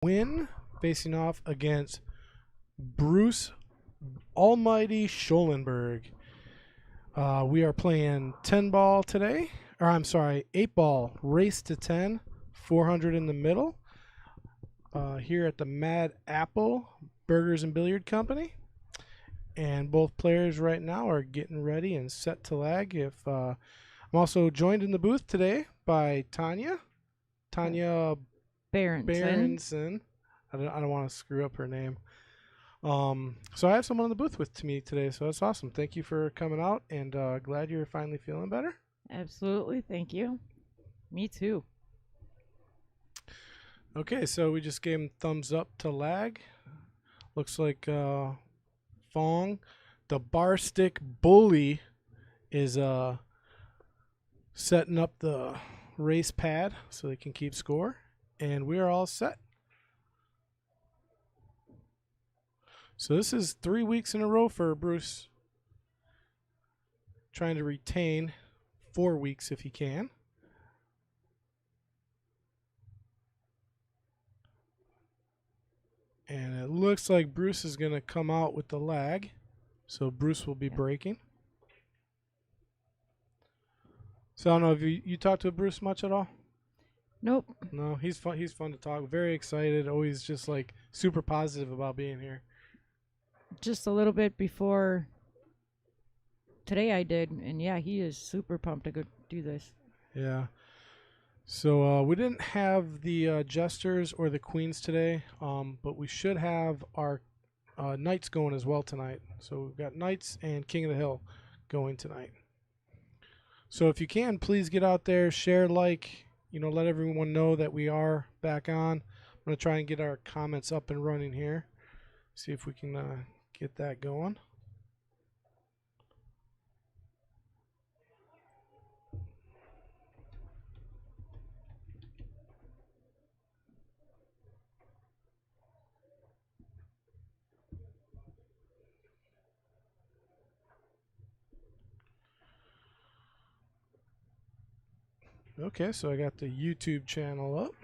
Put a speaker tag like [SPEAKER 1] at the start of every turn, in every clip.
[SPEAKER 1] Nguyen facing off against Bruce Almighty Schulenberg. We are playing 10 ball today, or I'm sorry, 8 ball, race to 10, 400 in the middle, here at the Mad Apple Burgers and Billiard Company. And both players right now are getting ready and set to lag. I'm also joined in the booth today by Tanya Berenson. I don't want to screw up her name. So I have someone in the booth with me today, so that's awesome. Thank you for coming out, and glad you're finally feeling better.
[SPEAKER 2] Absolutely, thank you. Me too.
[SPEAKER 1] Okay, so we just gave him thumbs up to lag. Looks like Phong, the bar stick bully, is setting up the race pad so they can keep score, and we are all set. So this is 3 weeks in a row for Bruce, trying to retain 4 weeks if he can. And it looks like Bruce is going to come out with the lag, so Bruce will be breaking. So I don't know if you talked to Bruce much at all?
[SPEAKER 2] Nope.
[SPEAKER 1] No, he's fun. He's fun to talk. Very excited. Always just like super positive about being here.
[SPEAKER 2] Just a little bit before today I did, and yeah, he is super pumped to go do this.
[SPEAKER 1] Yeah. So we didn't have the jesters or the queens today, but we should have our knights going as well tonight. So we've got knights and King of the Hill going tonight. So if you can, please get out there, share, like, let everyone know that we are back on. I'm going to try and get our comments up and running here. See if we can get that going. Okay, so I got the YouTube channel up.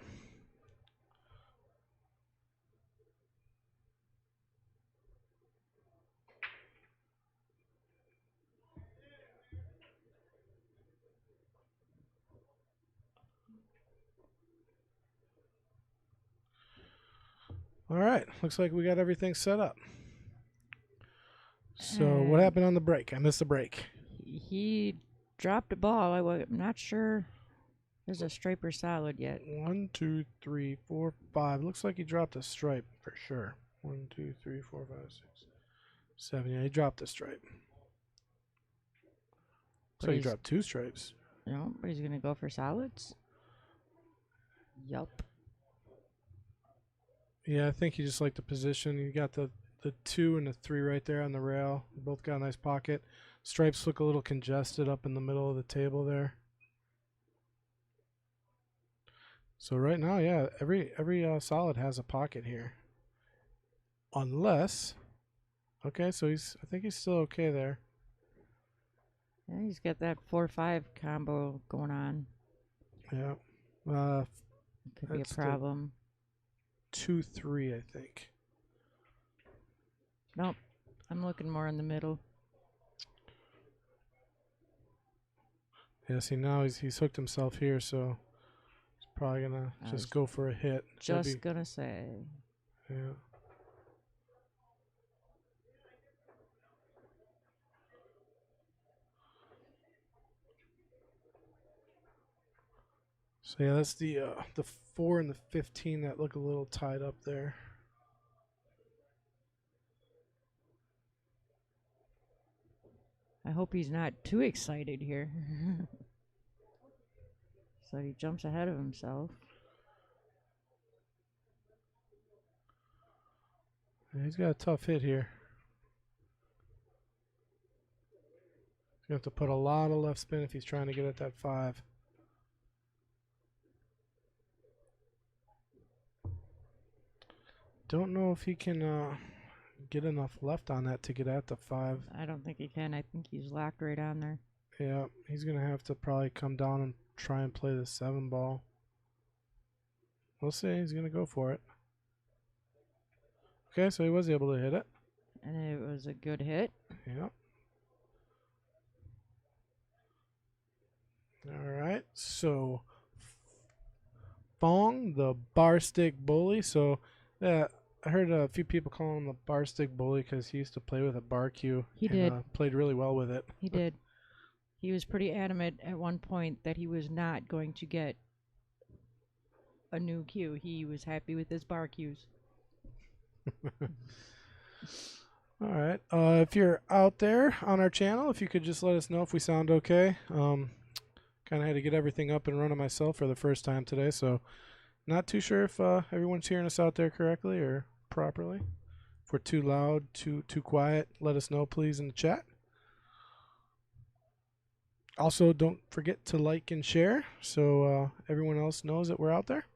[SPEAKER 1] All right, looks like we got everything set up. So what happened on the break? I missed the break.
[SPEAKER 2] He dropped a ball. I'm not sure there's a stripe or solid yet.
[SPEAKER 1] 1, 2, 3, 4, 5. Looks like he dropped a stripe for sure. 1, 2, 3, 4, 5, 6, 7. Yeah, he dropped a stripe. So he dropped 2 stripes.
[SPEAKER 2] No, but he's gonna go for solids. Yup.
[SPEAKER 1] Yeah, I think he just liked the position. You got the 2 and the 3 right there on the rail. Both got a nice pocket. Stripes look a little congested up in the middle of the table there. So right now, yeah, every solid has a pocket here. Unless, okay, so I think he's still okay there.
[SPEAKER 2] Yeah, he's got that 4-5 combo going on.
[SPEAKER 1] Yeah.
[SPEAKER 2] Could be a problem.
[SPEAKER 1] 2, 3, I think.
[SPEAKER 2] Nope. I'm looking more in the middle.
[SPEAKER 1] Yeah, see, now he's hooked himself here, so he's probably gonna just go for a hit.
[SPEAKER 2] Just gonna say.
[SPEAKER 1] Yeah. So yeah, that's the 4 and the 15 that look a little tied up there.
[SPEAKER 2] I hope he's not too excited here. So he jumps ahead of himself.
[SPEAKER 1] Yeah, he's got a tough hit here. He's going to have to put a lot of left spin if he's trying to get at that 5. Don't know if he can get enough left on that to get at the 5.
[SPEAKER 2] I don't think he can. I think he's locked right on there.
[SPEAKER 1] Yeah, he's going to have to probably come down and try and play the 7 ball. We'll see. He's going to go for it. Okay, so he was able to hit it.
[SPEAKER 2] And it was a good hit.
[SPEAKER 1] Yep. All right, so Phong, the bar stick bully. So, I heard a few people call him the bar stick bully because he used to play with a bar cue
[SPEAKER 2] He
[SPEAKER 1] and
[SPEAKER 2] did.
[SPEAKER 1] played really well with it.
[SPEAKER 2] He did. He was pretty adamant at one point that he was not going to get a new cue. He was happy with his bar cues.
[SPEAKER 1] All right. If you're out there on our channel, if you could just let us know if we sound okay. Kind of had to get everything up and running myself for the first time today, so not too sure if everyone's hearing us out there correctly or properly. If we're too loud, too quiet, let us know, please, in the chat. Also, don't forget to like and share so everyone else knows that we're out there.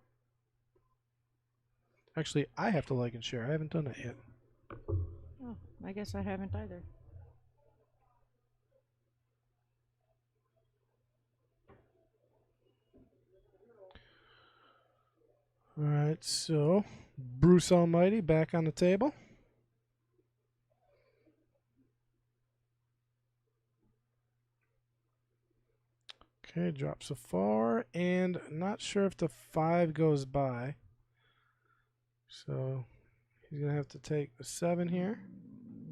[SPEAKER 1] Actually, I have to like and share. I haven't done that yet.
[SPEAKER 2] Oh, I guess I haven't either.
[SPEAKER 1] All right, so Bruce Almighty back on the table. Okay, drops a 4, and not sure if the 5 goes by. So he's going to have to take the 7 here.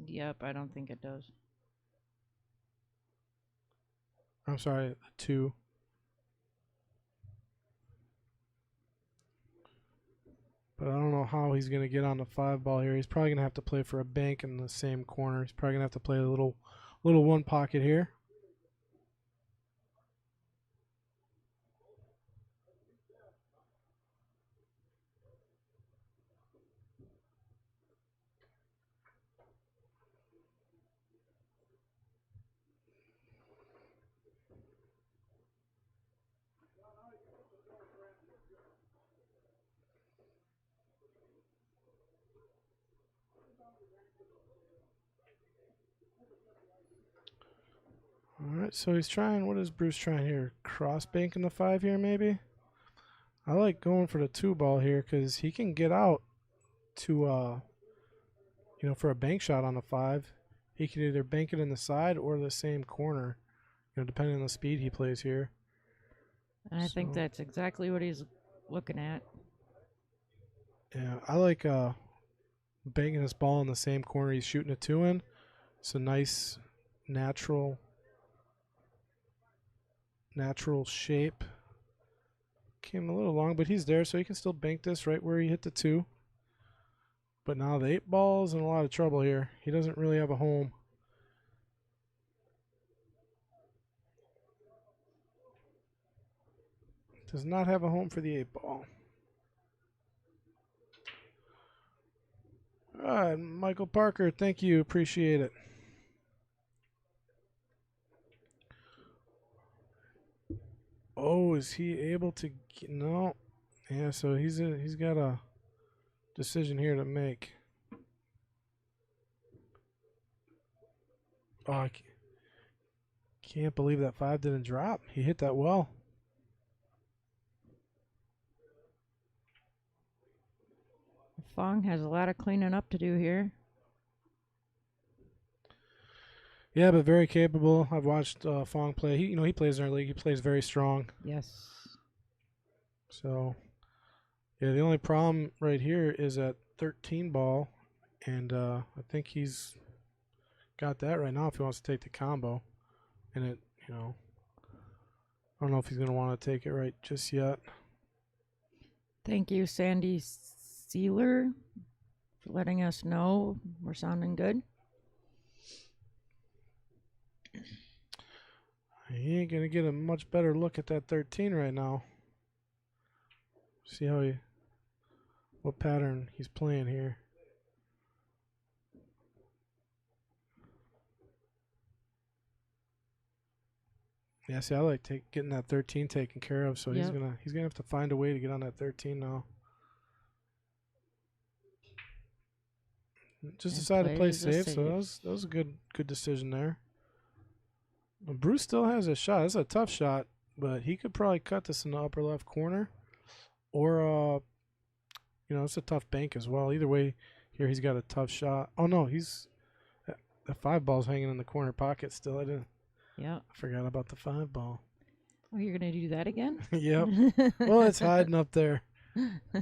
[SPEAKER 2] Yep, I don't think it does.
[SPEAKER 1] I'm sorry, the 2. But I don't know how he's going to get on the 5 ball here. He's probably going to have to play for a bank in the same corner. He's probably going to have to play a little one pocket here. Alright, so he's trying, what is Bruce trying here? Cross banking the 5 here, maybe? I like going for the 2 ball here because he can get out to, for a bank shot on the 5. He can either bank it in the side or the same corner, depending on the speed he plays here.
[SPEAKER 2] And I think that's exactly what he's looking at.
[SPEAKER 1] Yeah, I like banking this ball in the same corner he's shooting a 2 in. It's a nice, natural shape. Came a little long, but he's there, so he can still bank this right where he hit the 2. But now the 8 ball is in a lot of trouble here. He doesn't really have a home. Does not have a home for the 8 ball. All right, Michael Parker, thank you. Appreciate it. Oh, is he able to get, no. Yeah, so he's got a decision here to make. Oh, I can't believe that 5 didn't drop. He hit that well.
[SPEAKER 2] Phong has a lot of cleaning up to do here.
[SPEAKER 1] Yeah, but very capable. I've watched Phong play. He plays in our league. He plays very strong.
[SPEAKER 2] Yes.
[SPEAKER 1] So, yeah, the only problem right here is at 13 ball, and I think he's got that right now if he wants to take the combo. And I don't know if he's going to want to take it right just yet.
[SPEAKER 2] Thank you, Sandy Sealer, for letting us know we're sounding good.
[SPEAKER 1] He ain't going to get a much better look at that 13 right now. See what pattern he's playing here. Yeah, see, I like getting that 13 taken care of, so he's gonna have to find a way to get on that 13 now. Just decided to play safe, so that was a good decision there. Bruce still has a shot. It's a tough shot, but he could probably cut this in the upper left corner, or it's a tough bank as well. Either way, Here he's got a tough shot. Oh no, the 5-ball's hanging in the corner pocket still. I forgot about the 5-ball.
[SPEAKER 2] Oh, you're gonna do that again?
[SPEAKER 1] Yep. Well, it's hiding up there. I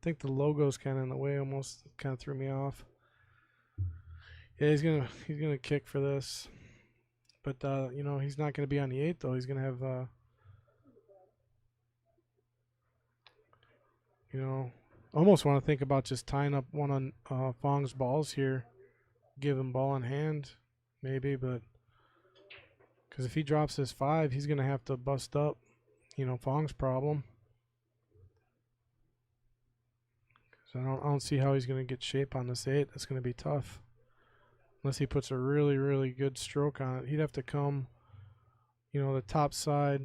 [SPEAKER 1] think the logo's kind of in the way. Almost kind of threw me off. Yeah, he's gonna kick for this, but he's not gonna be on the 8 though. He's gonna have almost want to think about just tying up one on Fong's balls here, give him ball in hand, maybe, but because if he drops his 5, he's gonna have to bust up, Fong's problem. So I don't see how he's gonna get shape on this 8. That's gonna be tough, unless he puts a really, really good stroke on it. He'd have to come, the top side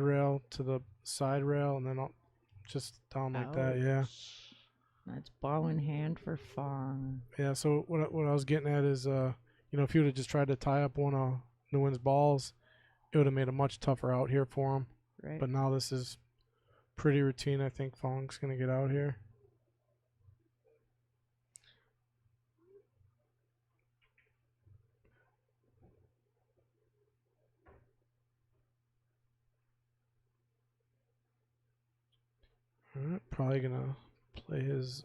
[SPEAKER 1] rail to the side rail, and then just down like that. Yeah.
[SPEAKER 2] That's ball in hand for Phong.
[SPEAKER 1] Yeah. So what I was getting at is, if he would have just tried to tie up one of Nguyen's balls, it would have made a much tougher out here for him.
[SPEAKER 2] Right.
[SPEAKER 1] But now this is pretty routine. I think Fong's gonna get out here. Alright, probably gonna play his.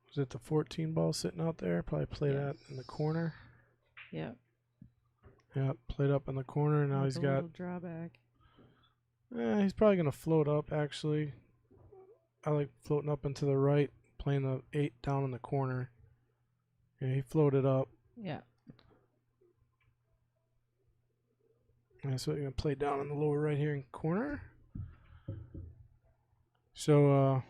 [SPEAKER 1] Was it the 14 ball sitting out there? Probably play that in the corner.
[SPEAKER 2] Yep.
[SPEAKER 1] Yeah, played up in the corner. Now he's got
[SPEAKER 2] a drawback.
[SPEAKER 1] He's probably gonna float up. Actually, I like floating up and to the right, playing the 8 down in the corner. Yeah, he floated up.
[SPEAKER 2] Yeah.
[SPEAKER 1] Yeah, so you're gonna play down in the lower right here in corner. So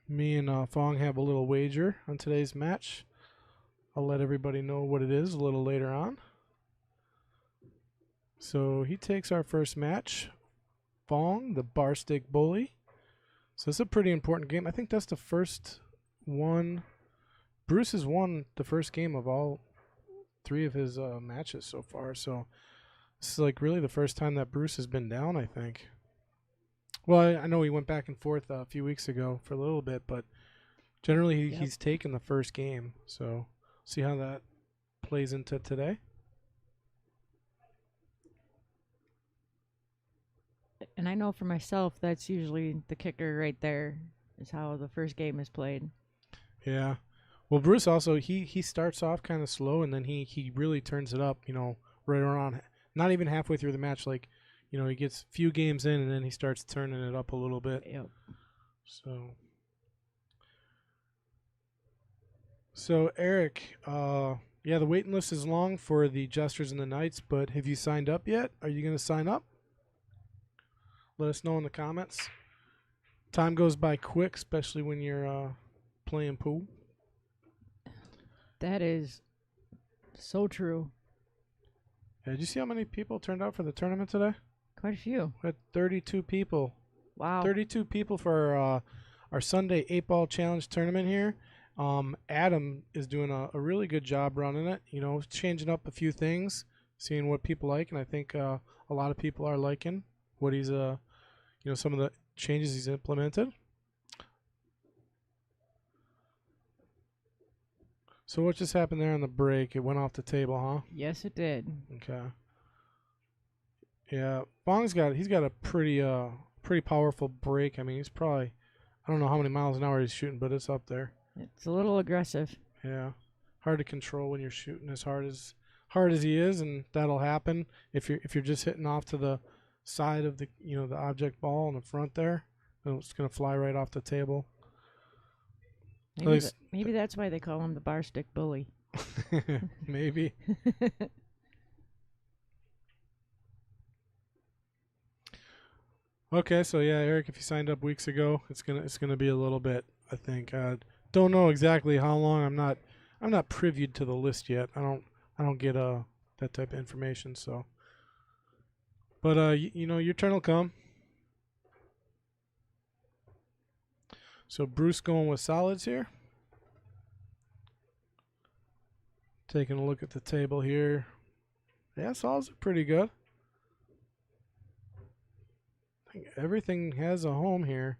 [SPEAKER 1] me and Phong have a little wager on today's match. I'll let everybody know what it is a little later on. So he takes our first match, Phong, the bar stick bully. So it's a pretty important game. I think that's the first one. Bruce has won the first game of all 3 of his matches so far. So this is like really the first time that Bruce has been down, I think. Well, I know he went back and forth a few weeks ago for a little bit, but generally he's taken the first game. So see how that plays into today.
[SPEAKER 2] And I know for myself, that's usually the kicker right there, is how the first game is played.
[SPEAKER 1] Yeah. Well, Bruce also, he starts off kind of slow, and then he really turns it up, right around, not even halfway through the match. Like, he gets a few games in, and then he starts turning it up a little bit.
[SPEAKER 2] Yep.
[SPEAKER 1] So Eric, the waiting list is long for the Jesters and the Knights, but have you signed up yet? Are you going to sign up? Let us know in the comments. Time goes by quick, especially when you're playing pool.
[SPEAKER 2] That is so true.
[SPEAKER 1] Yeah, did you see how many people turned out for the tournament today?
[SPEAKER 2] Quite a few.
[SPEAKER 1] We had 32 people.
[SPEAKER 2] Wow.
[SPEAKER 1] 32 people for our Sunday 8-ball challenge tournament here. Adam is doing a really good job running it, changing up a few things, seeing what people like, and I think a lot of people are liking what he's some of the changes he's implemented. So what just happened there on the break? It went off the table, huh?
[SPEAKER 2] Yes, it did.
[SPEAKER 1] Okay. Yeah, Fong's got a pretty powerful break. I mean, he's probably, I don't know how many miles an hour he's shooting, but it's up there.
[SPEAKER 2] It's a little aggressive.
[SPEAKER 1] Yeah, hard to control when you're shooting as hard as he is, and that'll happen if you're just hitting off to the side of the the object ball in the front there. It's gonna fly right off the table.
[SPEAKER 2] Maybe that's why they call him the bar stick bully.
[SPEAKER 1] Maybe. Okay, so yeah, Eric, if you signed up weeks ago, it's gonna be a little bit. I think. Don't know exactly how long. I'm not privy to the list yet. I don't get that type of information. So, but your turn will come. So Bruce going with solids here. Taking a look at the table here. Yeah, solids are pretty good. I think everything has a home here.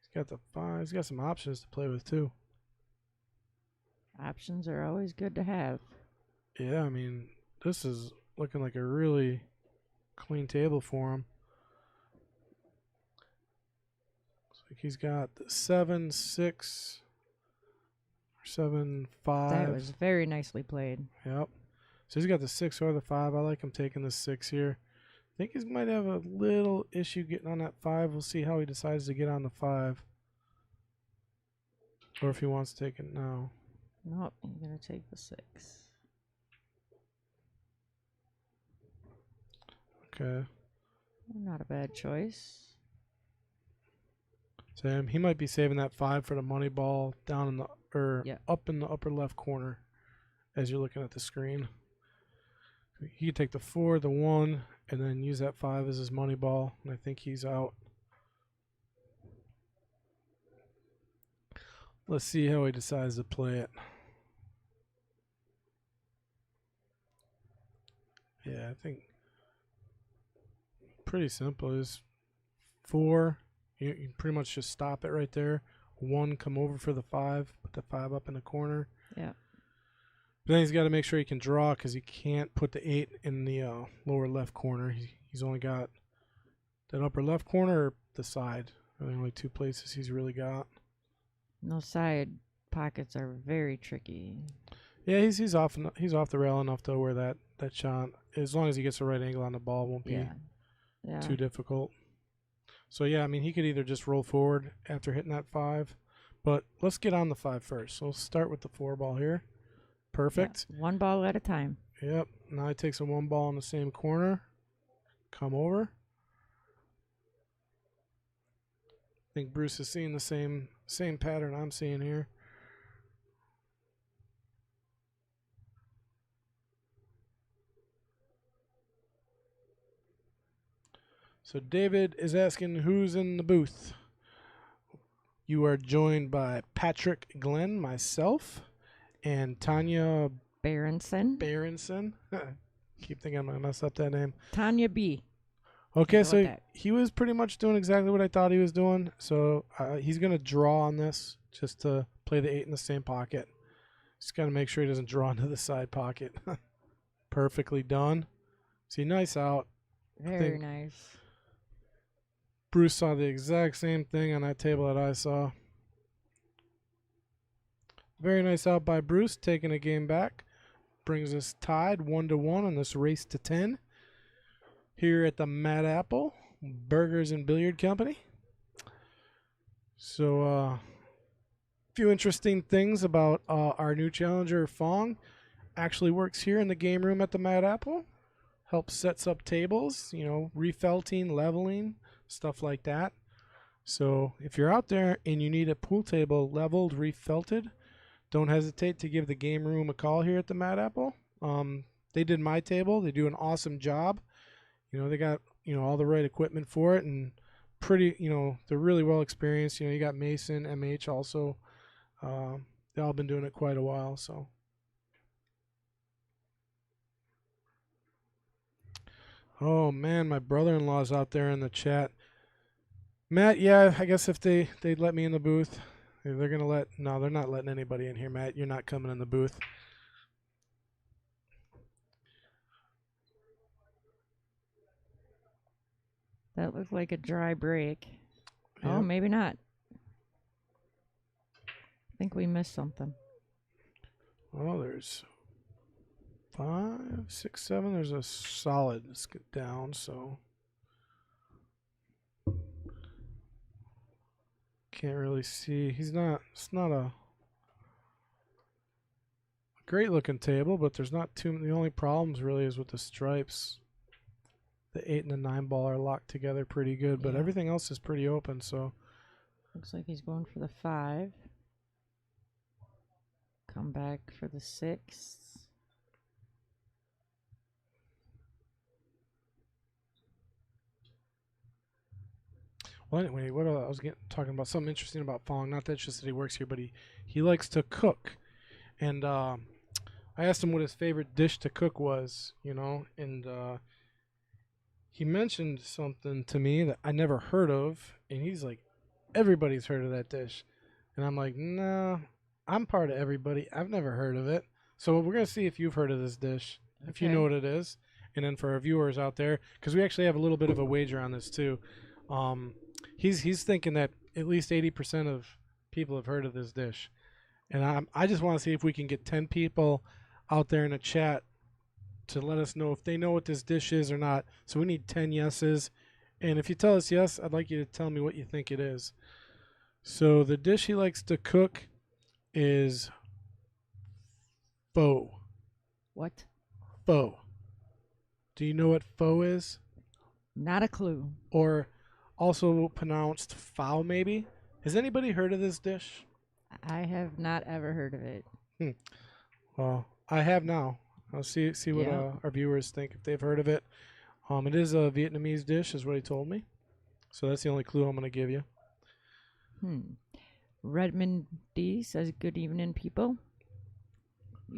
[SPEAKER 1] He's got the 5. He's got some options to play with too.
[SPEAKER 2] Options are always good to have.
[SPEAKER 1] Yeah, I mean, this is looking like a really clean table for him. Looks like he's got the 7, 6, 7, 5.
[SPEAKER 2] That was very nicely played.
[SPEAKER 1] Yep. So he's got the 6 or the 5. I like him taking the 6 here. I think he might have a little issue getting on that 5. We'll see how he decides to get on the 5. Or if he wants to take it now.
[SPEAKER 2] Nope, he's going to take the 6.
[SPEAKER 1] Okay.
[SPEAKER 2] Not a bad choice.
[SPEAKER 1] So he might be saving that 5 for the money ball down in the up in the upper left corner as you're looking at the screen. He could take the 4, the 1, and then use that 5 as his money ball, and I think he's out. Let's see how he decides to play it. Yeah, I think pretty simple. Is 4, you pretty much just stop it right there. 1, come over for the 5, put the 5 up in the corner.
[SPEAKER 2] Yeah.
[SPEAKER 1] But then he's got to make sure he can draw because he can't put the 8 in the lower left corner. He's only got that upper left corner or the side. Are the only 2 places he's really got.
[SPEAKER 2] No side pockets are very tricky.
[SPEAKER 1] Yeah, he's off the rail enough though where that shot, as long as he gets the right angle on the ball, won't be too difficult. So yeah, I mean he could either just roll forward after hitting that 5, but let's get on the 5 first. So we'll start with the 4 ball here. Perfect.
[SPEAKER 2] Yeah, 1 ball at a time.
[SPEAKER 1] Yep. Now he takes a 1 ball in the same corner. Come over. I think Bruce is seeing the same pattern I'm seeing here. So David is asking who's in the booth. You are joined by Patrick Glenn, myself, and Tanya
[SPEAKER 2] Berenson.
[SPEAKER 1] Keep thinking I'm going to mess up that name.
[SPEAKER 2] Tanya B.
[SPEAKER 1] Okay, so he was pretty much doing exactly what I thought he was doing. So he's going to draw on this just to play the 8 in the same pocket. Just got to make sure he doesn't draw into the side pocket. Perfectly done. See, nice out.
[SPEAKER 2] Very nice.
[SPEAKER 1] Bruce saw the exact same thing on that table that I saw. Very nice out by Bruce, taking a game back. Brings us tied 1-1 in this race to 10 here at the Mad Apple Burgers and Billiard Company. So, a few interesting things about our new challenger, Phong. Actually works here in the game room at the Mad Apple. Helps sets up tables, refelting, leveling, stuff like that. So if you're out there and you need a pool table leveled, refelted, don't hesitate to give the game room a call here at the Mad Apple. They did my table. They do an awesome job. They got, all the right equipment for it and pretty, they're really well experienced. You got Mason, MH also. They've all been doing it quite a while, so. Oh, man, my brother-in-law's out there in the chat. Matt, yeah, I guess if they'd let me in the booth, they're going to no, they're not letting anybody in here, Matt. You're not coming in the booth.
[SPEAKER 2] That looked like a dry break.
[SPEAKER 1] Yep.
[SPEAKER 2] Oh, maybe not. I think we missed something.
[SPEAKER 1] Well, there's 5, 6, 7. There's a solid down, so can't really see. It's not a great looking table, but there's not too many. The only problems really is with the stripes. The 8 and the 9 ball are locked together pretty good, but everything else is pretty open, so.
[SPEAKER 2] Looks like he's going for the 5. Come back for the 6.
[SPEAKER 1] Well, anyway, what I was talking about something interesting about Phong. Not that it's just that he works here, but he likes to cook. And I asked him what his favorite dish to cook was, and he mentioned something to me that I never heard of, and he's like, everybody's heard of that dish. And I'm like, no, I'm part of everybody. I've never heard of it. So we're going to see if you've heard of this dish, if you know what it is. And then for our viewers out there, because we actually have a little bit of a wager on this too. He's thinking that at least 80% of people have heard of this dish. And I just want to see if we can get 10 people out there in the chat to let us know if they know what this dish is or not. So we need 10 yeses. And if you tell us yes, I'd like you to tell me what you think it is. So the dish he likes to cook is pho.
[SPEAKER 2] What?
[SPEAKER 1] Pho. Do you know what pho is?
[SPEAKER 2] Not a clue.
[SPEAKER 1] Or also pronounced pho, maybe? Has anybody heard of this dish?
[SPEAKER 2] I have not ever heard of it.
[SPEAKER 1] Well, I have now. I'll see what our viewers think if they've heard of it. It is a Vietnamese dish, is what he told me. So that's the only clue I'm going to give you.
[SPEAKER 2] Redmond D says, good evening, people.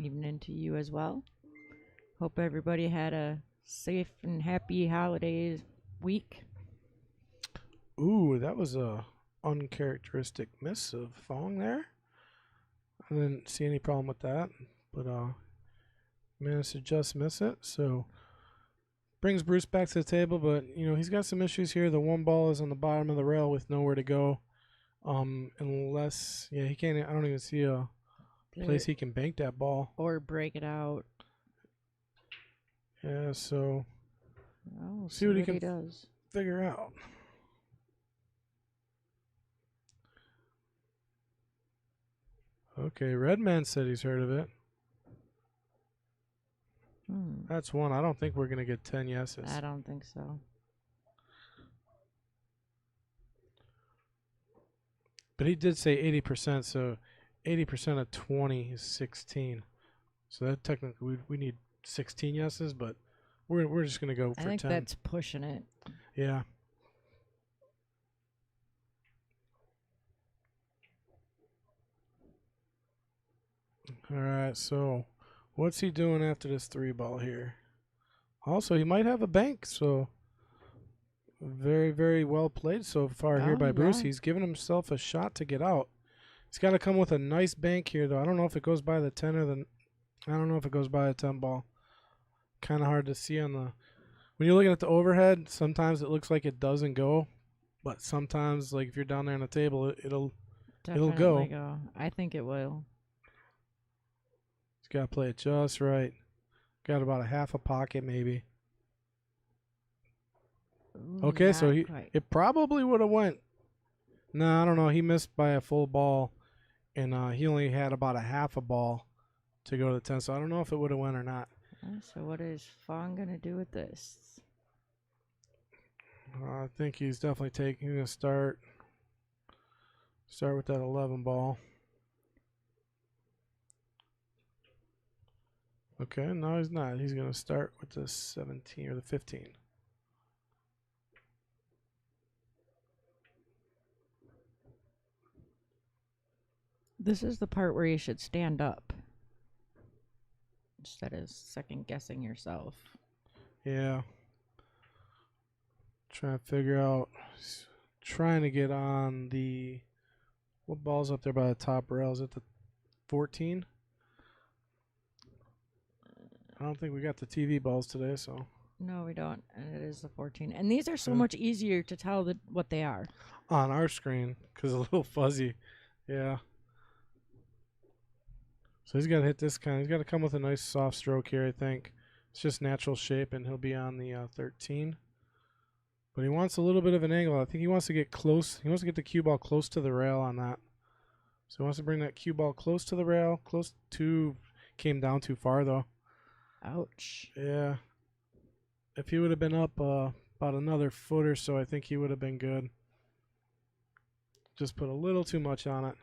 [SPEAKER 2] Evening to you as well. Hope everybody had a safe and happy holidays week.
[SPEAKER 1] Ooh, that was a uncharacteristic miss of Phong there. I didn't see any problem with that, but managed to just miss it. So brings Bruce back to the table, but he's got some issues here. The one ball is on the bottom of the rail with nowhere to go. Unless he can't. I don't even see a place he can bank that ball
[SPEAKER 2] or break it out.
[SPEAKER 1] Yeah, so
[SPEAKER 2] see what he does.
[SPEAKER 1] Figure out. Okay, Redman said he's heard of it. That's one. I don't think we're gonna get 10 yeses.
[SPEAKER 2] I don't think so.
[SPEAKER 1] But he did say 80%, so 80% of 20 is 16. So that technically we need 16 yeses, but we're just gonna go for 10.
[SPEAKER 2] I think that's pushing it.
[SPEAKER 1] Yeah. All right, so what's he doing after this 3 ball here? Also, he might have a bank, so very, very well played so far here by Bruce. He's given himself a shot to get out. He's got to come with a nice bank here, though. I don't know if it goes by the 10 or the... I don't know if it goes by a 10 ball. Kind of hard to see on the... When you're looking at the overhead, sometimes it looks like it doesn't go. But sometimes, like if you're down there on the table, it'll go.
[SPEAKER 2] I think it will.
[SPEAKER 1] He's got to play it just right. Got about a half a pocket, maybe.
[SPEAKER 2] Ooh,
[SPEAKER 1] okay, so it probably would have went. No, I don't know. He missed by a full ball, and he only had about a half a ball to go to the 10. So I don't know if it would have went or not.
[SPEAKER 2] So what is Phong gonna do with this?
[SPEAKER 1] I think he's definitely he's gonna start with that 11 ball. Okay, no, he's not. He's gonna start with the 17 or the 15.
[SPEAKER 2] This is the part where you should stand up instead of second guessing yourself.
[SPEAKER 1] Yeah. Trying to figure out, trying to get on the, what ball's up there by the top rail? Is it the 14? I don't think we got the TV balls today, so.
[SPEAKER 2] No, we don't, and it is the 14. And these are so much easier to tell what they are.
[SPEAKER 1] On our screen, because a little fuzzy. Yeah. So he's got to hit this he's got to come with a nice soft stroke here, I think. It's just natural shape, and he'll be on the 13. But he wants a little bit of an angle. I think he wants to get close. He wants to get the cue ball close to the rail on that. So he wants to bring that cue ball close to the rail. Came down too far, though.
[SPEAKER 2] Ouch.
[SPEAKER 1] Yeah. If he would have been up about another foot or so, I think he would have been good. Just put a little too much on it.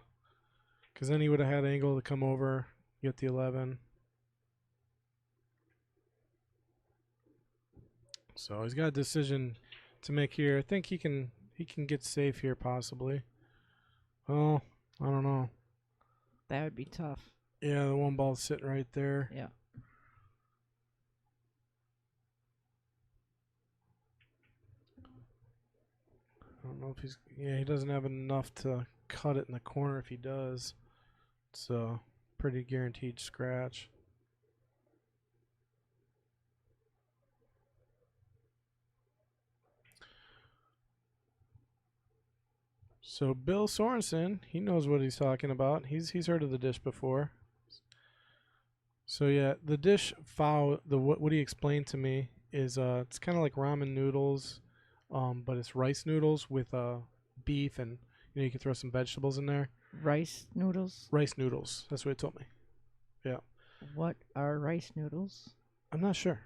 [SPEAKER 1] Because then he would have had angle to come over, get the 11. So he's got a decision to make here. I think he can get safe here possibly. Oh, I don't know.
[SPEAKER 2] That would be tough.
[SPEAKER 1] Yeah, the one ball's sitting right there.
[SPEAKER 2] Yeah.
[SPEAKER 1] don't know if he's... Yeah, he doesn't have enough to cut it in the corner if he does. It's a pretty guaranteed scratch. So Bill Sorensen, he knows what he's talking about. He's heard of the dish before. So yeah, the dish pho, what he explained to me is it's kind of like ramen noodles, but it's rice noodles with beef, and you can throw some vegetables in there.
[SPEAKER 2] Rice noodles?
[SPEAKER 1] Rice noodles. That's what he told me. Yeah.
[SPEAKER 2] What are rice noodles?
[SPEAKER 1] I'm not sure.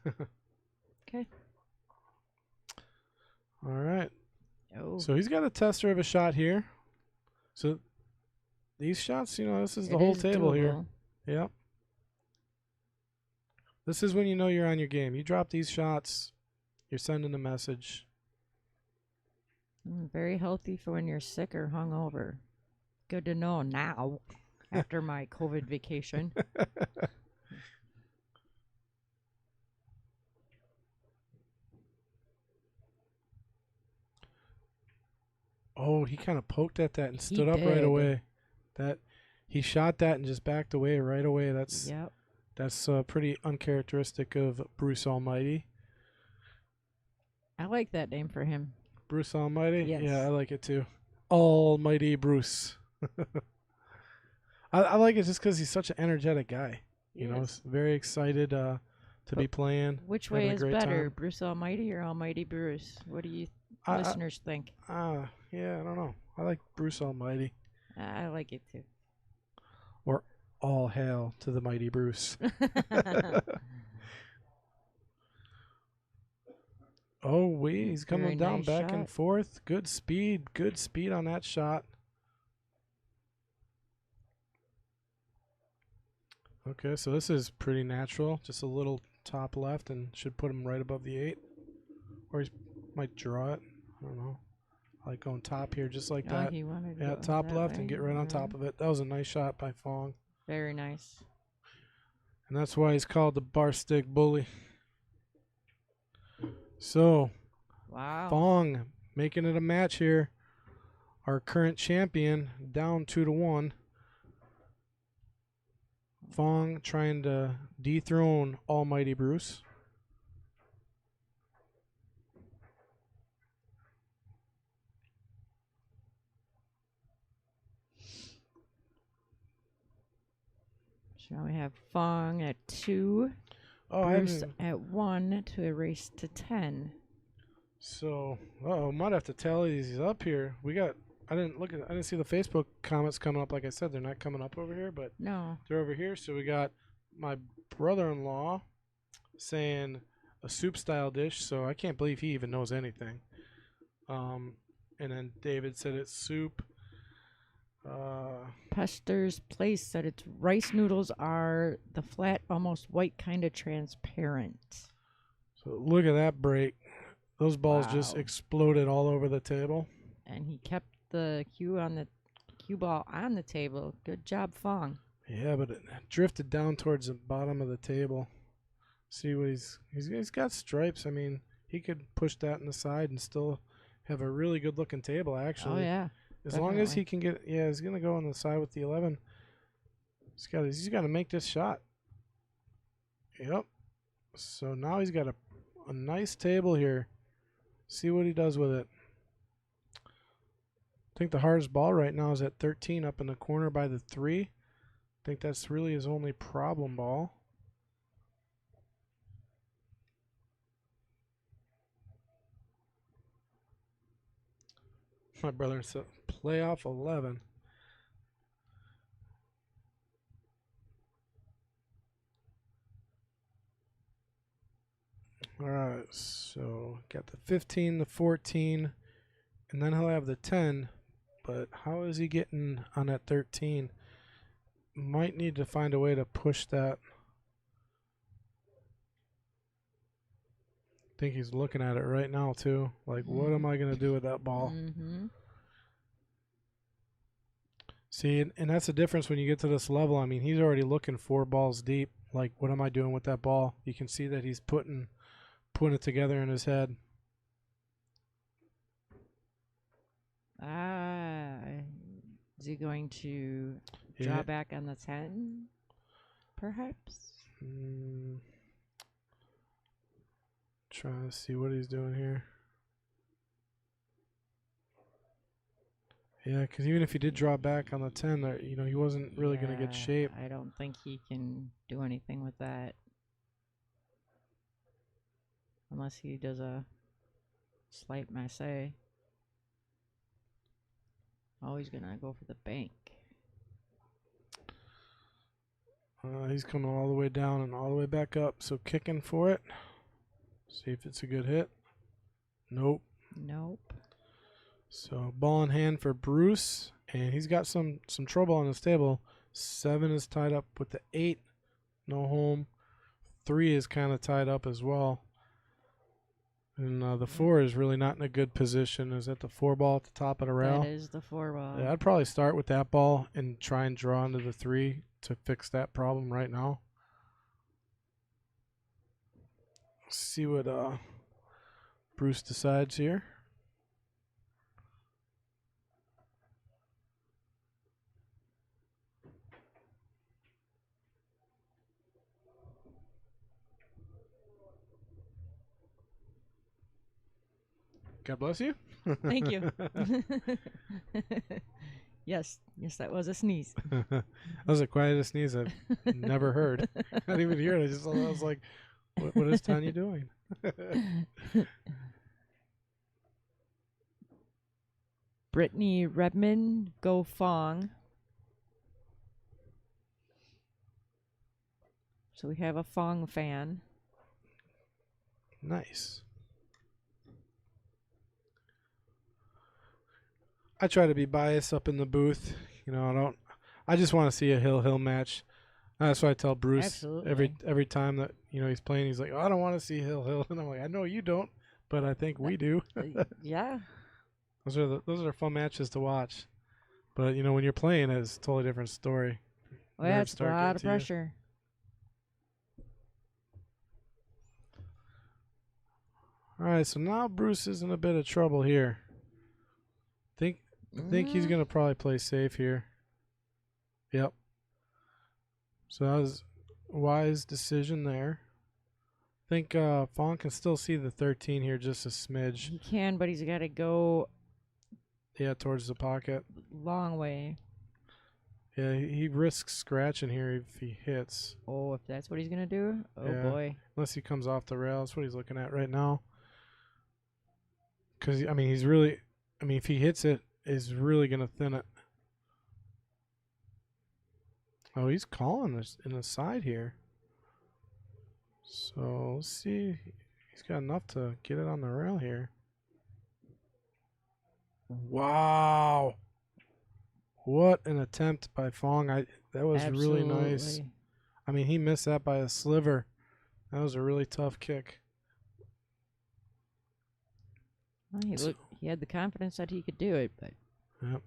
[SPEAKER 2] Okay.
[SPEAKER 1] All right.
[SPEAKER 2] Oh.
[SPEAKER 1] So he's got a tester of a shot here. So these shots, this is the whole table here. Yep. This is when you know you're on your game. You drop these shots, you're sending a message.
[SPEAKER 2] Very healthy for when you're sick or hungover. Good to know now after my COVID vacation.
[SPEAKER 1] Oh, he kind of poked at that and
[SPEAKER 2] He
[SPEAKER 1] stood up right
[SPEAKER 2] did.
[SPEAKER 1] away. He shot that and just backed away right away.
[SPEAKER 2] Yep.
[SPEAKER 1] That's pretty uncharacteristic of Bruce Almighty.
[SPEAKER 2] I like that name for him.
[SPEAKER 1] Bruce Almighty?
[SPEAKER 2] Yes.
[SPEAKER 1] Yeah, I like it too. Almighty Bruce. I like it just because he's such an energetic guy. He's very excited to be playing.
[SPEAKER 2] Which way is better,
[SPEAKER 1] time.
[SPEAKER 2] Bruce Almighty or Almighty Bruce? What do you listeners think?
[SPEAKER 1] Yeah, I don't know. I like Bruce Almighty.
[SPEAKER 2] I like it too.
[SPEAKER 1] Or all hail to the mighty Bruce. Oh, wait, he's coming down
[SPEAKER 2] nice
[SPEAKER 1] back
[SPEAKER 2] shot.
[SPEAKER 1] and forth. Good speed on that shot. Okay, so this is pretty natural. Just a little top left and should put him right above the 8. Or he might draw it. I don't know. I like going top here just like that.
[SPEAKER 2] He wanted to
[SPEAKER 1] Yeah,
[SPEAKER 2] go
[SPEAKER 1] top
[SPEAKER 2] that
[SPEAKER 1] left
[SPEAKER 2] way.
[SPEAKER 1] and get right on top of it. That was a nice shot by Phong.
[SPEAKER 2] Very nice.
[SPEAKER 1] And that's why he's called the bar stick bully. So,
[SPEAKER 2] Wow.
[SPEAKER 1] Phong making it a match here. Our current champion down 2-1. Phong trying to dethrone Almighty Bruce.
[SPEAKER 2] So now we have Phong at 2.
[SPEAKER 1] Oh,
[SPEAKER 2] Bruce at 1 to erase to 10.
[SPEAKER 1] So, might have to tally these up here. I didn't see the Facebook comments coming up. Like I said, they're not coming up over here, but
[SPEAKER 2] No.
[SPEAKER 1] they're over here. So we got my brother-in-law saying a soup style dish. So I can't believe he even knows anything. And then David said it's soup.
[SPEAKER 2] Pester's Place said its rice noodles are the flat, almost white kind of transparent.
[SPEAKER 1] So look at that break. Those balls just
[SPEAKER 2] Wow.
[SPEAKER 1] exploded all over the table.
[SPEAKER 2] And he kept the cue ball on the table. Good job, Phong.
[SPEAKER 1] Yeah, but it drifted down towards the bottom of the table. See what he's got stripes. I mean, he could push that in the side and still have a really good looking table, actually.
[SPEAKER 2] Oh, yeah.
[SPEAKER 1] As long as he can get, he's gonna go on the side with the 11. He's got to make this shot. Yep. So now he's got a nice table here. See what he does with it. I think the hardest ball right now is at 13 up in the corner by the 3. I think that's really his only problem ball. My brother said playoff 11. All right, so got the 15, the 14, and then he'll have the 10. But how is he getting on that 13? Might need to find a way to push that. I think he's looking at it right now, too. Like, what am I going to do with that ball?
[SPEAKER 2] Mm-hmm.
[SPEAKER 1] See, and that's the difference when you get to this level. I mean, he's already looking 4 balls deep. Like, what am I doing with that ball? You can see that he's putting it together in his head.
[SPEAKER 2] Ah, is he going to draw
[SPEAKER 1] Yeah.
[SPEAKER 2] back on the 10? Perhaps?
[SPEAKER 1] Mm, trying to see what he's doing here. Yeah, because even if he did draw back on the 10, he wasn't really going to get
[SPEAKER 2] Yeah,
[SPEAKER 1] shape.
[SPEAKER 2] I don't think he can do anything with that. Unless he does a slight masse. Oh, he's going to go for the bank.
[SPEAKER 1] He's coming all the way down and all the way back up, so kicking for it. See if it's a good hit. Nope.
[SPEAKER 2] Nope.
[SPEAKER 1] So ball in hand for Bruce, and he's got some trouble on his table. 7 is tied up with the 8, no home. 3 is kind of tied up as well. And the 4 is really not in a good position. Is that the 4 ball at the top of the rail?
[SPEAKER 2] That is the 4 ball.
[SPEAKER 1] Yeah, I'd probably start with that ball and try and draw into the 3 to fix that problem right now. See what Bruce decides here. God bless you.
[SPEAKER 2] Thank you. Yes, that was a sneeze.
[SPEAKER 1] That was the quietest sneeze I've never heard. I didn't even hear it. I was like, what is Tanya doing?
[SPEAKER 2] Brittany Redmond, go Phong. So we have a Phong fan.
[SPEAKER 1] Nice. I try to be biased up in the booth. I just want to see a Hill match. That's why I tell Bruce
[SPEAKER 2] Absolutely.
[SPEAKER 1] every time that he's playing. He's like, oh, I don't want to see Hill, and I'm like, I know you don't, but I think we do.
[SPEAKER 2] Yeah.
[SPEAKER 1] Those are fun matches to watch. But when you're playing, it's a totally different story.
[SPEAKER 2] Well, that's a lot of pressure.
[SPEAKER 1] All right, so now Bruce is in a bit of trouble here. I think he's gonna probably play safe here. Yep. So that was a wise decision there. I think Phong can still see the 13 here just a smidge.
[SPEAKER 2] He can, but he's got to go.
[SPEAKER 1] Yeah, towards the pocket.
[SPEAKER 2] Long way.
[SPEAKER 1] Yeah, he risks scratching here if he hits.
[SPEAKER 2] Oh, if that's what he's gonna do. Oh
[SPEAKER 1] yeah.
[SPEAKER 2] boy.
[SPEAKER 1] Unless he comes off the rail, that's what he's looking at right now. Because he's really, if he hits it, is really gonna thin it. Oh, he's calling this in the side here. So let's see. He's got enough to get it on the rail here. Wow. What an attempt by Phong. That was
[SPEAKER 2] Absolutely.
[SPEAKER 1] really nice. He missed that by a sliver. That was a really tough kick.
[SPEAKER 2] Well, he had the confidence that he could do it, but.
[SPEAKER 1] Yep.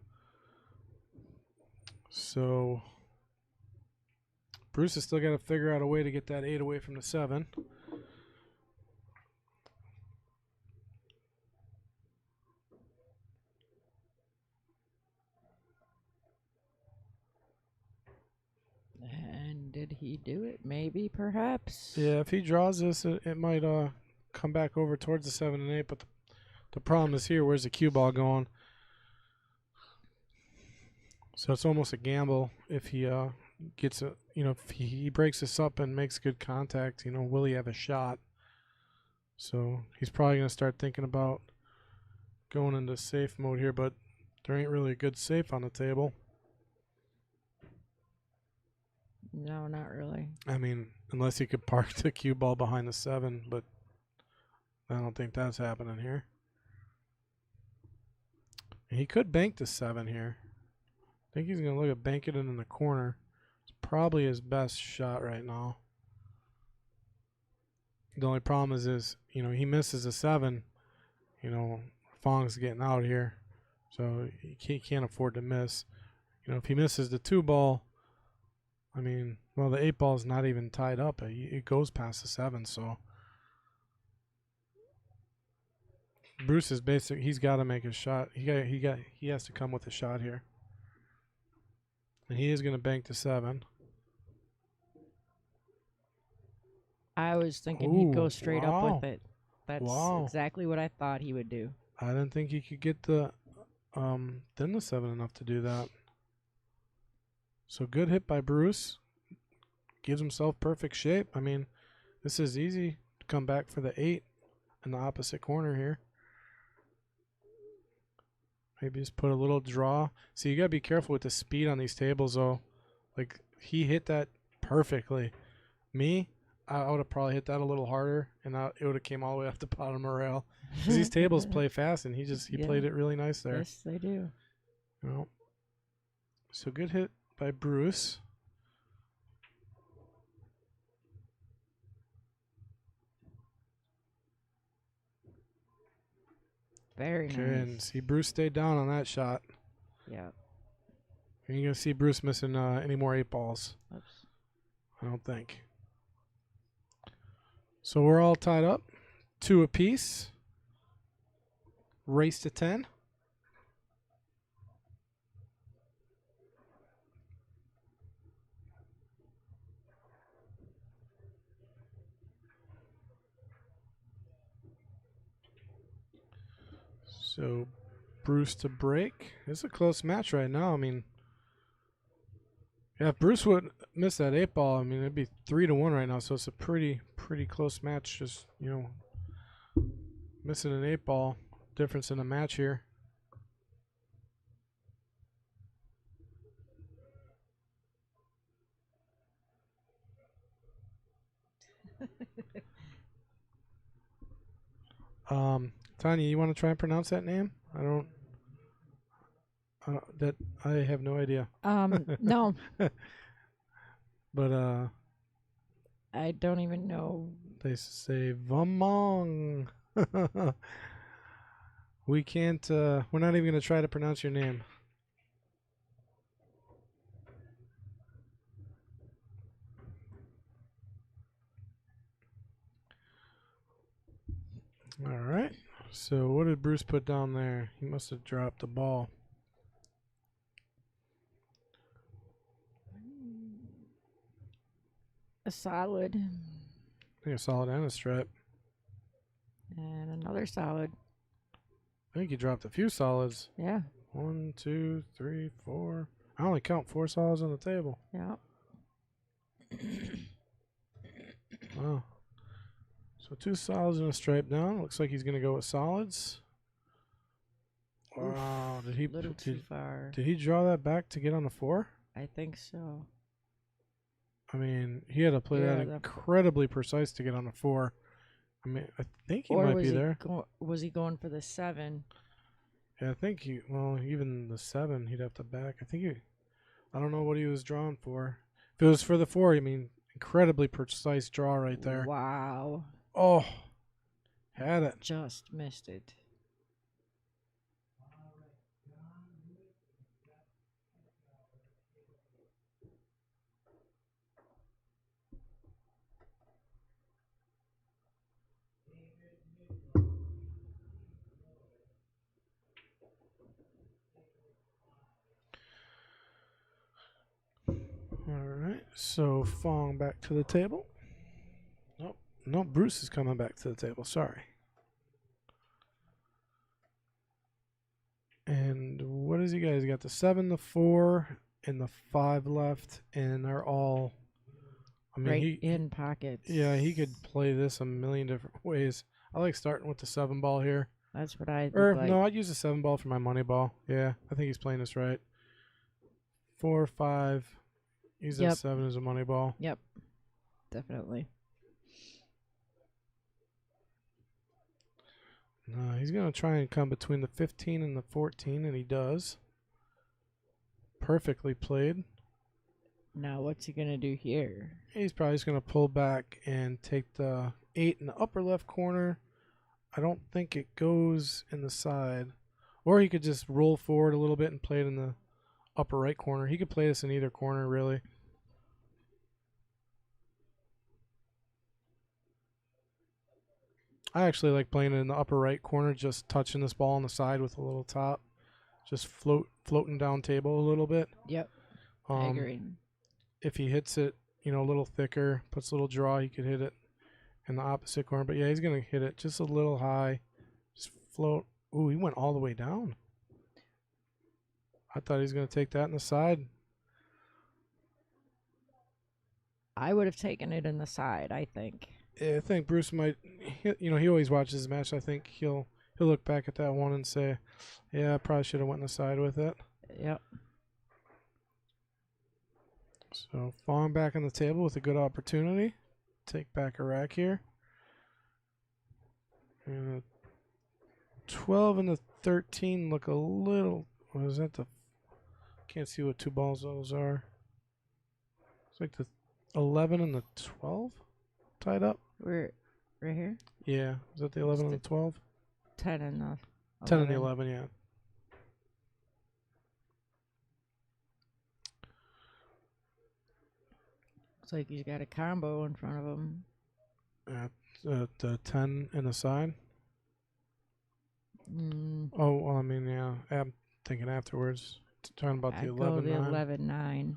[SPEAKER 1] So Bruce has still got to figure out a way to get that 8 away from the 7.
[SPEAKER 2] And did he do it? Maybe, perhaps.
[SPEAKER 1] Yeah, if he draws this, it might come back over towards the 7 and 8. But the problem is here. Where's the cue ball going? So it's almost a gamble if he gets a. If he breaks this up and makes good contact, will he have a shot? So he's probably going to start thinking about going into safe mode here, but there ain't really a good safe on the table.
[SPEAKER 2] No, not really.
[SPEAKER 1] Unless he could park the cue ball behind the 7, but I don't think that's happening here. He could bank the 7 here. I think he's going to look at banking it in the corner. It's probably his best shot right now. The only problem is he misses a 7. Fong's getting out here, so he can't afford to miss. If he misses the 2 ball, the 8 ball is not even tied up. It goes past the 7, so Bruce is basic. He's got to make a shot. He has to come with a shot here, and he is going to bank to 7.
[SPEAKER 2] I was thinking he'd go
[SPEAKER 1] Ooh,
[SPEAKER 2] straight up
[SPEAKER 1] wow.
[SPEAKER 2] with it. That's
[SPEAKER 1] Wow.
[SPEAKER 2] exactly what I thought he would do.
[SPEAKER 1] I didn't think he could get the then the 7 enough to do that. So good hit by Bruce. Gives himself perfect shape. I mean, this is easy to come back for the 8 in the opposite corner here. Maybe just put a little draw. So you got to be careful with the speed on these tables, though. Like, he hit that perfectly. Me, I would have probably hit that a little harder, and it would have came all the way off the bottom of the rail. Because these tables play fast, and he
[SPEAKER 2] Yeah.
[SPEAKER 1] played it really nice there.
[SPEAKER 2] Yes, they do.
[SPEAKER 1] Well, so good hit by Bruce.
[SPEAKER 2] Very
[SPEAKER 1] Okay,
[SPEAKER 2] nice.
[SPEAKER 1] and see Bruce stayed down on that shot.
[SPEAKER 2] Yeah.
[SPEAKER 1] And you're going to see Bruce missing any more 8 balls.
[SPEAKER 2] Oops.
[SPEAKER 1] I don't think. So we're all tied up. 2 apiece. Race to 10. So Bruce to break. It's a close match right now. I mean, yeah, if Bruce would miss that 8 ball, I mean, it'd be 3-1 right now. So it's a pretty close match. Just, missing an 8 ball difference in a match here. Tanya, you want to try and pronounce that name? I have no idea.
[SPEAKER 2] No,
[SPEAKER 1] But
[SPEAKER 2] I don't even know.
[SPEAKER 1] they say Vamong. We can't. We're not even gonna try to pronounce your name. All right. So what did Bruce put down there? He must have dropped the ball.
[SPEAKER 2] A solid
[SPEAKER 1] I think a solid and a stripe.
[SPEAKER 2] and another solid.
[SPEAKER 1] I think he dropped a few solids.
[SPEAKER 2] Yeah.
[SPEAKER 1] 1, 2, 3, 4. I only count 4 solids on the table.
[SPEAKER 2] Yeah.
[SPEAKER 1] Wow. So 2 solids and a stripe down. Looks like he's gonna go with solids. Wow.
[SPEAKER 2] A little too far.
[SPEAKER 1] Did he draw that back to get on the 4?
[SPEAKER 2] I think so.
[SPEAKER 1] I mean, he had to play that incredibly precise to get on the 4. I mean, I think he might be there.
[SPEAKER 2] Was he going for the 7?
[SPEAKER 1] Yeah, I think even the 7, he'd have to back. I don't know what he was drawing for. If it was for the 4, I mean, incredibly precise draw right there.
[SPEAKER 2] Wow.
[SPEAKER 1] Oh, had it.
[SPEAKER 2] Just missed it.
[SPEAKER 1] All right, so Phong back to the table. Nope, Bruce is coming back to the table. Sorry. And what has he got? He's got the 7, the 4, and the 5 left, and they're all. I mean,
[SPEAKER 2] right in pockets.
[SPEAKER 1] Yeah, he could play this a million different ways. I like starting with the 7 ball here.
[SPEAKER 2] That's what I
[SPEAKER 1] like. No, I'd use the 7 ball for my money ball. Yeah, I think he's playing this right. 4, 5. Use that 7 as a money ball.
[SPEAKER 2] Yep, definitely.
[SPEAKER 1] No, he's going to try and come between the 15 and the 14, and he does. Perfectly played.
[SPEAKER 2] Now, what's he going to do here?
[SPEAKER 1] He's probably just going to pull back and take the 8 in the upper left corner. I don't think it goes in the side. Or he could just roll forward a little bit and play it in the upper right corner. He could play this in either corner, really. I actually like playing it in the upper right corner, just touching this ball on the side with a little top, just floating down table a little bit.
[SPEAKER 2] Yep. I agree.
[SPEAKER 1] If he hits it, a little thicker, puts a little draw, he could hit it in the opposite corner. But yeah, he's gonna hit it just a little high, just float. Ooh, he went all the way down. I thought he was gonna take that in the side.
[SPEAKER 2] I would have taken it in the side, I think.
[SPEAKER 1] Yeah, I think Bruce might. He always watches his match. I think he'll look back at that one and say, "Yeah, I probably should have went in the side with it."
[SPEAKER 2] Yep.
[SPEAKER 1] So Phong back on the table with a good opportunity. Take back a rack here. And the 12 and the 13 look a little. What is that? Can't see what two balls those are. It's like the 11 and the 12 tied up.
[SPEAKER 2] We're right here.
[SPEAKER 1] Yeah, is that the 11 and the 12?
[SPEAKER 2] 10 and the 11.
[SPEAKER 1] 10 and the 11, yeah.
[SPEAKER 2] Looks like he's got a combo in front of him.
[SPEAKER 1] The 10 and the side.
[SPEAKER 2] Mm.
[SPEAKER 1] Oh, well, I mean, yeah. I'm thinking afterwards. Talking about the 11
[SPEAKER 2] the
[SPEAKER 1] 9.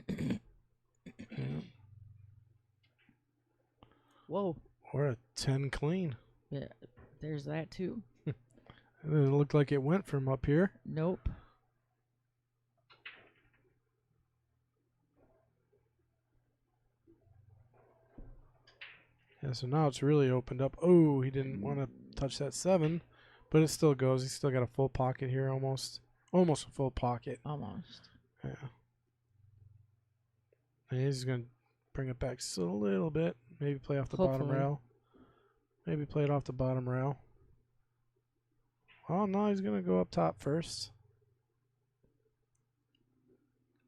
[SPEAKER 2] 11-9.
[SPEAKER 1] Yeah.
[SPEAKER 2] Whoa.
[SPEAKER 1] Or a 10 clean.
[SPEAKER 2] Yeah, there's that too.
[SPEAKER 1] It looked like it went from up here.
[SPEAKER 2] Nope.
[SPEAKER 1] Yeah, so now it's really opened up. Oh, he didn't want to touch that 7, but it still goes. He's still got a full pocket here almost. Almost a full pocket.
[SPEAKER 2] Almost.
[SPEAKER 1] Yeah. And he's going to bring it back just a little bit. Maybe play off the bottom rail. Maybe play it off the bottom rail. Oh, no, he's going to go up top first.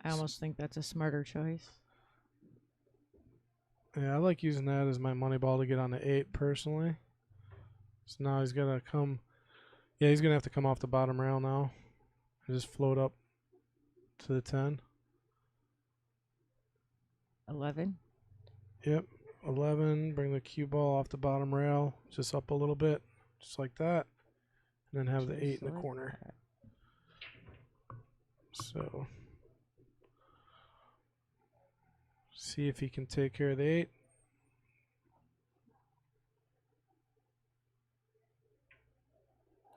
[SPEAKER 2] I almost think that's a smarter choice.
[SPEAKER 1] Yeah, I like using that as my money ball to get on the 8 personally. So now he's going to come. Yeah, he's going to have to come off the bottom rail now. And just float up to the 10.
[SPEAKER 2] 11.
[SPEAKER 1] Yep, 11. Bring the cue ball off the bottom rail, just up a little bit, just like that. And then have the 8 in the corner.
[SPEAKER 2] That.
[SPEAKER 1] So, see if he can take care of the 8.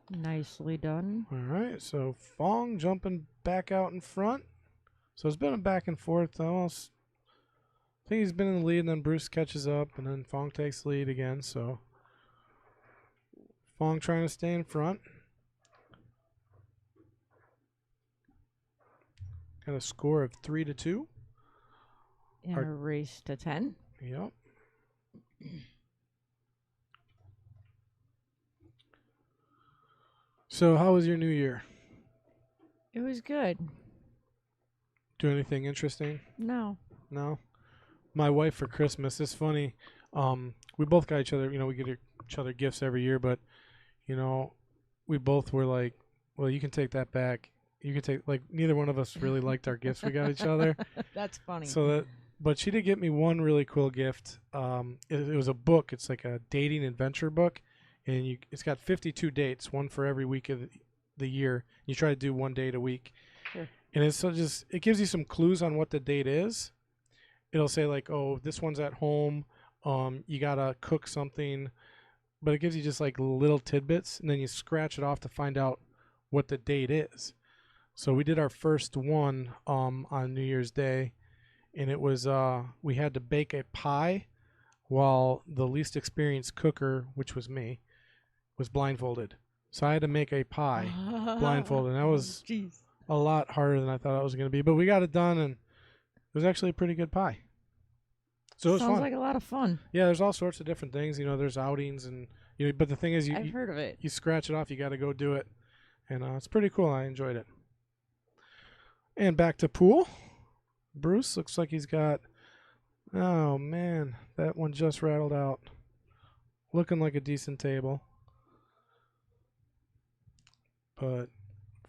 [SPEAKER 2] Nicely done.
[SPEAKER 1] All right, so Phong jumping back out in front. So it's been a back and forth. I think he's been in the lead, and then Bruce catches up, and then Phong takes the lead again. So Phong trying to stay in front. Got a score of 3-2.
[SPEAKER 2] In a race to 10.
[SPEAKER 1] Yep. So how was your new year?
[SPEAKER 2] It was good.
[SPEAKER 1] Do anything interesting?
[SPEAKER 2] No.
[SPEAKER 1] No? My wife for Christmas, it's funny. We both got each other, we get each other gifts every year, but, we both were like, well, you can take that back. You can take, neither one of us really liked our gifts we got each other.
[SPEAKER 2] That's funny.
[SPEAKER 1] But she did get me one really cool gift. It was a book. It's like a dating adventure book, and it's got 52 dates, one for every week of the year. You try to do one date a week.
[SPEAKER 2] Sure.
[SPEAKER 1] And it gives you some clues on what the date is. It'll say oh, this one's at home. You gotta cook something, but it gives you just little tidbits, and then you scratch it off to find out what the date is. So we did our first one on New Year's Day, and it was we had to bake a pie while the least experienced cooker, which was me, was blindfolded. So I had to make a pie blindfolded, and that was a lot harder than I thought it was going to be. But we got it done, and it was actually a pretty good pie. So it was
[SPEAKER 2] Sounds
[SPEAKER 1] fun.
[SPEAKER 2] like a lot of fun.
[SPEAKER 1] Yeah, there's all sorts of different things. There's outings, and but the thing is,
[SPEAKER 2] I've heard of it.
[SPEAKER 1] You scratch it off, you got to go do it, and it's pretty cool. I enjoyed it. And back to pool. Bruce looks like he's got. Oh man, that one just rattled out. Looking like a decent table. But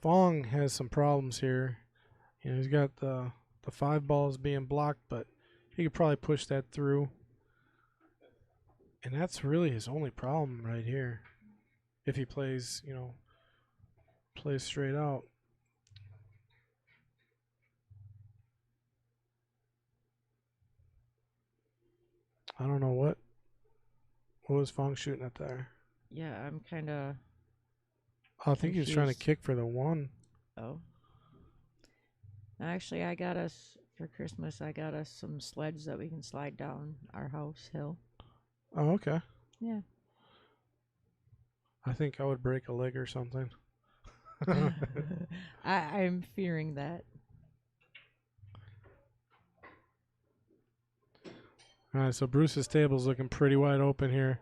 [SPEAKER 1] Phong has some problems here. He's got the 5 balls being blocked, but he could probably push that through. And that's really his only problem right here. If he plays, plays straight out. I don't know what was Phong shooting at there.
[SPEAKER 2] Yeah, I'm kind of
[SPEAKER 1] I think he was trying to
[SPEAKER 2] confused.
[SPEAKER 1] kick for the 1.
[SPEAKER 2] Oh. Actually, I got us for Christmas. I got us some sleds that we can slide down our house hill.
[SPEAKER 1] Oh, okay.
[SPEAKER 2] Yeah.
[SPEAKER 1] I think I would break a leg or something.
[SPEAKER 2] I'm fearing that.
[SPEAKER 1] All right, so Bruce's table's looking pretty wide open here.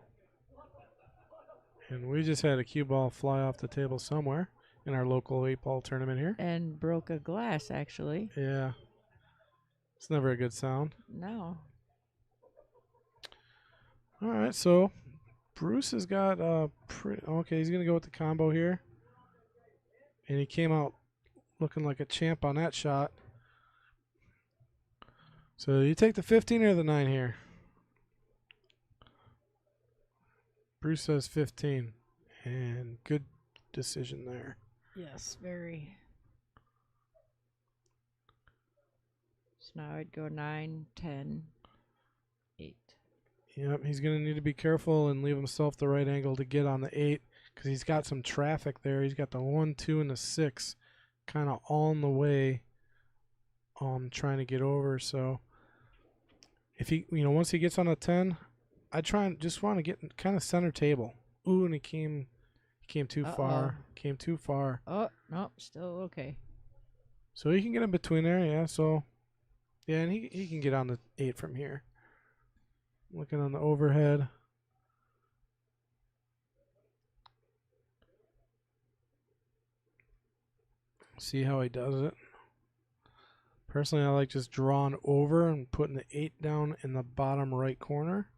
[SPEAKER 1] And we just had a cue ball fly off the table somewhere in our local 8-ball tournament here.
[SPEAKER 2] And broke a glass, actually.
[SPEAKER 1] Yeah. It's never a good sound.
[SPEAKER 2] No.
[SPEAKER 1] All right, so Bruce has got okay, he's going to go with the combo here. And he came out looking like a champ on that shot. So you take the 15 or the 9 here? Bruce says 15. And good decision there.
[SPEAKER 2] Yes, very. So now I'd go 9, 10, 8.
[SPEAKER 1] Yep, he's going to need to be careful and leave himself the right angle to get on the 8 because he's got some traffic there. He's got the 1, 2, and the 6 kind of all in the way trying to get over. So if he, once he gets on a 10, I just want to get kind of center table. Ooh, and he came too far. Came too far.
[SPEAKER 2] Oh, no, still okay.
[SPEAKER 1] So he can get in between there, yeah. So, yeah, and he can get on the 8 from here. Looking on the overhead. See how he does it. Personally, I like just drawing over and putting the 8 down in the bottom right corner.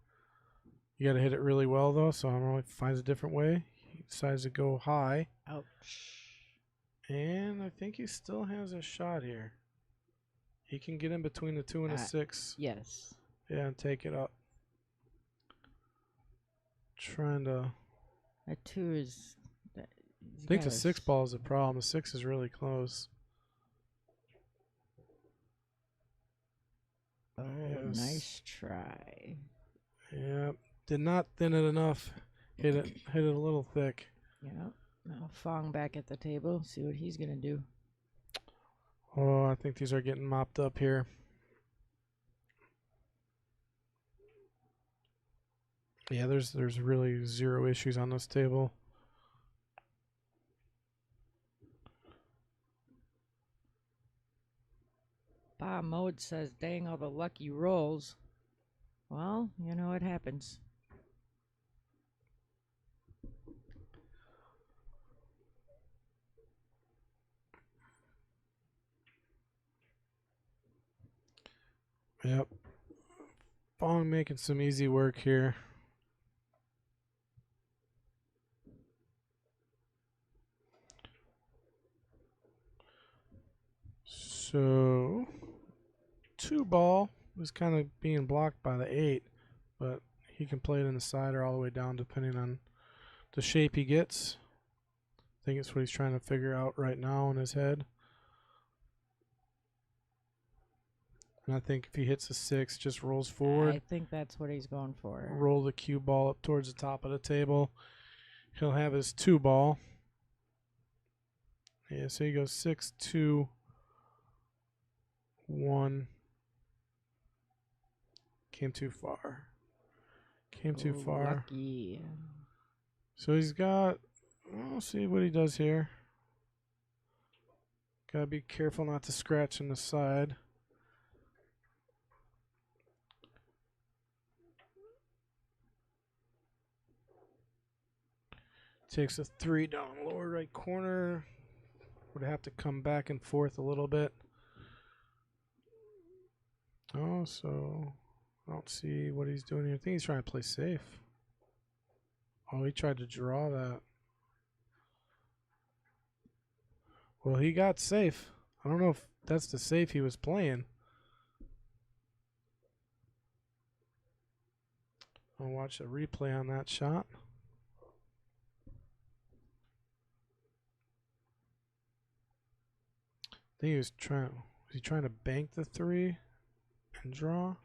[SPEAKER 1] You got to hit it really well, though, so I don't know if he finds a different way. He decides to go high.
[SPEAKER 2] Ouch.
[SPEAKER 1] And I think he still has a shot here. He can get in between the 2 and the 6.
[SPEAKER 2] Yes.
[SPEAKER 1] Yeah, and take it up. Trying to...
[SPEAKER 2] That 2 is...
[SPEAKER 1] I think the 6 ball is the problem. The 6 is really close.
[SPEAKER 2] Oh,
[SPEAKER 1] Yes.
[SPEAKER 2] Nice try.
[SPEAKER 1] Yeah, did not thin it enough. Hit it a little thick.
[SPEAKER 2] Yeah. Now Phong back at the table. See what he's gonna do.
[SPEAKER 1] Oh, I think these are getting mopped up here. Yeah, there's really 0 issues on this table.
[SPEAKER 2] Bob Mode says, dang all the lucky rolls. Well, you know what happens.
[SPEAKER 1] Yep. Phong making some easy work here. So, 2 ball was kind of being blocked by the 8, but he can play it in the side or all the way down depending on the shape he gets. I think it's what he's trying to figure out right now in his head. And I think if he hits a 6, just rolls forward.
[SPEAKER 2] I think that's what he's going for.
[SPEAKER 1] Roll the cue ball up towards the top of the table. He'll have his 2 ball. Yeah, so he goes 6, 2, 1. Came too far. Came too far.
[SPEAKER 2] Lucky.
[SPEAKER 1] So he's got... We'll see what he does here. Gotta be careful not to scratch in the side. Takes a 3 down lower right corner. Would have to come back and forth a little bit. Oh, so I don't see what he's doing here. I think he's trying to play safe. Oh, he tried to draw that. Well, he got safe. I don't know if that's the safe he was playing. I'll watch a replay on that shot. I think was he trying to bank the 3 and draw?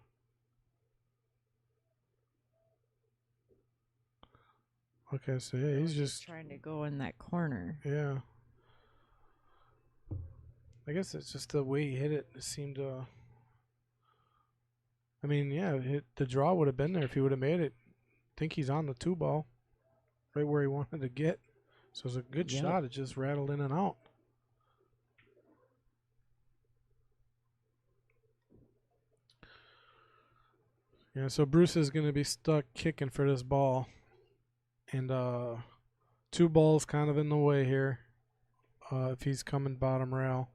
[SPEAKER 1] Okay, so yeah, he's just
[SPEAKER 2] trying to go in that corner.
[SPEAKER 1] Yeah. I guess it's just the way he hit it. It seemed I mean, yeah, the draw would have been there if he would have made it. I think he's on the 2 ball, right where he wanted to get. So it was a good shot. It just rattled in and out. Yeah, so Bruce is going to be stuck kicking for this ball. And 2 balls kind of in the way here if he's coming bottom rail.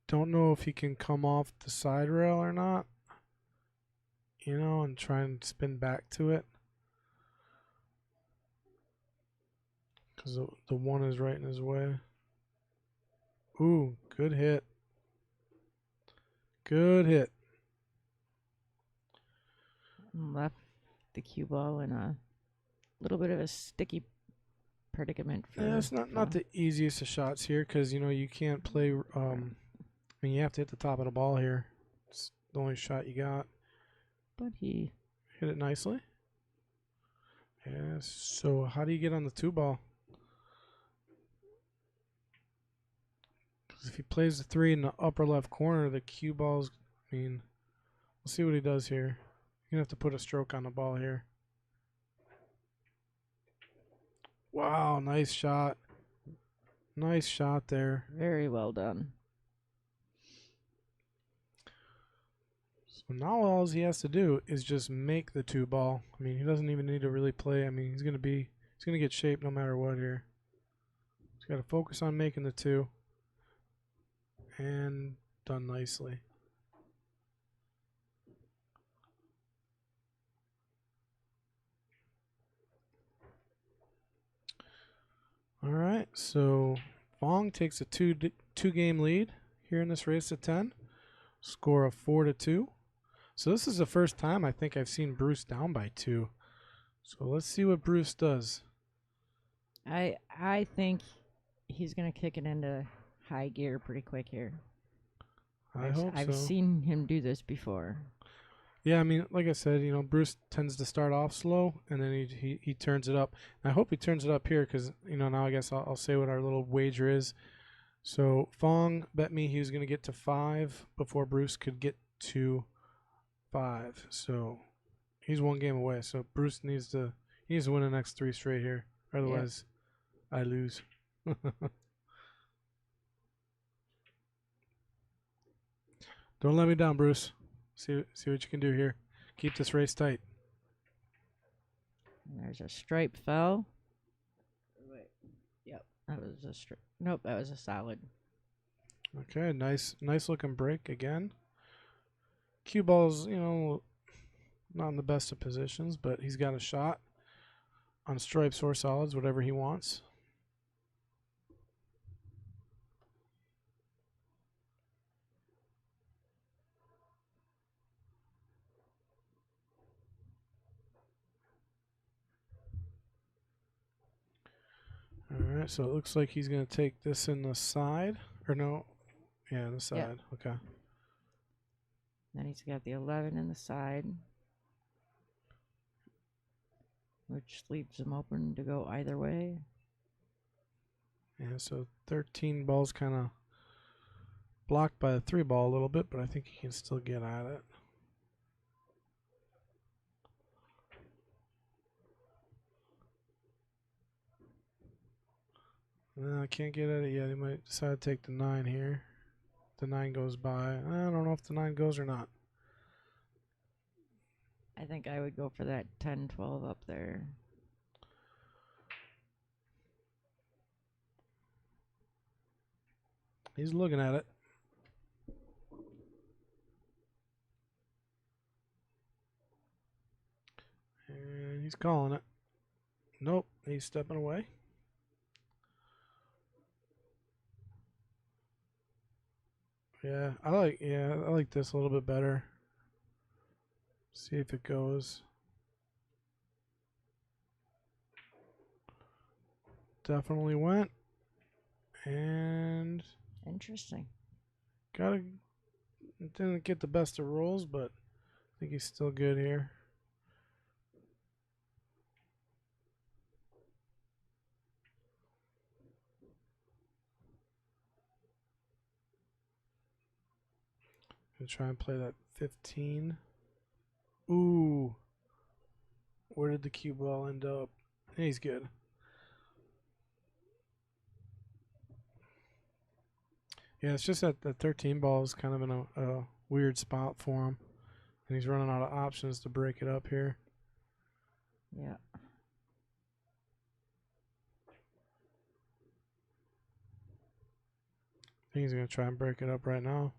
[SPEAKER 1] Don't know if he can come off the side rail or not. You know, and try and spin back to it. Because the 1 is right in his way. Ooh, good hit. Good hit.
[SPEAKER 2] Left the cue ball in a little bit of a sticky predicament for.
[SPEAKER 1] Yeah, it's not the easiest of shots here because you know you can't play. I mean, you have to hit the top of the ball here. It's the only shot you got.
[SPEAKER 2] But he
[SPEAKER 1] hit it nicely. Yeah. So how do you get on the 2 ball? Because if he plays the 3 in the upper left corner, the cue ball's. I mean, we'll see what he does here. You're gonna have to put a stroke on the ball here. Wow, nice shot. Nice shot there.
[SPEAKER 2] Very well done.
[SPEAKER 1] So now all he has to do is just make the 2 ball. I mean, he doesn't even need to really play. I mean, he's gonna get shaped no matter what here. He's got to focus on making the 2. And done nicely. All right, so Phong takes a two game lead here in this race at 10. Score of 4-2. So this is the first time I think I've seen Bruce down by 2. So let's see what Bruce does.
[SPEAKER 2] I think he's gonna kick it into high gear pretty quick here.
[SPEAKER 1] I hope so.
[SPEAKER 2] I've seen him do this before.
[SPEAKER 1] Yeah, I mean, like I said, you know, Bruce tends to start off slow, and then he turns it up. And I hope he turns it up here because, you know, now I guess I'll say what our little wager is. So Phong bet me he was going to get to 5 before Bruce could get to 5. So he's 1 game away. So Bruce needs to win the next 3 straight here. Otherwise, I lose. Don't let me down, Bruce. See what you can do here. Keep this race tight.
[SPEAKER 2] And there's a stripe fell. Wait. Yep. That was a stripe. Nope, that was a solid.
[SPEAKER 1] Okay, nice looking break again. Cue ball's, you know, not in the best of positions, but he's got a shot on stripes or solids, whatever he wants. Alright, so it looks like he's going to take this in the side. Or no. Yeah, the side. Yep. Okay.
[SPEAKER 2] Then he's got the 11 in the side, which leaves him open to go either way.
[SPEAKER 1] Yeah, so 13 ball's kind of blocked by the 3 ball a little bit, but I think he can still get at it. No, I can't get at it yet. He might decide to take the 9 here. The 9 goes by. I don't know if the 9 goes or not.
[SPEAKER 2] I think I would go for that 10-12 up there.
[SPEAKER 1] He's looking at it. And he's calling it. Nope, he's stepping away. Yeah, I like this a little bit better. See if it goes. Definitely went. And
[SPEAKER 2] Interesting.
[SPEAKER 1] didn't get the best of rolls, but I think he's still good here. Gonna try and play that 15. Ooh. Where did the cue ball end up? He's good. Yeah, it's just that the 13 ball is kind of in a weird spot for him. And he's running out of options to break it up here.
[SPEAKER 2] Yeah.
[SPEAKER 1] I think he's going to try and break it up right now.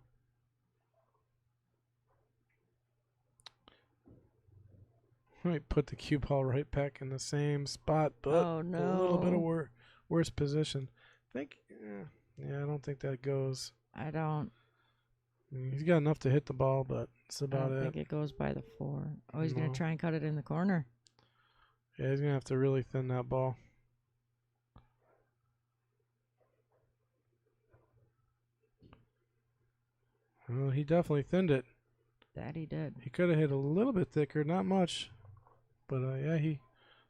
[SPEAKER 1] Might put the cue ball right back in the same spot, but
[SPEAKER 2] Oh,
[SPEAKER 1] a little bit of
[SPEAKER 2] no.
[SPEAKER 1] worse position. Yeah, I don't think that goes.
[SPEAKER 2] I don't.
[SPEAKER 1] He's got enough to hit the ball, but that's
[SPEAKER 2] I
[SPEAKER 1] about
[SPEAKER 2] don't
[SPEAKER 1] it.
[SPEAKER 2] think it goes by the 4. Oh, he's going
[SPEAKER 1] No.
[SPEAKER 2] to try and cut it in the corner.
[SPEAKER 1] Yeah, he's going to have to really thin that ball. Well, he definitely thinned it.
[SPEAKER 2] That he did.
[SPEAKER 1] He could have hit a little bit thicker, not much. But yeah, he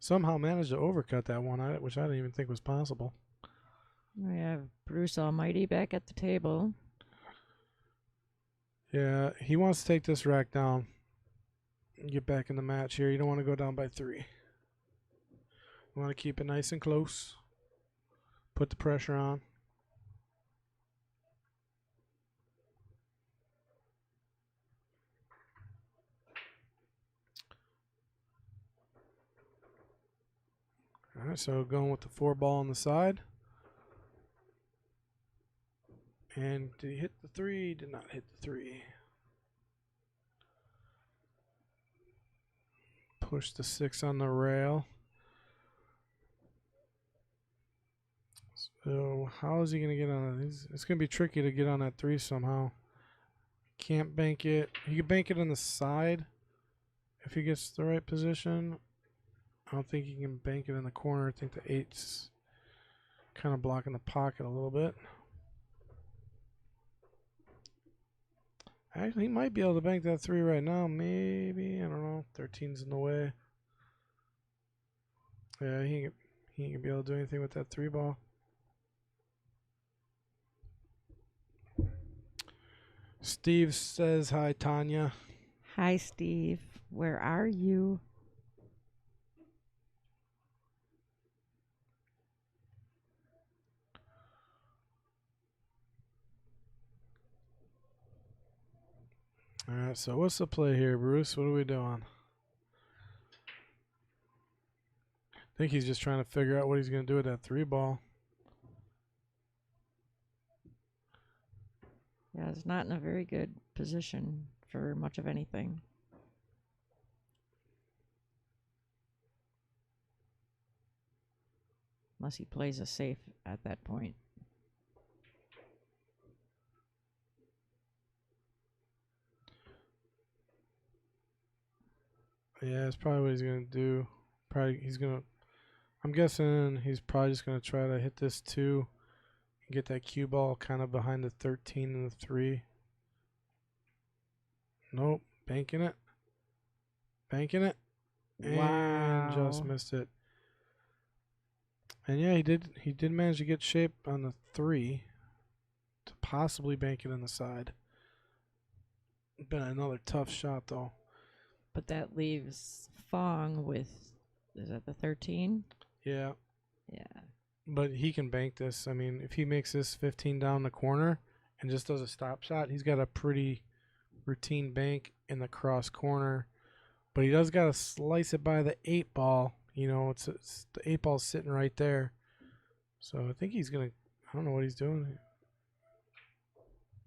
[SPEAKER 1] somehow managed to overcut that one, which I didn't even think was possible.
[SPEAKER 2] We have Bruce Almighty back at the table.
[SPEAKER 1] Yeah, he wants to take this rack down and get back in the match here. You don't want to go down by 3. You want to keep it nice and close. Put the pressure on. All right, so going with the 4 ball on the side. And did he hit the 3? Did not hit the 3. Push the 6 on the rail. So how is he going to get on it? It's going to be tricky to get on that 3 somehow. Can't bank it. He can bank it on the side if he gets the right position. I don't think he can bank it in the corner. I think the 8's kind of blocking the pocket a little bit. Actually, he might be able to bank that 3 right now. Maybe. I don't know. 13's in the way. Yeah, he ain't gonna be able to do anything with that 3 ball. Steve says hi, Tanya.
[SPEAKER 2] Hi, Steve. Where are you?
[SPEAKER 1] All right, so what's the play here, Bruce? What are we doing? I think he's just trying to figure out what he's going to do with that 3 ball.
[SPEAKER 2] Yeah, it's not in a very good position for much of anything. Unless he plays a safe at that point.
[SPEAKER 1] Yeah, that's probably what he's going to do. I'm guessing he's probably just going to try to hit this 2 and get that cue ball kind of behind the 13 and the 3. Nope, banking it. Banking it. And just
[SPEAKER 2] Wow.
[SPEAKER 1] missed it. And yeah, he did manage to get shape on the 3 to possibly bank it in the side. Been another tough shot though.
[SPEAKER 2] But that leaves Phong with, is that the 13?
[SPEAKER 1] Yeah,
[SPEAKER 2] Yeah.
[SPEAKER 1] but he can bank this. I mean, if he makes this 15 down the corner and just does a stop shot, he's got a pretty routine bank in the cross corner. But he does got to slice it by the 8 ball. You know, it's the 8 ball's sitting right there. So I think he's gonna. I don't know what he's doing.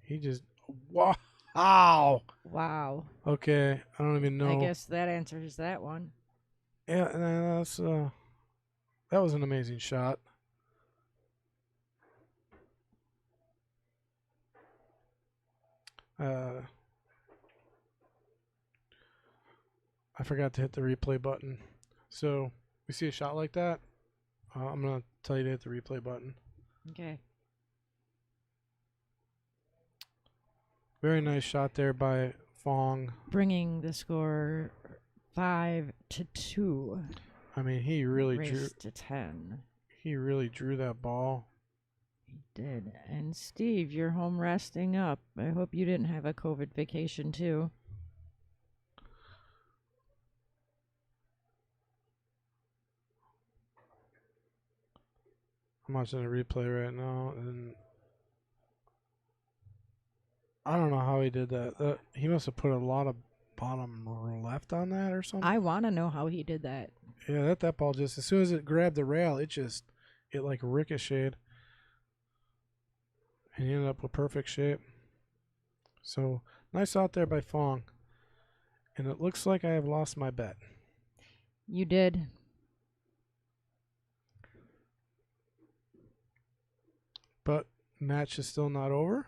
[SPEAKER 1] He just wow.
[SPEAKER 2] Wow.
[SPEAKER 1] Okay, I don't even know.
[SPEAKER 2] I guess that answers that one.
[SPEAKER 1] Yeah, and that's that was an amazing shot. I forgot to hit the replay button. So we see a shot like that. I'm gonna tell you to hit the replay button.
[SPEAKER 2] Okay.
[SPEAKER 1] Very nice shot there by Phong.
[SPEAKER 2] Bringing the score 5-2.
[SPEAKER 1] I mean, he really
[SPEAKER 2] Race to 10.
[SPEAKER 1] drew that ball.
[SPEAKER 2] He did. And Steve, you're home resting up. I hope you didn't have a COVID vacation too.
[SPEAKER 1] I'm watching a replay right now, and I don't know how he did that. He must have put a lot of bottom left on that or something.
[SPEAKER 2] I want to know how he did that.
[SPEAKER 1] Yeah, that ball just, as soon as it grabbed the rail, it like ricocheted. And he ended up with perfect shape. So, nice out there by Phong. And it looks like I have lost my bet.
[SPEAKER 2] You did.
[SPEAKER 1] But match is still not over.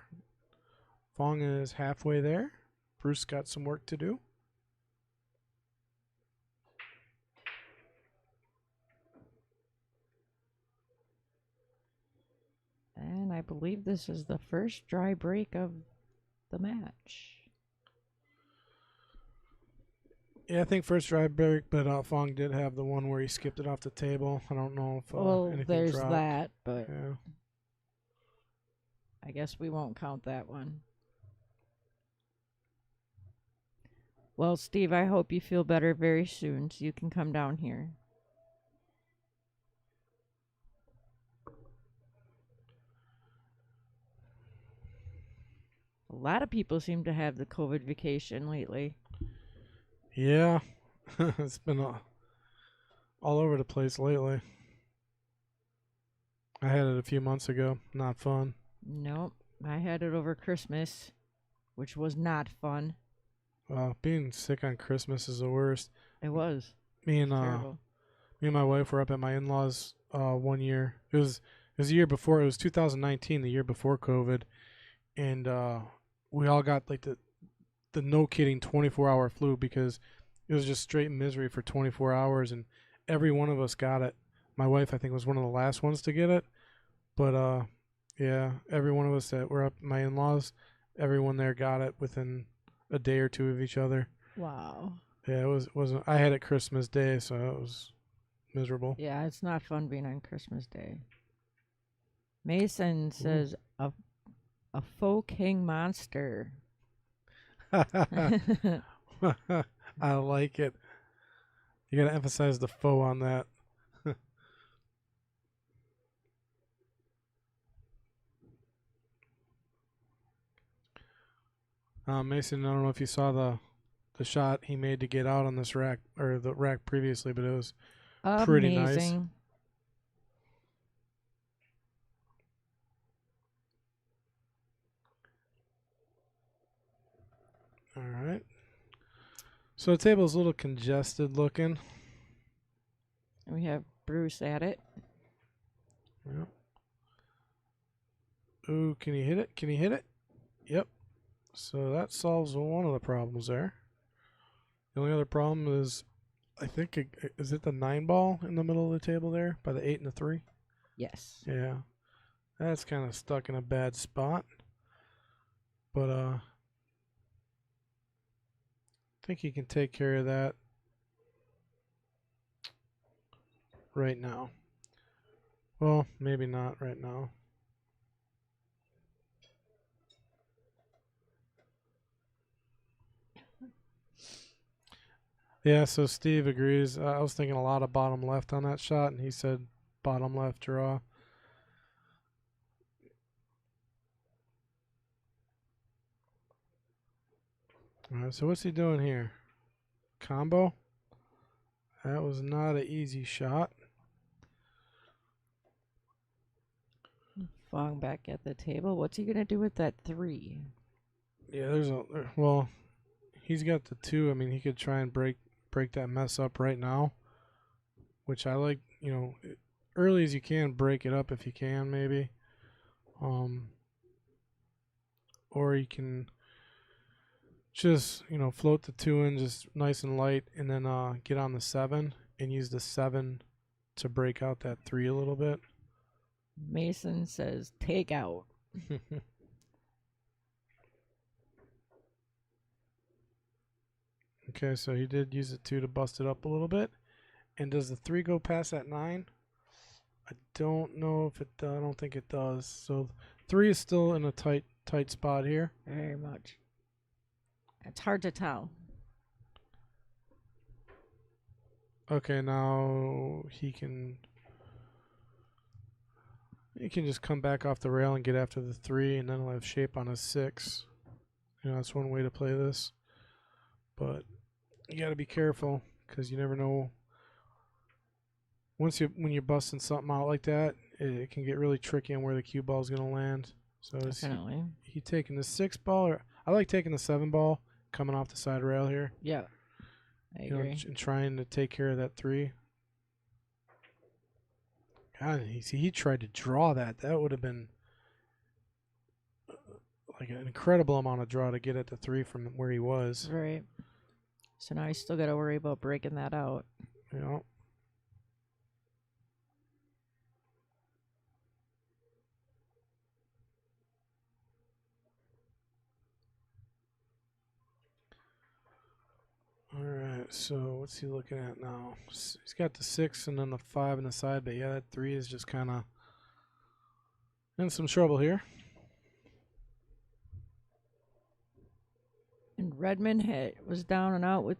[SPEAKER 1] Phong is halfway there. Bruce got some work to do.
[SPEAKER 2] And I believe this is the first dry break of the match.
[SPEAKER 1] Yeah, I think first dry break, but Phong did have the one where he skipped it off the table. I don't know if anything
[SPEAKER 2] there's
[SPEAKER 1] dropped.
[SPEAKER 2] that, but
[SPEAKER 1] Yeah.
[SPEAKER 2] I guess we won't count that one. Well, Steve, I hope you feel better very soon so you can come down here. A lot of people seem to have the COVID vacation lately.
[SPEAKER 1] Yeah. It's been all over the place lately. I had it a few months ago. Not fun.
[SPEAKER 2] Nope. I had it over Christmas, which was not fun.
[SPEAKER 1] Being sick on Christmas is the worst.
[SPEAKER 2] It was.
[SPEAKER 1] Me and
[SPEAKER 2] Terrible.
[SPEAKER 1] my wife were up at my in-laws one year. It was the year before. It was 2019, the year before COVID, and we all got like the no kidding 24-hour flu because it was just straight misery for 24 hours, and every one of us got it. My wife, I think, was one of the last ones to get it, but yeah, every one of us that were up at my in-laws, everyone there got it within a day or two of each other.
[SPEAKER 2] Wow.
[SPEAKER 1] Yeah, it wasn't. I had it Christmas Day, so it was miserable.
[SPEAKER 2] Yeah, it's not fun being on Christmas Day. Mason says a faux king monster.
[SPEAKER 1] I like it. You gotta emphasize the faux on that. Mason, I don't know if you saw the shot he made to get out on this rack, or the rack previously, but it was pretty nice.
[SPEAKER 2] Amazing.
[SPEAKER 1] All right. So the table's a little congested looking.
[SPEAKER 2] We have Bruce at it.
[SPEAKER 1] Yep. Ooh, can he hit it? Can he hit it? Yep. So that solves one of the problems there. The only other problem is, I think, is it the 9 ball in the middle of the table there by the 8 and the 3?
[SPEAKER 2] Yes.
[SPEAKER 1] Yeah. That's kind of stuck in a bad spot. But I think he can take care of that right now. Well, maybe not right now. Yeah, so Steve agrees. I was thinking a lot of bottom left on that shot, and he said bottom left draw. All right, so what's he doing here? Combo? That was not an easy shot.
[SPEAKER 2] Phong back at the table. What's he going to do with that 3?
[SPEAKER 1] Yeah, well, he's got the 2. I mean, he could try and break that mess up right now, which I like, early as you can, break it up if you can, maybe. Or you can just, float the 2 in just nice and light, and then get on the 7 and use the 7 to break out that 3 a little bit.
[SPEAKER 2] Mason says take out.
[SPEAKER 1] Okay, so he did use the 2 to bust it up a little bit. And does the 3 go past that 9? I don't know if it does. I don't think it does. So 3 is still in a tight spot here.
[SPEAKER 2] Very much. It's hard to tell.
[SPEAKER 1] Okay, now he can just come back off the rail and get after the 3, and then he'll have shape on his 6. That's one way to play this. But you got to be careful because you never know. When you're busting something out like that, it can get really tricky on where the cue ball is going to land. So
[SPEAKER 2] Definitely.
[SPEAKER 1] he taking the 6 ball, or I like taking the 7 ball coming off the side rail here.
[SPEAKER 2] Yeah, I agree.
[SPEAKER 1] And trying to take care of that 3. God, he tried to draw that. That would have been like an incredible amount of draw to get at the 3 from where he was.
[SPEAKER 2] Right. So now you still got to worry about breaking that out.
[SPEAKER 1] Yeah. All right, so what's he looking at now? He's got the 6 and then the 5 on the side, but yeah, that 3 is just kind of in some trouble here.
[SPEAKER 2] And Redmond was down and out with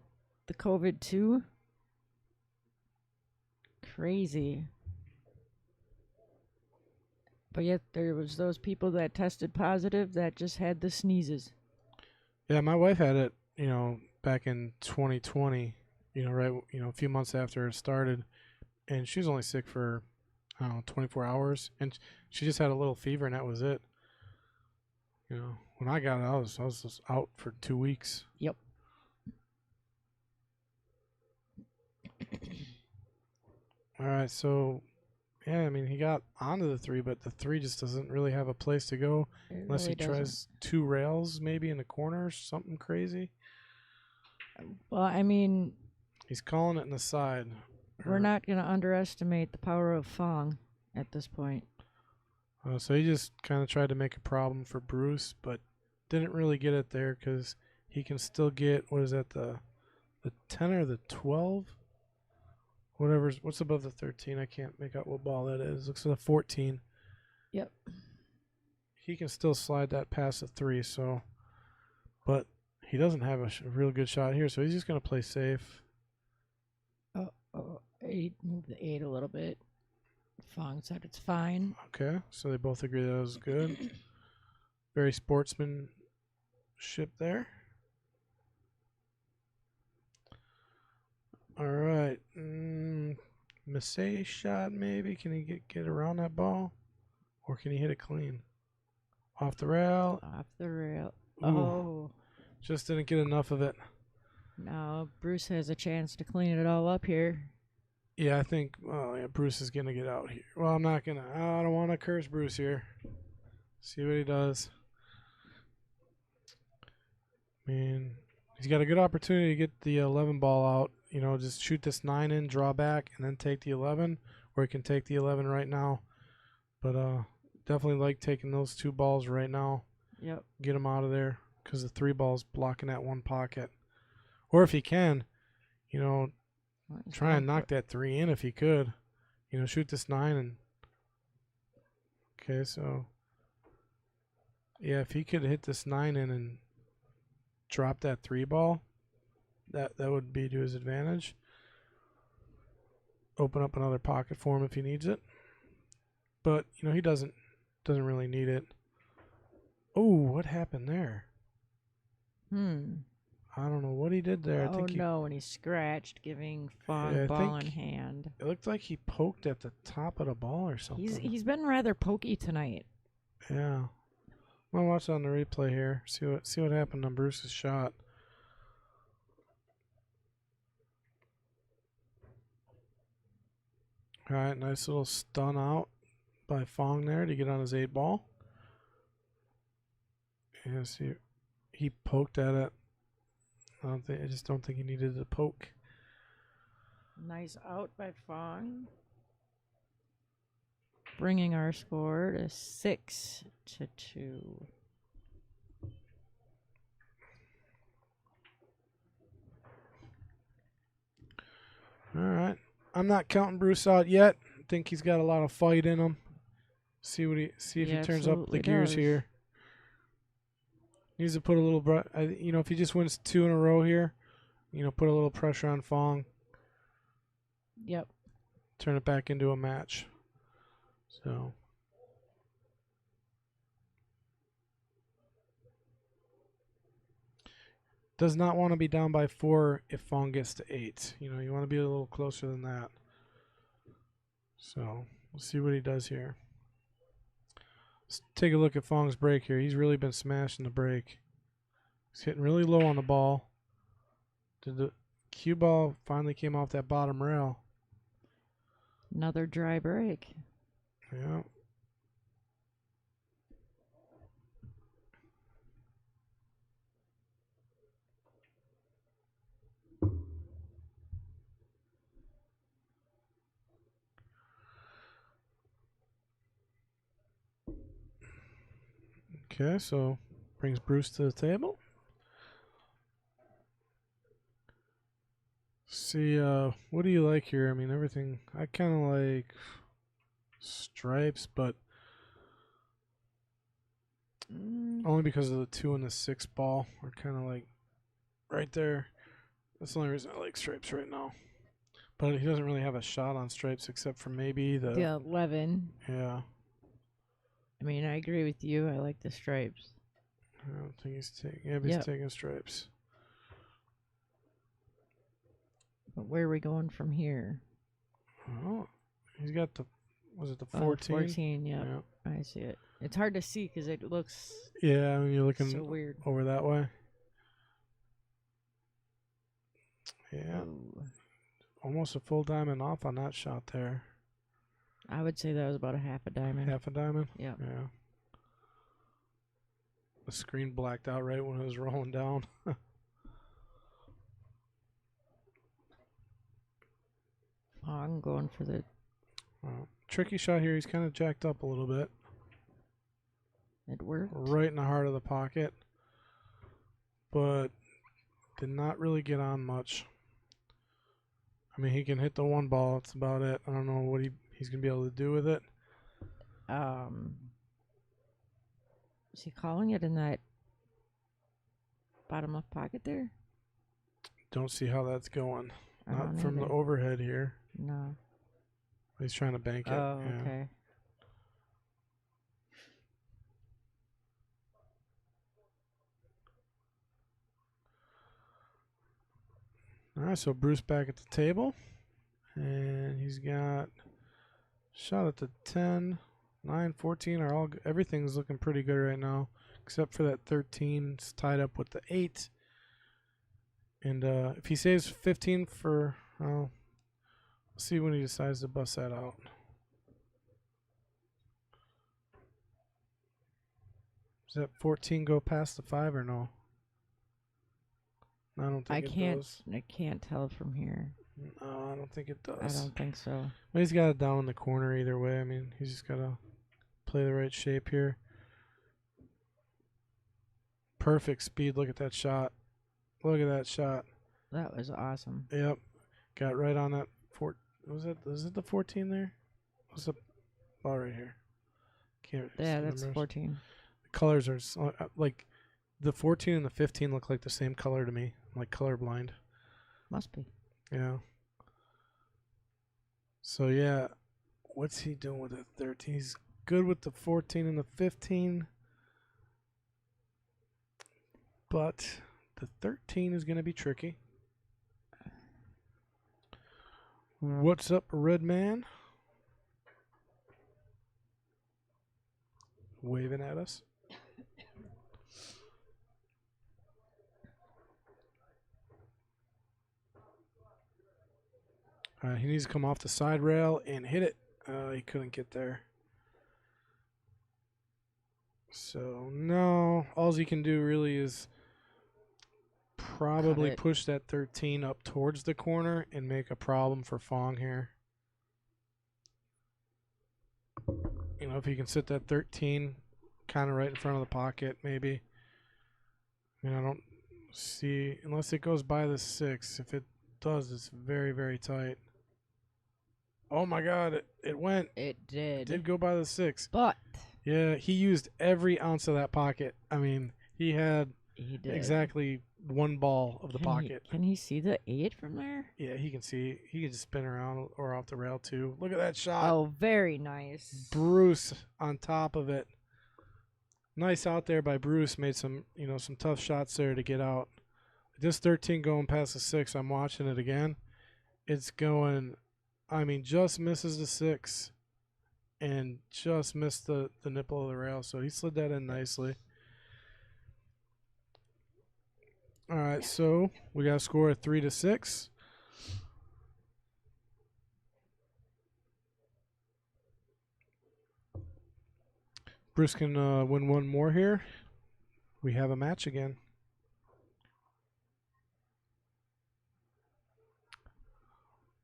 [SPEAKER 2] the COVID too. Crazy. But yet there was those people that tested positive that just had the sneezes.
[SPEAKER 1] Yeah, my wife had it, back in 2020, right, a few months after it started, and she was only sick for, I don't know, 24 hours, and she just had a little fever, and that was it. When I got it, I was just out for 2 weeks.
[SPEAKER 2] Yep.
[SPEAKER 1] All right, so yeah, I mean, he got onto the 3, but the 3 just doesn't really have a place to go unless
[SPEAKER 2] really
[SPEAKER 1] he tries 2 rails maybe in the corner or something crazy.
[SPEAKER 2] Well, I mean,
[SPEAKER 1] he's calling it in the side.
[SPEAKER 2] We're not going to underestimate the power of Phong at this point.
[SPEAKER 1] So he just kind of tried to make a problem for Bruce, but didn't really get it there because he can still get, what is that, the 10 or the 12? What's above the 13? I can't make out what ball that is. Looks like a 14.
[SPEAKER 2] Yep.
[SPEAKER 1] He can still slide that past the 3, so, but he doesn't have a real good shot here, so he's just going to play safe.
[SPEAKER 2] He moved the 8 a little bit. Phong said it's fine.
[SPEAKER 1] Okay, so they both agree that was good. Very sportsmanship there. All right. Massey shot maybe. Can he get around that ball? Or can he hit it clean? Off the rail.
[SPEAKER 2] Off the rail.
[SPEAKER 1] Ooh.
[SPEAKER 2] Oh.
[SPEAKER 1] Just didn't get enough of it.
[SPEAKER 2] Now Bruce has a chance to clean it all up here.
[SPEAKER 1] Yeah, I think Bruce is going to get out here. Well, I don't want to curse Bruce here. See what he does. I mean, he's got a good opportunity to get the 11 ball out. Just shoot this 9 in, draw back, and then take the 11. Or he can take the 11 right now. But definitely like taking those 2 balls right now.
[SPEAKER 2] Yep.
[SPEAKER 1] Get him out of there because the 3 ball's blocking that 1 pocket. Or if he can, try and knock that 3 in if he could. Shoot this 9 and. Okay, so. Yeah, if he could hit this 9 in and drop that 3 ball, that would be to his advantage. Open up another pocket for him if he needs it. But, he doesn't really need it. Oh, what happened there? I don't know what he did there. I think
[SPEAKER 2] when he scratched, giving Phong ball in hand.
[SPEAKER 1] It looked like he poked at the top of the ball or something.
[SPEAKER 2] He's been rather pokey tonight.
[SPEAKER 1] Yeah. I'm gonna watch it on the replay here. See what happened on Bruce's shot. All right, nice little stun out by Phong there to get on his 8 ball. Yeah, see, he poked at it. I just don't think he needed to poke.
[SPEAKER 2] Nice out by Phong. Bringing our score to 6-2.
[SPEAKER 1] All right. I'm not counting Bruce out yet. I think he's got a lot of fight in him. See if he turns up the gears here. Needs to put a little, if he just wins 2 in a row here, put a little pressure on Phong.
[SPEAKER 2] Yep.
[SPEAKER 1] Turn it back into a match. So. Does not want to be down by 4 if Phong gets to 8. You want to be a little closer than that. So we'll see what he does here. Let's take a look at Fong's break here. He's really been smashing the break. He's hitting really low on the ball. The cue ball finally came off that bottom rail.
[SPEAKER 2] Another dry break.
[SPEAKER 1] Yeah. Okay, so brings Bruce to the table. See, what do you like here? I mean, everything. I kind of like stripes, but only because of the 2 and the 6 ball are kind of like right there. That's the only reason I like stripes right now. But he doesn't really have a shot on stripes except for maybe the
[SPEAKER 2] 11.
[SPEAKER 1] Yeah.
[SPEAKER 2] I mean, I agree with you. I like the stripes.
[SPEAKER 1] I don't think he's taking. Yeah, he's taking stripes.
[SPEAKER 2] But where are we going from here?
[SPEAKER 1] Oh, he's got the. Was it the 14?
[SPEAKER 2] 14. Yeah, I see it. It's hard to see because it looks.
[SPEAKER 1] Yeah, I mean, you're looking
[SPEAKER 2] so weird
[SPEAKER 1] over that way. Yeah.
[SPEAKER 2] Ooh.
[SPEAKER 1] Almost a full diamond off on that shot there.
[SPEAKER 2] I would say that was about a half a diamond.
[SPEAKER 1] Half a diamond?
[SPEAKER 2] Yeah.
[SPEAKER 1] Yeah. The screen blacked out right when it was rolling down.
[SPEAKER 2] I'm going for the
[SPEAKER 1] tricky shot here. He's kind of jacked up a little bit.
[SPEAKER 2] It worked.
[SPEAKER 1] Right in the heart of the pocket. But did not really get on much. I mean, he can hit the 1 ball. That's about it. I don't know what he's going to be able to do with it.
[SPEAKER 2] Is he calling it in that bottom left pocket there?
[SPEAKER 1] Don't see how that's going. Not from
[SPEAKER 2] either.
[SPEAKER 1] the overhead here.
[SPEAKER 2] No.
[SPEAKER 1] He's trying to bank it.
[SPEAKER 2] Oh,
[SPEAKER 1] yeah.
[SPEAKER 2] Okay.
[SPEAKER 1] All right, so Bruce back at the table. And he's got shot at the 10, 9, 14 are all everything's looking pretty good right now, except for that 13. It's tied up with the 8. And if he saves 15 for, we'll see when he decides to bust that out. Does that 14 go past the 5 or no? I don't think it does.
[SPEAKER 2] I can't tell from here.
[SPEAKER 1] No, I don't think it does.
[SPEAKER 2] I don't think so.
[SPEAKER 1] But he's got it down in the corner either way. I mean, he's just got to play the right shape here. Perfect speed. Look at that shot. Look at that shot.
[SPEAKER 2] That was awesome.
[SPEAKER 1] Yep. Got right on that. Was it the 14 there? What's the ball right here? Can't.
[SPEAKER 2] Yeah, that's 14.
[SPEAKER 1] The colors are like the 14 and the 15 look like the same color to me. I'm like colorblind.
[SPEAKER 2] Must be.
[SPEAKER 1] Yeah. So yeah, what's he doing with the 13? He's good with the 14 and the 15. But the 13 is going to be tricky. What's up, Red Man? Waving at us. He needs to come off the side rail and hit it. He couldn't get there. So, no. All he can do really is probably
[SPEAKER 2] it.
[SPEAKER 1] push that 13 up towards the corner and make a problem for Phong here. You know, if he can sit that 13 kind of right in front of the pocket, maybe. I mean, I don't see, unless it goes by the 6. If it does, it's very, very tight. Oh my God, it went.
[SPEAKER 2] It
[SPEAKER 1] It
[SPEAKER 2] did.
[SPEAKER 1] did go by the 6.
[SPEAKER 2] But
[SPEAKER 1] Yeah, he used every ounce of that pocket. I mean, he had
[SPEAKER 2] he did.
[SPEAKER 1] exactly one ball of the pocket.
[SPEAKER 2] Can he see the 8 from there?
[SPEAKER 1] Yeah, he can see. He can just spin around or off the rail too. Look at that shot.
[SPEAKER 2] Oh, very nice.
[SPEAKER 1] Bruce on top of it. Nice out there by Bruce. Made some, some tough shots there to get out. This 13 going past the 6. I'm watching it again. It's going, just misses the 6 and just missed the nipple of the rail. So he slid that in nicely. All right, so we got a score of 3-6. Bruce can win one more here. We have a match again.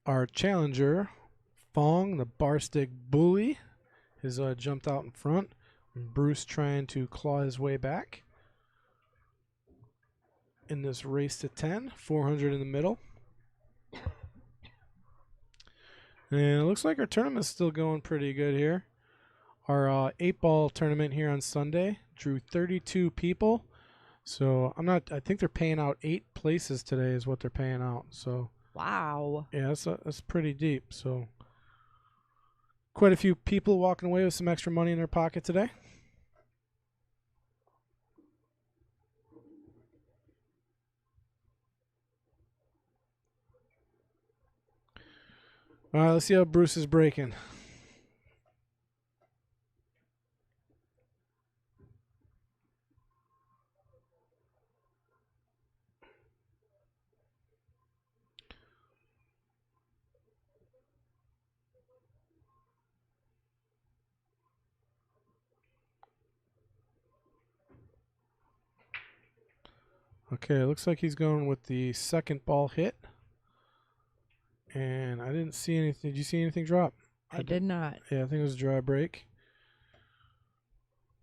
[SPEAKER 1] Our challenger, Phong, the barstick bully, has jumped out in front. Bruce trying to claw his way back in this race to 10, 400 in the middle. And it looks like our tournament's still going pretty good here. Our 8-ball tournament here on Sunday drew 32 people. So I think they're paying out 8 places today is what they're paying out. So
[SPEAKER 2] wow.
[SPEAKER 1] Yeah, that's pretty deep. So quite a few people walking away with some extra money in their pocket today. All right, let's see how Bruce is breaking. Okay, it looks like he's going with the second ball hit. And I didn't see anything. Did you see anything drop?
[SPEAKER 2] I did not.
[SPEAKER 1] Yeah, I think it was a dry break.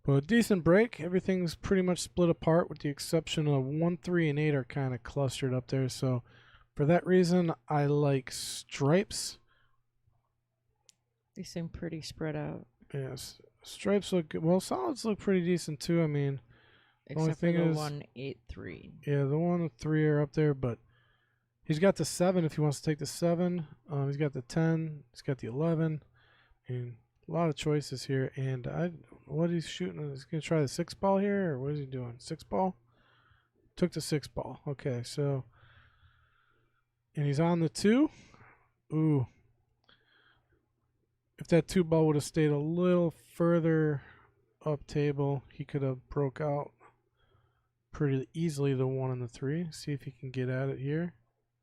[SPEAKER 1] But a decent break. Everything's pretty much split apart with the exception of 1, 3, and 8 are kind of clustered up there. So for that reason, I like stripes.
[SPEAKER 2] They seem pretty spread out.
[SPEAKER 1] Yes, stripes look good. Well, solids look pretty decent too. I mean,
[SPEAKER 2] Except for the 1, 8, 3.
[SPEAKER 1] Yeah, the 1 and 3 are up there, but he's got the 7 if he wants to take the 7. He's got the 10. He's got the 11. And a lot of choices here. And what he's shooting, he's going to try the 6 ball here, or what is he doing? 6 ball? Took the 6 ball. Okay, so. And he's on the 2. Ooh. If that 2 ball would have stayed a little further up table, he could have broke out pretty easily the 1 and the 3. See if he can get at it here.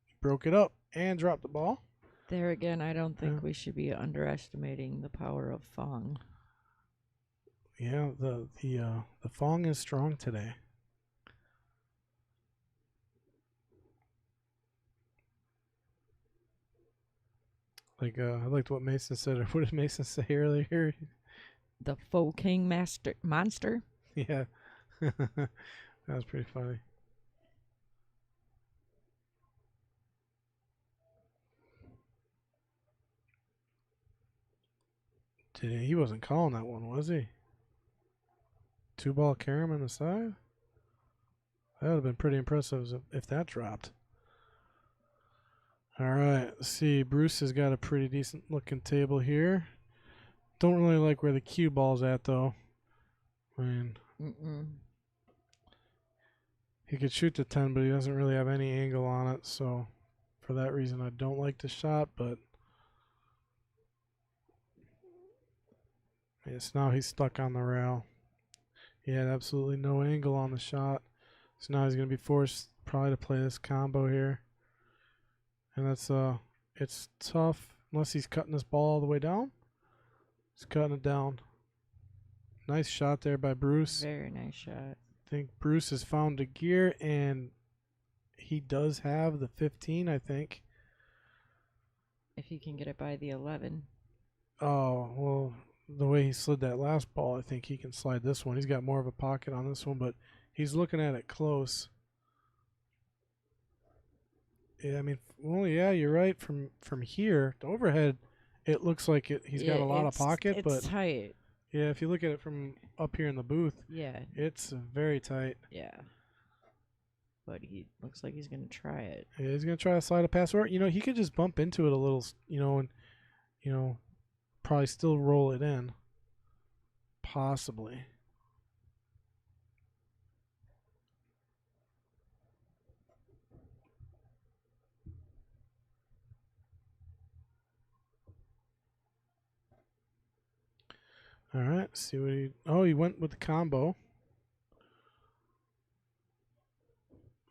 [SPEAKER 1] He broke it up and dropped the ball.
[SPEAKER 2] There again, I don't think we should be underestimating the power of Phong.
[SPEAKER 1] Yeah, the Phong is strong today. I liked what Mason said. What did Mason say earlier?
[SPEAKER 2] The Faux King monster?
[SPEAKER 1] Yeah. That was pretty funny. He wasn't calling that one, was he? 2 ball carom on the side? That would have been pretty impressive if that dropped. All right, let's see. Bruce has got a pretty decent looking table here. Don't really like where the cue ball's at, though. I mean, he could shoot the 10, but he doesn't really have any angle on it. So, for that reason, I don't like the shot. But yes, now he's stuck on the rail. He had absolutely no angle on the shot. So now he's going to be forced probably to play this combo here. And that's it's tough unless he's cutting this ball all the way down. He's cutting it down. Nice shot there by Bruce.
[SPEAKER 2] Very nice shot.
[SPEAKER 1] I think Bruce has found a gear and he does have the 15, I think.
[SPEAKER 2] If he can get it by the 11.
[SPEAKER 1] Oh, well, the way he slid that last ball, I think he can slide this one. He's got more of a pocket on this one, but he's looking at it close. Yeah, I mean, well, yeah, you're right. From here, the overhead, it looks like he's got a lot of pocket, but
[SPEAKER 2] it's tight.
[SPEAKER 1] yeah, if you look at it from up here in the booth,
[SPEAKER 2] Yeah,
[SPEAKER 1] it's very tight.
[SPEAKER 2] yeah. But he looks like he's gonna try it.
[SPEAKER 1] Yeah, he's gonna try to slide a pass, or he could just bump into it a little, and probably still roll it in, possibly. All right, see what he went with the combo.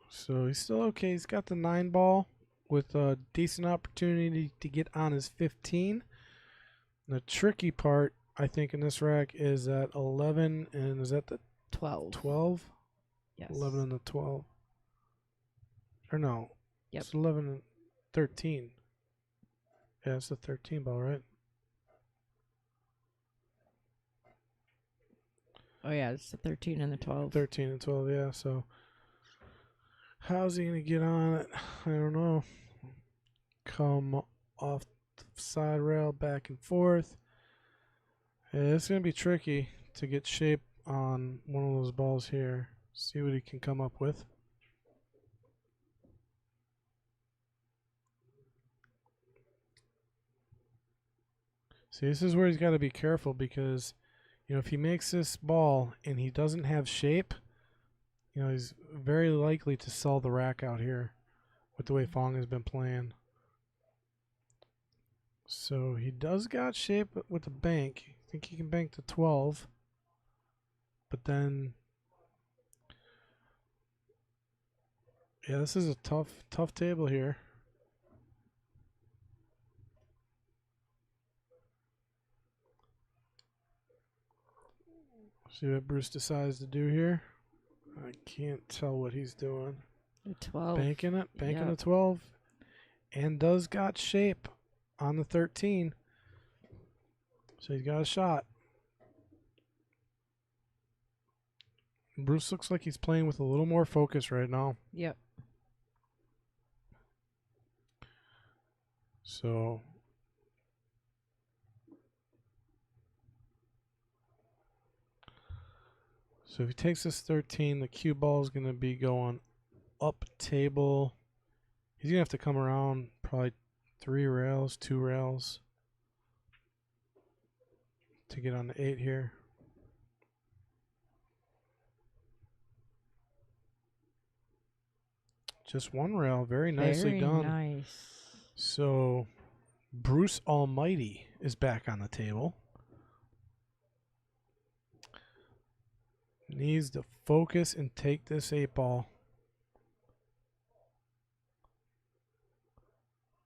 [SPEAKER 1] So he's still okay. He's got the 9 ball with a decent opportunity to get on his 15. The tricky part, I think, in this rack is that 11, and is that the
[SPEAKER 2] 12.
[SPEAKER 1] 12?
[SPEAKER 2] Yes.
[SPEAKER 1] 11 and the 12. Or no.
[SPEAKER 2] Yep.
[SPEAKER 1] It's 11 and 13. Yeah, it's the 13 ball, right?
[SPEAKER 2] Oh yeah, it's the 13 and the 12.
[SPEAKER 1] 13 and 12, yeah. So how's he going to get on it? I don't know. Come off the side rail back and forth. Yeah, it's going to be tricky to get shape on one of those balls here. See what he can come up with. See, this is where he's got to be careful because, if he makes this ball and he doesn't have shape, he's very likely to sell the rack out here with the way Phong has been playing. So he does got shape with the bank. I think he can bank to 12. But then, yeah, this is a tough table here. See what Bruce decides to do here. I can't tell what he's doing.
[SPEAKER 2] The 12.
[SPEAKER 1] Banking it, banking
[SPEAKER 2] Yep.
[SPEAKER 1] the 12. And does got shape on the 13. So he's got a shot. Bruce looks like he's playing with a little more focus right now.
[SPEAKER 2] Yep.
[SPEAKER 1] So if he takes this 13, the cue ball is going to be going up table. He's going to have to come around probably 2 rails to get on the 8 here. Just 1 rail. Very nicely done.
[SPEAKER 2] Very nice.
[SPEAKER 1] So Bruce Almighty is back on the table. Needs to focus and take this 8 ball.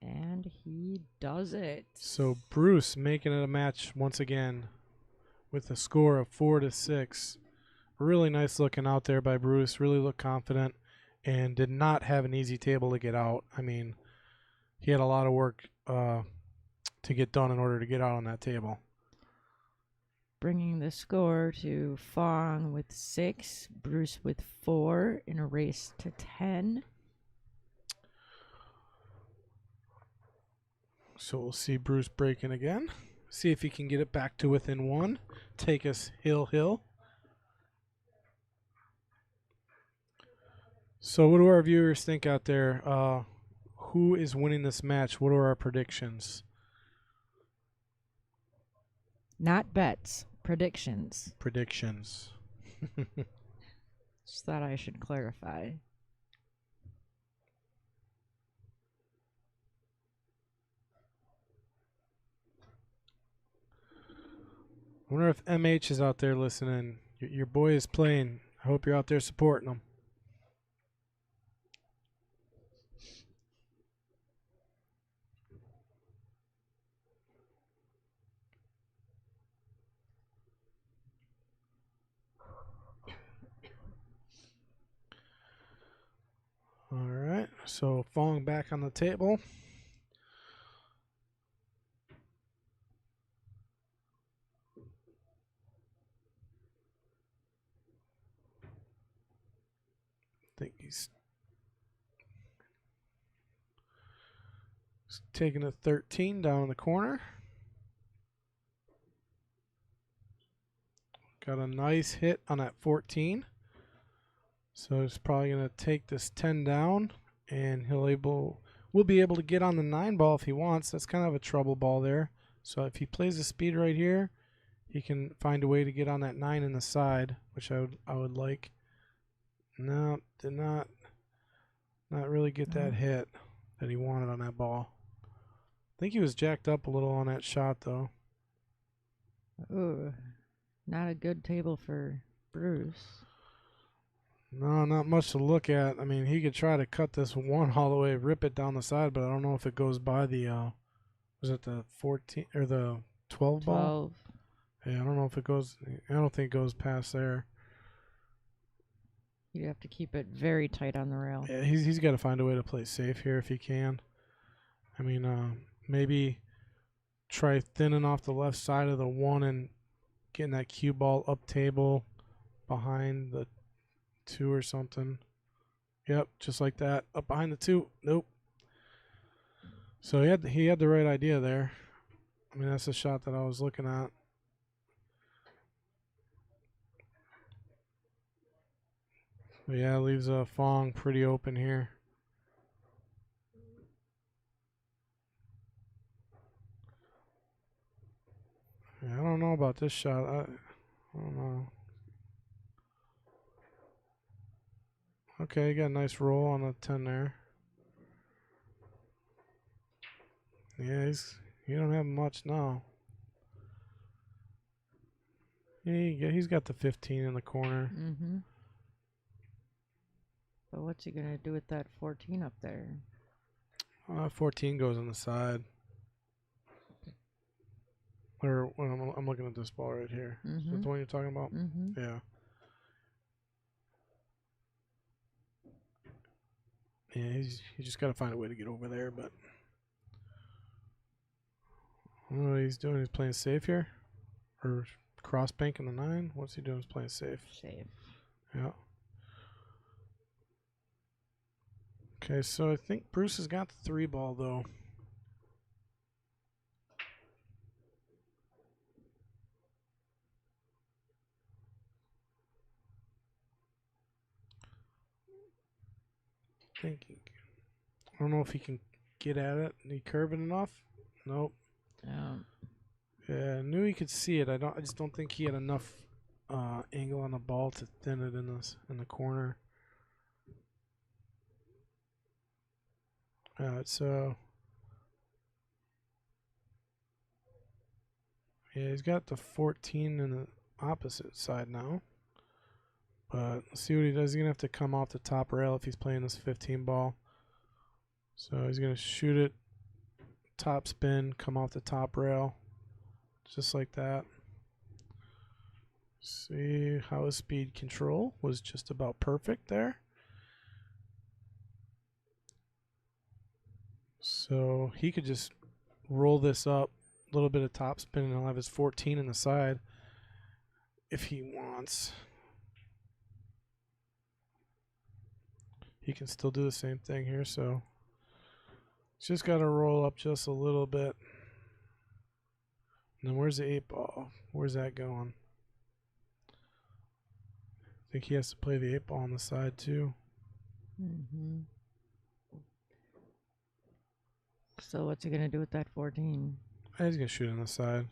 [SPEAKER 2] And he does it.
[SPEAKER 1] So Bruce making it a match once again with a score of 4-6. Really nice looking out there by Bruce. Really looked confident and did not have an easy table to get out. I mean, he had a lot of work to get done in order to get out on that table.
[SPEAKER 2] Bringing the score to Phong with 6, Bruce with 4 in a race to 10.
[SPEAKER 1] So we'll see Bruce breaking again. See if he can get it back to within 1. Take us hill. So what do our viewers think out there? Who is winning this match? What are our predictions?
[SPEAKER 2] Not bets, predictions.
[SPEAKER 1] Predictions.
[SPEAKER 2] Just thought I should clarify.
[SPEAKER 1] I wonder if MH is out there listening. Your boy is playing. I hope you're out there supporting him. All right. So Phong back on the table. I think he's taking a 13 down in the corner. Got a nice hit on that 14. So he's probably going to take this 10 down, and we'll be able to get on the 9 ball if he wants. That's kind of a trouble ball there. So if he plays the speed right here, he can find a way to get on that 9 in the side, which I would like. No, did not really get that hit that he wanted on that ball. I think he was jacked up a little on that shot, though.
[SPEAKER 2] Ooh, not a good table for Bruce.
[SPEAKER 1] No, not much to look at. I mean, he could try to cut this 1 all the way, rip it down the side, but I don't know if it goes by the, was it the 14 or the 12 ball?
[SPEAKER 2] 12.
[SPEAKER 1] Yeah, I don't know if it goes, I don't think it goes past there.
[SPEAKER 2] You'd have to keep it very tight on the rail.
[SPEAKER 1] Yeah, he's got to find a way to play safe here if he can. I mean, maybe try thinning off the left side of the 1 and getting that cue ball up table behind the 2 or something. Yep, just like that. Up behind the 2. Nope. So he had the right idea there. I mean, that's the shot that I was looking at. But yeah, it leaves Phong pretty open here. Yeah, I don't know about this shot. I don't know. Okay, you got a nice roll on the 10 there. Yeah, he don't have much now. Yeah, he's got the 15 in the corner.
[SPEAKER 2] Mm-hmm. But what's he going to do with that 14 up there?
[SPEAKER 1] 14 goes on the side. Or I'm looking at this ball right here. Is that the one you're talking about?
[SPEAKER 2] Mm-hmm.
[SPEAKER 1] Yeah. Yeah, he just got to find a way to get over there, but I don't know what he's doing. He's playing safe here? Or cross banking the 9? What's he doing? He's playing safe.
[SPEAKER 2] Safe.
[SPEAKER 1] Yeah. Okay, so I think Bruce has got the 3 ball, though. I don't know if he can get at it. He curve it enough? Nope. Yeah, I knew he could see it. I just don't think he had enough angle on the ball to thin it in the corner. So yeah, he's got the 14 in the opposite side now. But let's see what he does. He's gonna have to come off the top rail if he's playing this 15 ball. So he's gonna shoot it, top spin, come off the top rail, just like that. See how his speed control was just about perfect there. So he could just roll this up, a little bit of top spin, and he'll have his 14 in the side if he wants. He can still do the same thing here, so he's just got to roll up just a little bit. And then where's the 8 ball? Where's that going? I think he has to play the 8 ball on the side too.
[SPEAKER 2] Mm-hmm. So what's he going to do with that 14?
[SPEAKER 1] He's going to shoot on the side.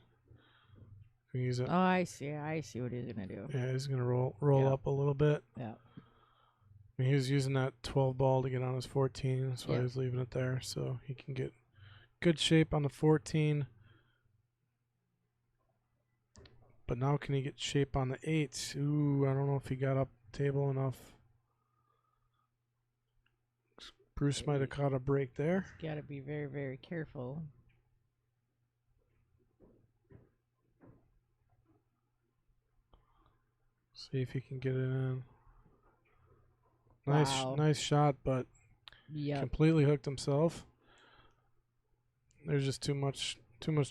[SPEAKER 1] Use it.
[SPEAKER 2] Oh, I see. I see what he's going to do.
[SPEAKER 1] Yeah, he's going to roll up a little bit.
[SPEAKER 2] Yeah.
[SPEAKER 1] I mean, he was using that 12 ball to get on his 14. That's why he was leaving it there, so he can get good shape on the 14. But now can he get shape on the 8? Ooh, I don't know if he got up table enough. Bruce might have caught a break there.
[SPEAKER 2] Got to be very, very careful.
[SPEAKER 1] See if he can get it in. Nice shot, but
[SPEAKER 2] Yep.
[SPEAKER 1] Completely hooked himself. There's just too much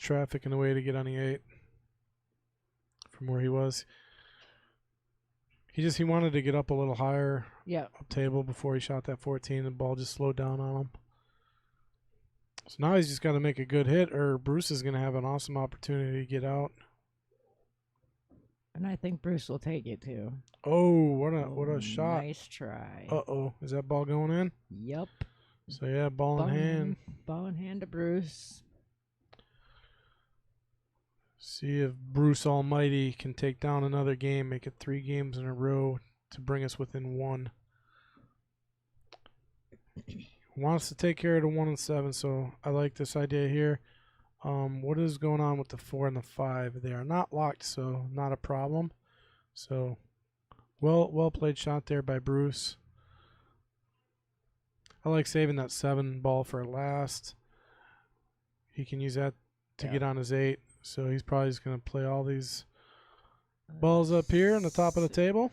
[SPEAKER 1] traffic in the way to get on the 8 from where he was. He wanted to get up a little higher
[SPEAKER 2] Yep.
[SPEAKER 1] up table before he shot that 14. The ball just slowed down on him. So now he's just got to make a good hit, or Bruce is going to have an awesome opportunity to get out.
[SPEAKER 2] And I think Bruce will take it too.
[SPEAKER 1] Oh, what a shot!
[SPEAKER 2] Nice try.
[SPEAKER 1] Is that ball going in?
[SPEAKER 2] Yep.
[SPEAKER 1] So yeah, ball in hand.
[SPEAKER 2] Ball in hand to Bruce.
[SPEAKER 1] See if Bruce Almighty can take down another game, make it 3 games in a row to bring us within 1. Wants to take care of the 1 and 7, so I like this idea here. What is going on with the 4 and the 5? They are not locked, so not a problem. So well played shot there by Bruce. I like saving that 7 ball for last. He can use that to get on his 8. So he's probably just going to play all these balls up here on the top of the table.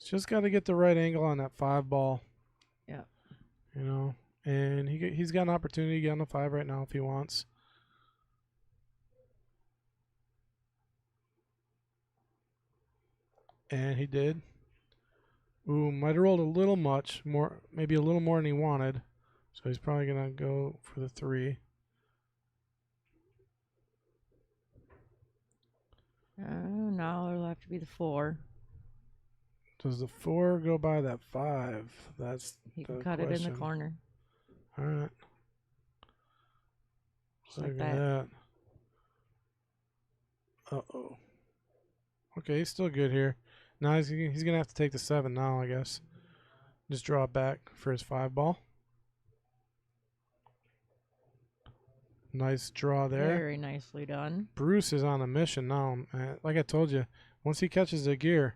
[SPEAKER 1] Just got to get the right angle on that 5 ball.
[SPEAKER 2] Yeah.
[SPEAKER 1] You know, and he's got an opportunity to get on the 5 right now if he wants. And he did. Ooh, might have rolled a little much, maybe a little more than he wanted. So he's probably going to go for the 3.
[SPEAKER 2] Now it'll have to be the 4.
[SPEAKER 1] Does the 4 go by that 5?
[SPEAKER 2] He can cut it in the corner.
[SPEAKER 1] All right.
[SPEAKER 2] Just like that.
[SPEAKER 1] Uh-oh. Okay, he's still good here. Now he's going to have to take the 7 now, I guess. Just draw it back for his 5 ball. Nice draw there.
[SPEAKER 2] Very nicely done.
[SPEAKER 1] Bruce is on a mission now. Like I told you, once he catches the gear.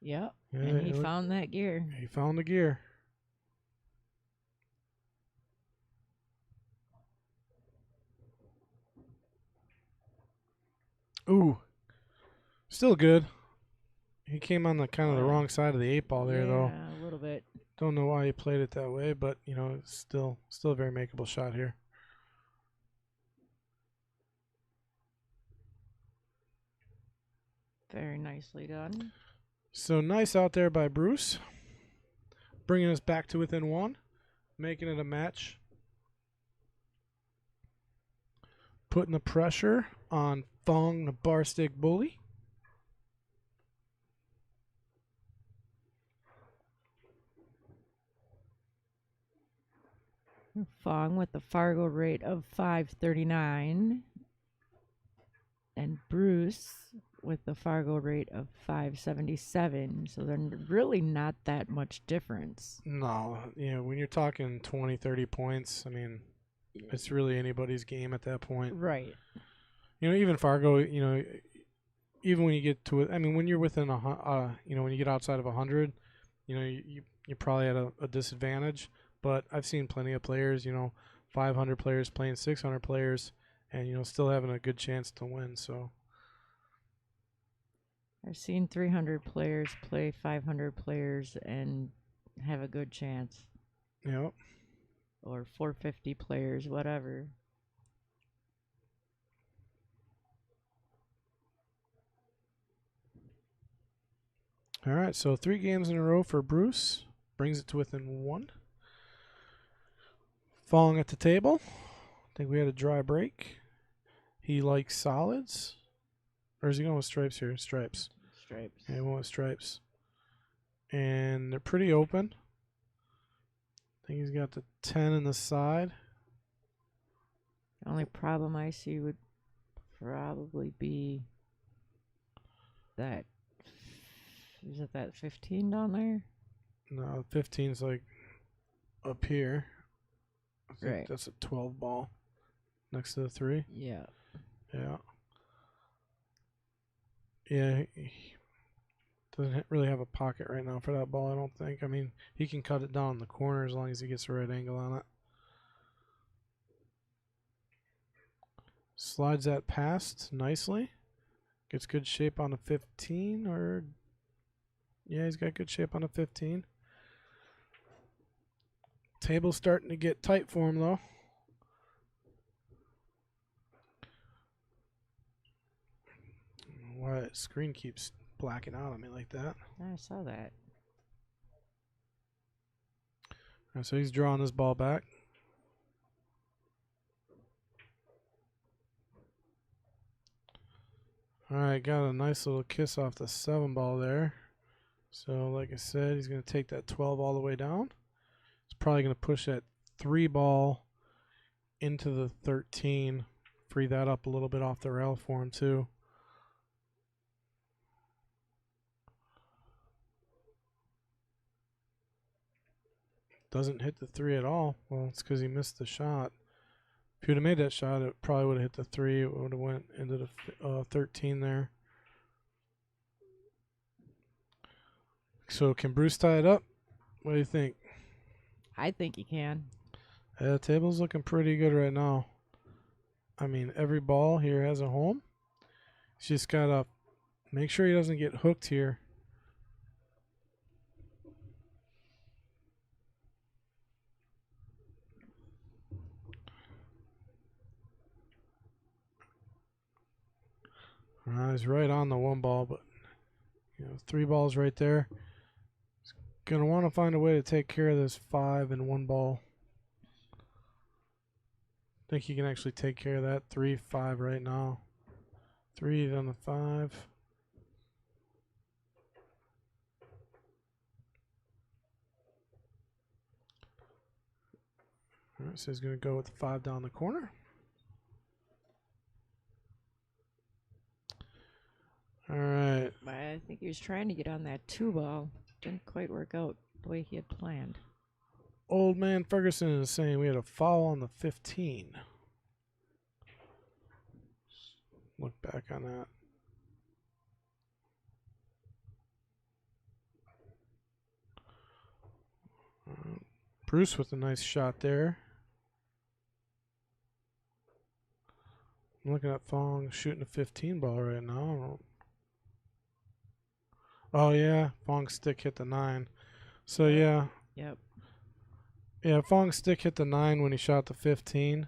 [SPEAKER 2] Yep.
[SPEAKER 1] Yeah,
[SPEAKER 2] and he found that gear.
[SPEAKER 1] He found the gear. Ooh. Still good. He came on the kind of the wrong side of the 8 ball there, though.
[SPEAKER 2] Yeah, a little bit.
[SPEAKER 1] Don't know why he played it that way, but, you know, it's still a very makeable shot here.
[SPEAKER 2] Very nicely done.
[SPEAKER 1] So nice out there by Bruce. Bringing us back to within 1. Making it a match. Putting the pressure on Phong, the bar stick bully.
[SPEAKER 2] Phong with the Fargo rate of 539. And Bruce with the Fargo rate of 577. So they're really not that much difference.
[SPEAKER 1] No, you know, when you're talking 20, 30 points, I mean, it's really anybody's game at that point.
[SPEAKER 2] Right.
[SPEAKER 1] You know, even Fargo, you know, even when you get to it, I mean, when you're within you know, when you get outside of 100, you know, you're probably at a disadvantage. But I've seen plenty of players, you know, 500 players playing 600 players, and you know, still having a good chance to win. So
[SPEAKER 2] I've seen 300 players play 500 players and have a good chance.
[SPEAKER 1] Yep.
[SPEAKER 2] Or 450 players, whatever.
[SPEAKER 1] All right, so 3 games in a row for Bruce. Brings it to within 1. Phong at the table. I think we had a dry break. He likes solids. Or is he going with stripes here? Stripes.
[SPEAKER 2] Stripes.
[SPEAKER 1] Yeah, he went with stripes. And they're pretty open. I think he's got the 10 in the side.
[SPEAKER 2] The only problem I see would probably be that. Is it that 15 down there?
[SPEAKER 1] No, 15's like up here. I think
[SPEAKER 2] Right.
[SPEAKER 1] that's a 12 ball next to the 3.
[SPEAKER 2] Yeah.
[SPEAKER 1] Yeah. Yeah, he doesn't really have a pocket right now for that ball, I don't think. I mean, he can cut it down in the corner as long as he gets the right angle on it. Slides that past nicely. Gets good shape on the 15, or Yeah, he's got good shape on a 15. Table's starting to get tight for him, though. Why that screen keeps blacking out on me like that?
[SPEAKER 2] I saw that.
[SPEAKER 1] All right, so he's drawing this ball back. All right, got a nice little kiss off the 7 ball there. So, like I said, he's going to take that 12 all the way down. He's probably going to push that 3 ball into the 13. Free that up a little bit off the rail for him, too. Doesn't hit the 3 at all. Well, it's because he missed the shot. If he would have made that shot, it probably would have hit the 3. It would have went into the 13 there. So can Bruce tie it up? What do you think?
[SPEAKER 2] I think he can.
[SPEAKER 1] Yeah, the table's looking pretty good right now. I mean, every ball here has a home. He's just got to make sure he doesn't get hooked here. He's right on the 1 ball, but 3 balls right there. He's going to want to find a way to take care of this 5 and 1 ball. I think he can actually take care of that 3, 5 right now. 3, then the 5. All right, so he's going to go with the 5 down the corner. All right.
[SPEAKER 2] I think he was trying to get on that 2 ball. Didn't quite work out the way he had planned.
[SPEAKER 1] Old man Ferguson is saying we had a foul on the 15. Look back on that. Bruce with a nice shot there. I'm looking at Phong shooting a 15 ball right now. Oh, yeah. Fong's stick hit the 9. So, yeah.
[SPEAKER 2] Yep.
[SPEAKER 1] Yeah, Fong's stick hit the 9 when he shot the 15.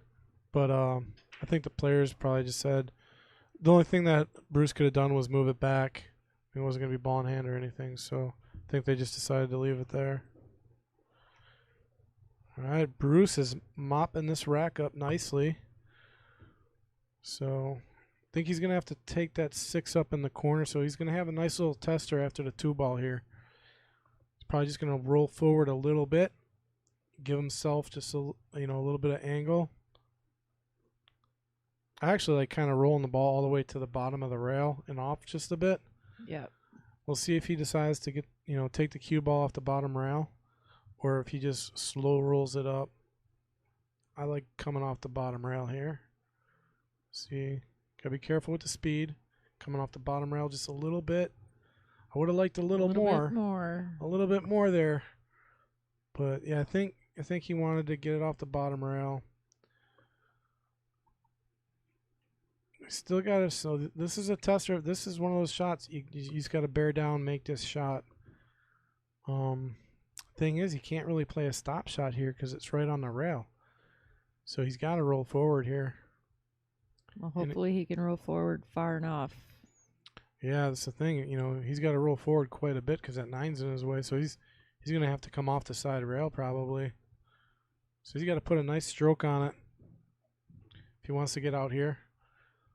[SPEAKER 1] But I think the players probably just said the only thing that Bruce could have done was move it back. It wasn't going to be ball in hand or anything. So, I think they just decided to leave it there. All right, Bruce is mopping this rack up nicely. So, I think he's going to have to take that 6 up in the corner. So, he's going to have a nice little tester after the 2 ball here. He's probably just going to roll forward a little bit. Give himself just a little bit of angle. I actually like kind of rolling the ball all the way to the bottom of the rail and off just a bit.
[SPEAKER 2] Yep.
[SPEAKER 1] We'll see if he decides to take the cue ball off the bottom rail, or if he just slow rolls it up. I like coming off the bottom rail here. See, gotta be careful with the speed. Coming off the bottom rail just a little bit. I would have liked a little more. A little bit more there. But yeah, I think he wanted to get it off the bottom rail. Still got to. So this is a tester. This is one of those shots you just got to bear down, make this shot. Thing is, he can't really play a stop shot here because it's right on the rail. So he's got to roll forward here.
[SPEAKER 2] Well, hopefully he can roll forward far enough.
[SPEAKER 1] Yeah, that's the thing. He's got to roll forward quite a bit because that 9's in his way. So he's gonna have to come off the side rail probably. So he's got to put a nice stroke on it if he wants to get out here.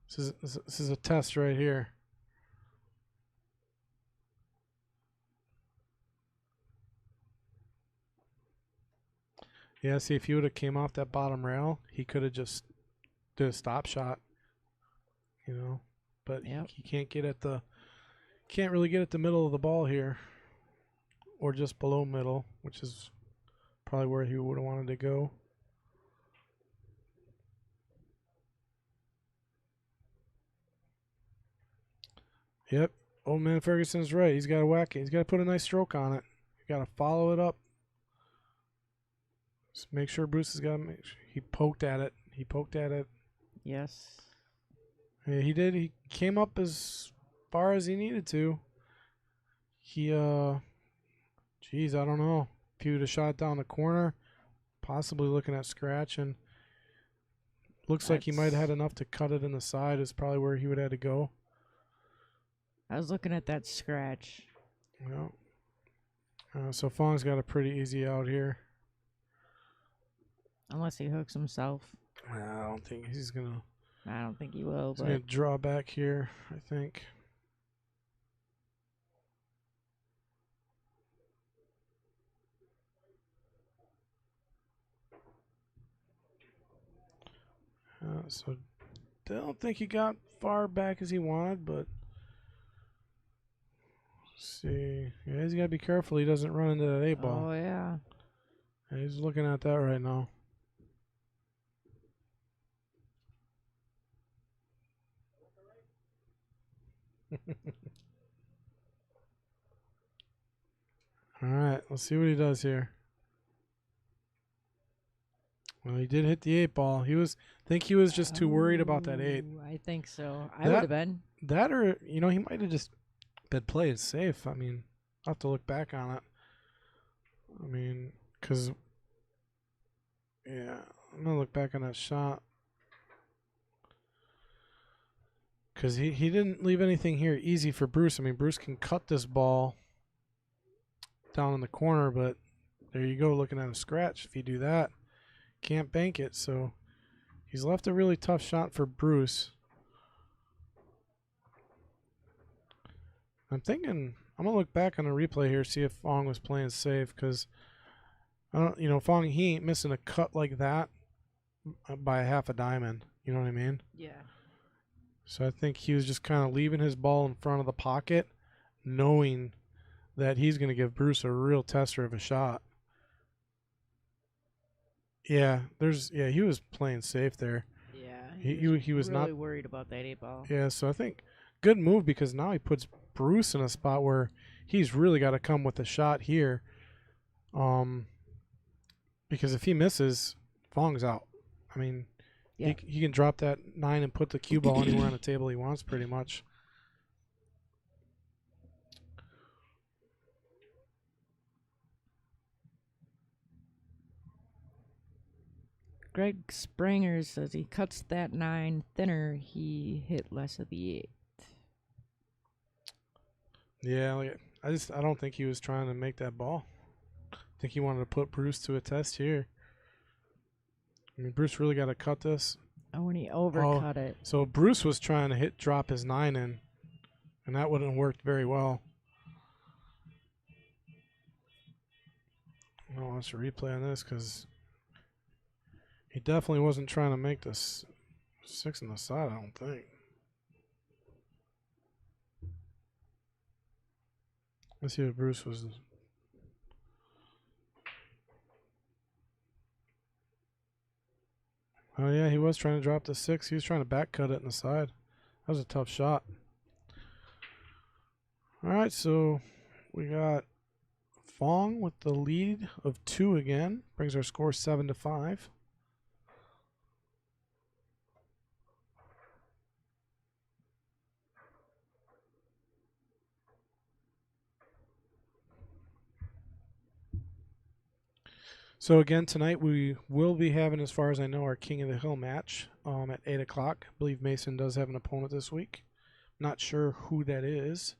[SPEAKER 1] This is a test right here. Yeah, see, if he would have came off that bottom rail, he could have just did a stop shot. But
[SPEAKER 2] Yep.
[SPEAKER 1] he can't really get at the middle of the ball here, or just below middle, which is probably where he would have wanted to go. Yep, old man Ferguson's right. He's got to whack it. He's got to put a nice stroke on it. He's got to follow it up. Just make sure Bruce has got to make sure he poked at it.
[SPEAKER 2] Yes.
[SPEAKER 1] Yeah, he did. He came up as far as he needed to. He, geez, I don't know. If he would have shot down the corner, possibly looking at scratch, and looks like he might have had enough to cut it in the side is probably where he would have had to go.
[SPEAKER 2] I was looking at that scratch.
[SPEAKER 1] Yeah. So Fong's got a pretty easy out here.
[SPEAKER 2] Unless he hooks himself.
[SPEAKER 1] I don't think he's gonna.
[SPEAKER 2] I don't think he will.
[SPEAKER 1] He's gonna draw back here, I think. So I don't think he got far back as he wanted, but let's see. Yeah, he's got to be careful he doesn't run into that 8-ball.
[SPEAKER 2] Oh, yeah.
[SPEAKER 1] And he's looking at that right now. All right, let's see what he does here. Well, he did hit the 8-ball. I think he was just too worried about that 8.
[SPEAKER 2] I think so. I would have been.
[SPEAKER 1] That, or, he might have just been played safe. I mean, I'll have to look back on it. I mean, because, yeah, I'm going to look back on that shot. Because he didn't leave anything here easy for Bruce. I mean, Bruce can cut this ball down in the corner, but there you go, looking at a scratch. If you do that, can't bank it. So he's left a really tough shot for Bruce. I'm thinking I'm gonna look back on the replay here, see if Phong was playing safe, because I don't, Phong, he ain't missing a cut like that by a half a diamond. You know what I mean?
[SPEAKER 2] Yeah.
[SPEAKER 1] So I think he was just kind of leaving his ball in front of the pocket, knowing that he's going to give Bruce a real tester of a shot. Yeah, he was playing safe there.
[SPEAKER 2] Yeah,
[SPEAKER 1] he was
[SPEAKER 2] really
[SPEAKER 1] not
[SPEAKER 2] worried about that 8-ball.
[SPEAKER 1] Yeah, so I think good move, because now he puts Bruce in a spot where he's really got to come with a shot here. Because if he misses, Fong's out. I mean,
[SPEAKER 2] yeah.
[SPEAKER 1] he can drop that 9 and put the cue ball anywhere on the table he wants, pretty much.
[SPEAKER 2] Greg Springer says he cuts that 9 thinner. He hit less of the 8.
[SPEAKER 1] Yeah, I don't think he was trying to make that ball. I think he wanted to put Bruce to a test here. I mean, Bruce really got to cut this.
[SPEAKER 2] Oh, when he overcut it.
[SPEAKER 1] So Bruce was trying to drop his 9 in, and that wouldn't have worked very well. Oh, let's replay on this, because he definitely wasn't trying to make this 6 on the side, I don't think. Let's see what Bruce was. Oh, yeah, he was trying to drop the 6. He was trying to back cut it in the side. That was a tough shot. All right, so we got Phong with the lead of 2 again. Brings our score 7-5. So again, tonight we will be having, as far as I know, our King of the Hill match at 8 o'clock. I believe Mason does have an opponent this week. Not sure who that is.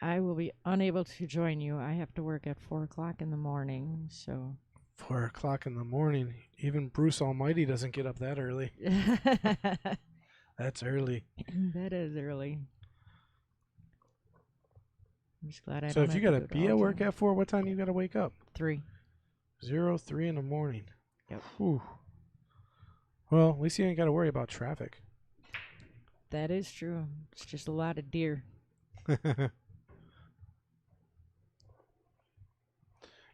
[SPEAKER 2] I will be unable to join you. I have to work at 4 o'clock in the morning, so.
[SPEAKER 1] 4 o'clock in the morning. Even Bruce Almighty doesn't get up that early. That's early.
[SPEAKER 2] That is early. I'm just glad I
[SPEAKER 1] So
[SPEAKER 2] don't
[SPEAKER 1] if you
[SPEAKER 2] have
[SPEAKER 1] got
[SPEAKER 2] to
[SPEAKER 1] to
[SPEAKER 2] do it
[SPEAKER 1] be
[SPEAKER 2] all
[SPEAKER 1] at
[SPEAKER 2] the
[SPEAKER 1] work
[SPEAKER 2] time.
[SPEAKER 1] at 4, what time you got to wake up?
[SPEAKER 2] 3.
[SPEAKER 1] 3 in the morning.
[SPEAKER 2] Yep.
[SPEAKER 1] Whew. Well, at least you ain't got to worry about traffic.
[SPEAKER 2] That is true. It's just a lot of deer.
[SPEAKER 1] You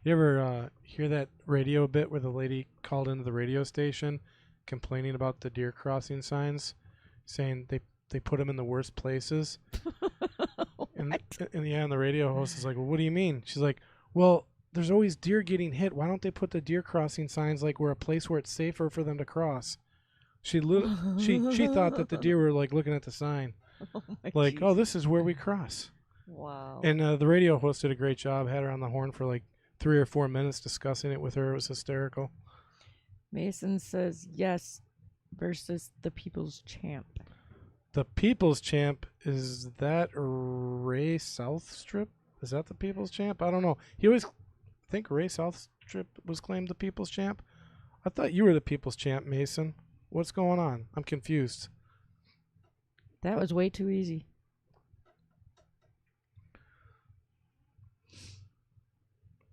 [SPEAKER 1] ever hear that radio bit where the lady called into the radio station complaining about the deer crossing signs, saying they put them in the worst places? and the radio host is like, well, what do you mean? She's like, well, there's always deer getting hit. Why don't they put the deer crossing signs like where a place where it's safer for them to cross? She thought that the deer were like looking at the sign.
[SPEAKER 2] Oh my
[SPEAKER 1] Like, oh,
[SPEAKER 2] Jesus.
[SPEAKER 1] this is where we cross.
[SPEAKER 2] Wow.
[SPEAKER 1] And the radio host did a great job. Had her on the horn for like 3 or 4 minutes discussing it with her. It was hysterical.
[SPEAKER 2] Mason says yes versus the People's Champ.
[SPEAKER 1] The People's Champ, is that Ray Southstrip? Is that the People's Champ? I don't know. He always think Ray Southstrip was claimed the People's Champ. I thought you were the People's Champ, Mason. What's going on? I'm confused.
[SPEAKER 2] That was way too easy.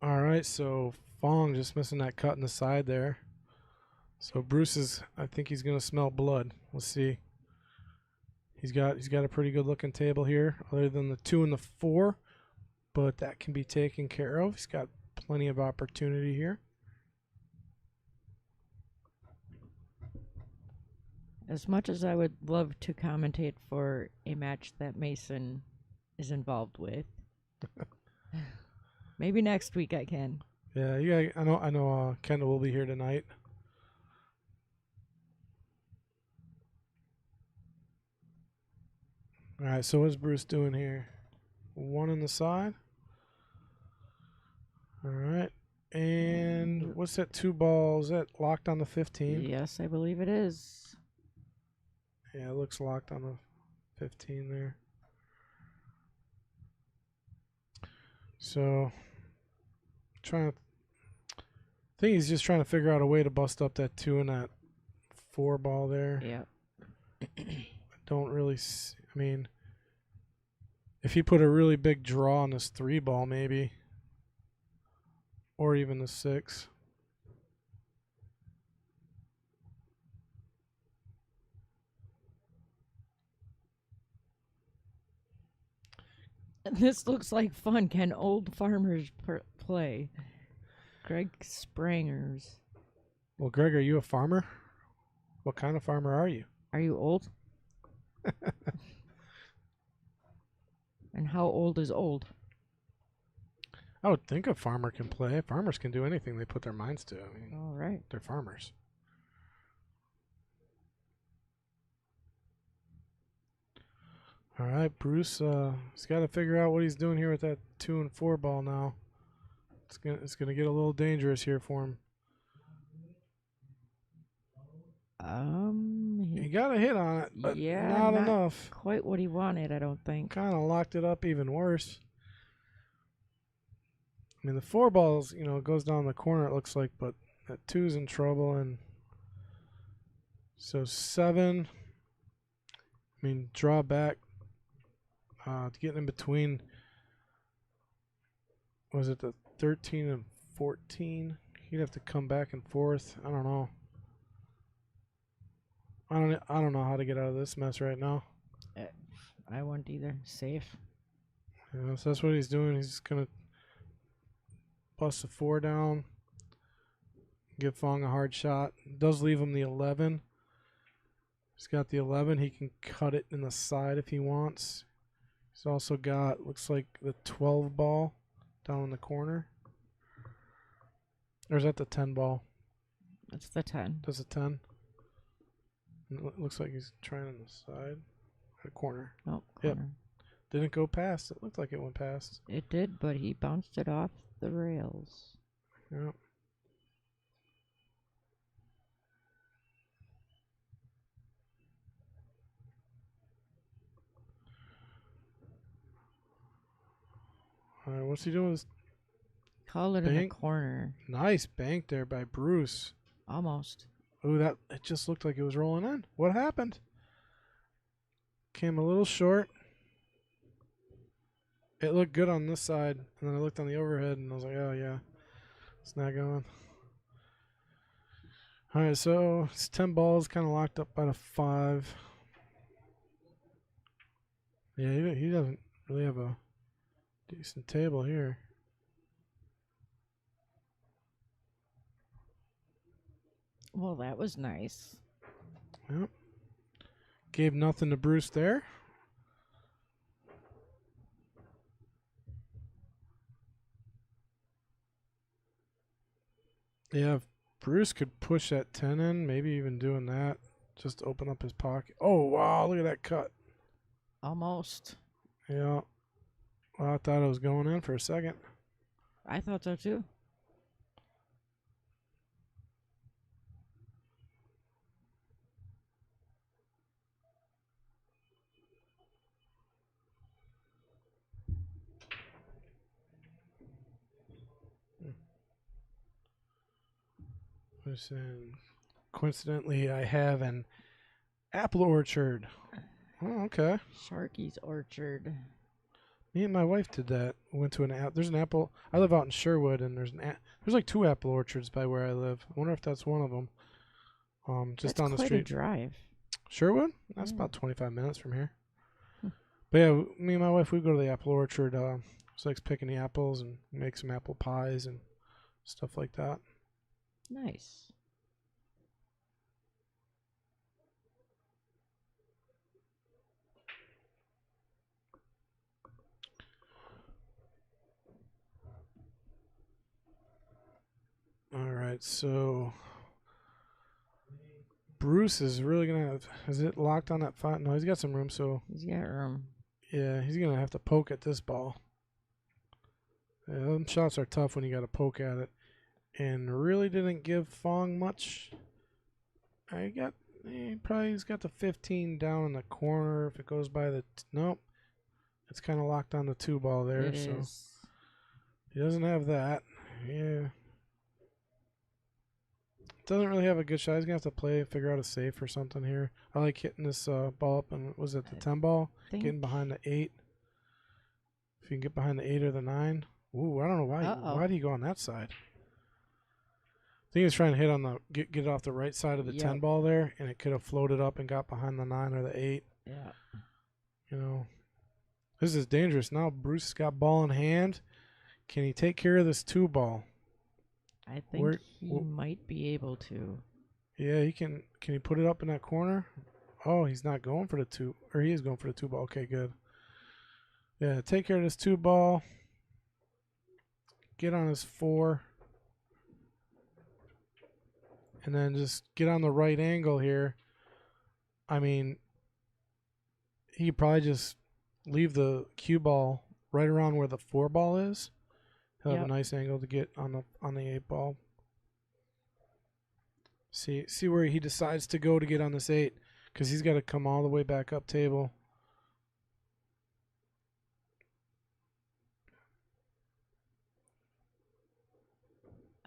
[SPEAKER 1] All right, so Phong just missing that cut in the side there. So Bruce is, I think he's gonna smell blood. Let's see. He's got a pretty good looking table here, other than the 2 and the 4, but that can be taken care of. He's got plenty of opportunity here.
[SPEAKER 2] As much as I would love to commentate for a match that Mason is involved with, maybe next week I can.
[SPEAKER 1] Yeah, I know. Kendall will be here tonight. All right, so what's Bruce doing here? 1 on the side. All right, and what's that 2 ball? Is that locked on the 15?
[SPEAKER 2] Yes, I believe it is.
[SPEAKER 1] Yeah, it looks locked on the 15 there. So, I think he's just trying to figure out a way to bust up that 2 and that 4 ball there.
[SPEAKER 2] Yep.
[SPEAKER 1] I don't really see, I mean, if he put a really big draw on this 3 ball, maybe, or even the 6.
[SPEAKER 2] This looks like fun. Can old farmers play? Greg Sprangers.
[SPEAKER 1] Well, Greg, are you a farmer? What kind of farmer are you?
[SPEAKER 2] Are you old? And how old is old?
[SPEAKER 1] I would think a farmer can play. Farmers can do anything they put their minds to. I mean,
[SPEAKER 2] All right.
[SPEAKER 1] they're farmers. All right, Bruce. He's got to figure out what he's doing here with that 2 and 4 ball now. It's gonna get a little dangerous here for him. He got a hit on it, but
[SPEAKER 2] yeah,
[SPEAKER 1] not enough.
[SPEAKER 2] Quite what he wanted, I don't think.
[SPEAKER 1] Kind of locked it up even worse. I mean, the 4 balls, goes down the corner, it looks like, but that 2's in trouble. And so 7, I mean, draw back, to get in between, was it the 13 and 14? He'd have to come back and forth. I don't know. I don't know how to get out of this mess right now.
[SPEAKER 2] I won't either. Safe.
[SPEAKER 1] Yeah, so that's what he's doing. He's just gonna bust the 4 down, give Phong a hard shot. Does leave him the 11. He's got the 11. He can cut it in the side if he wants. He's also got, looks like, the 12 ball down in the corner. Or is that the 10 ball?
[SPEAKER 2] It's the 10.
[SPEAKER 1] Does a 10? It looks like he's trying on the side. The corner.
[SPEAKER 2] Oh,
[SPEAKER 1] Yep.
[SPEAKER 2] corner.
[SPEAKER 1] Didn't go past. It looked like it went past.
[SPEAKER 2] It did, but he bounced it off the rails.
[SPEAKER 1] Yep. All right, what's he doing with his
[SPEAKER 2] Call it in the
[SPEAKER 1] bank?
[SPEAKER 2] corner.
[SPEAKER 1] Nice bank there by Bruce.
[SPEAKER 2] Almost.
[SPEAKER 1] Ooh, it just looked like it was rolling in. What happened? Came a little short. It looked good on this side, and then I looked on the overhead, and I was like, oh, yeah. It's not going. All right, so it's 10 balls, kind of locked up by the 5. Yeah, he doesn't really have a decent table here.
[SPEAKER 2] Well, that was nice.
[SPEAKER 1] Yep. Gave nothing to Bruce there. Yeah, if Bruce could push that 10 in, maybe even doing that, just to open up his pocket. Oh, wow, look at that cut.
[SPEAKER 2] Almost.
[SPEAKER 1] Yeah. Well, I thought it was going in for a second.
[SPEAKER 2] I thought so too.
[SPEAKER 1] Listen, coincidentally, I have an apple orchard. Oh, okay.
[SPEAKER 2] Sharky's Orchard.
[SPEAKER 1] Me and my wife did that. We went to an apple. There's an apple. I live out in Sherwood, and there's like 2 apple orchards by where I live. I wonder if that's one of them. Just
[SPEAKER 2] That's
[SPEAKER 1] down the
[SPEAKER 2] quite a
[SPEAKER 1] street.
[SPEAKER 2] drive.
[SPEAKER 1] Sherwood? That's
[SPEAKER 2] Yeah.
[SPEAKER 1] about 25 minutes from here.
[SPEAKER 2] Hmm.
[SPEAKER 1] But yeah, me and my wife, we go to the apple orchard. Just likes picking the apples and make some apple pies and stuff like that.
[SPEAKER 2] Nice.
[SPEAKER 1] All right, so Bruce is really gonna have. Is it locked on that 5? No, he's got some room. So
[SPEAKER 2] He's got room.
[SPEAKER 1] yeah, he's gonna have to poke at this ball. Yeah, them shots are tough when you got to poke at it, and really didn't give Phong much. He's got the 15 down in the corner. If it goes by the nope, it's kind of locked on the 2 ball there.
[SPEAKER 2] It
[SPEAKER 1] so
[SPEAKER 2] is.
[SPEAKER 1] he doesn't have that. Yeah. Doesn't really have a good shot. He's gonna have to figure out a safe or something here. I like hitting this ball up, and was it the 10 ball? Getting behind the 8. If you can get behind the 8 or the 9. Ooh, I don't know why.
[SPEAKER 2] Uh-oh.
[SPEAKER 1] Why do you go on that side? I think he was trying to hit on the get it off the right side of the 10 ball there, and it could have floated up and got behind the 9 or the 8.
[SPEAKER 2] Yeah.
[SPEAKER 1] You know, this is dangerous. Now Bruce has got ball in hand. Can he take care of this 2 ball?
[SPEAKER 2] I think he might be able to.
[SPEAKER 1] Yeah, he can. Can he put it up in that corner? Oh, he's not going for the 2, or he is going for the 2 ball. Okay, good. Yeah, take care of this 2 ball. Get on his 4. And then just get on the right angle here. I mean, he could probably just leave the cue ball right around where the 4 ball is. He'll have a nice angle to get on the 8 ball. See where he decides to go to get on this 8, because he's got to come all the way back up table.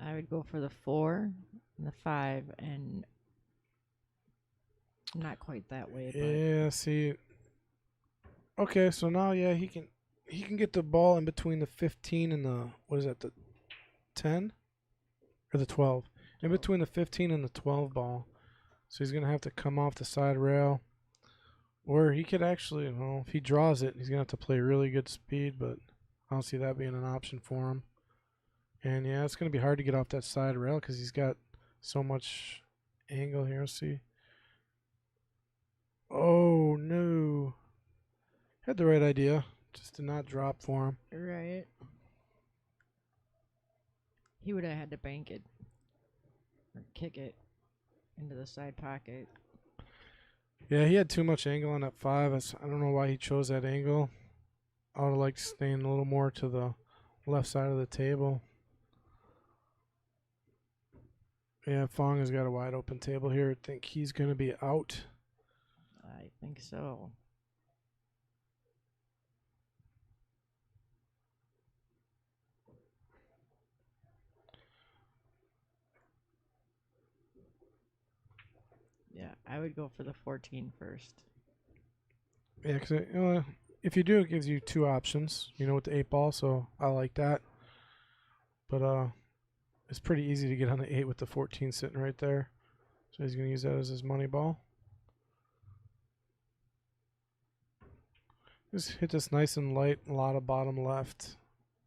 [SPEAKER 2] I would go for the 4 and the 5, and not quite that way.
[SPEAKER 1] Yeah, see. Okay, so now he can get the ball in between the 15 and the, what is that, the 10 or the 12? In between the 15 and the 12 ball. So he's gonna have to come off the side rail, or he could actually, if he draws it, he's gonna have to play really good speed. But I don't see that being an option for him. And yeah, it's gonna be hard to get off that side rail because he's got so much angle here. Let's see. Oh no. Had the right idea. Just did not drop for him.
[SPEAKER 2] Right. He would have had to bank it or kick it into the side pocket.
[SPEAKER 1] Yeah, he had too much angle on that 5. I don't know why he chose that angle. I would have liked staying a little more to the left side of the table. Yeah, Phong has got a wide open table here. I think he's going to be out.
[SPEAKER 2] I think so. Yeah, I would go for the 14 first.
[SPEAKER 1] Yeah, because if you do, it gives you 2 options, with the 8 ball, so I like that. But it's pretty easy to get on the 8 with the 14 sitting right there. So he's going to use that as his money ball. Just hit this nice and light, a lot of bottom left.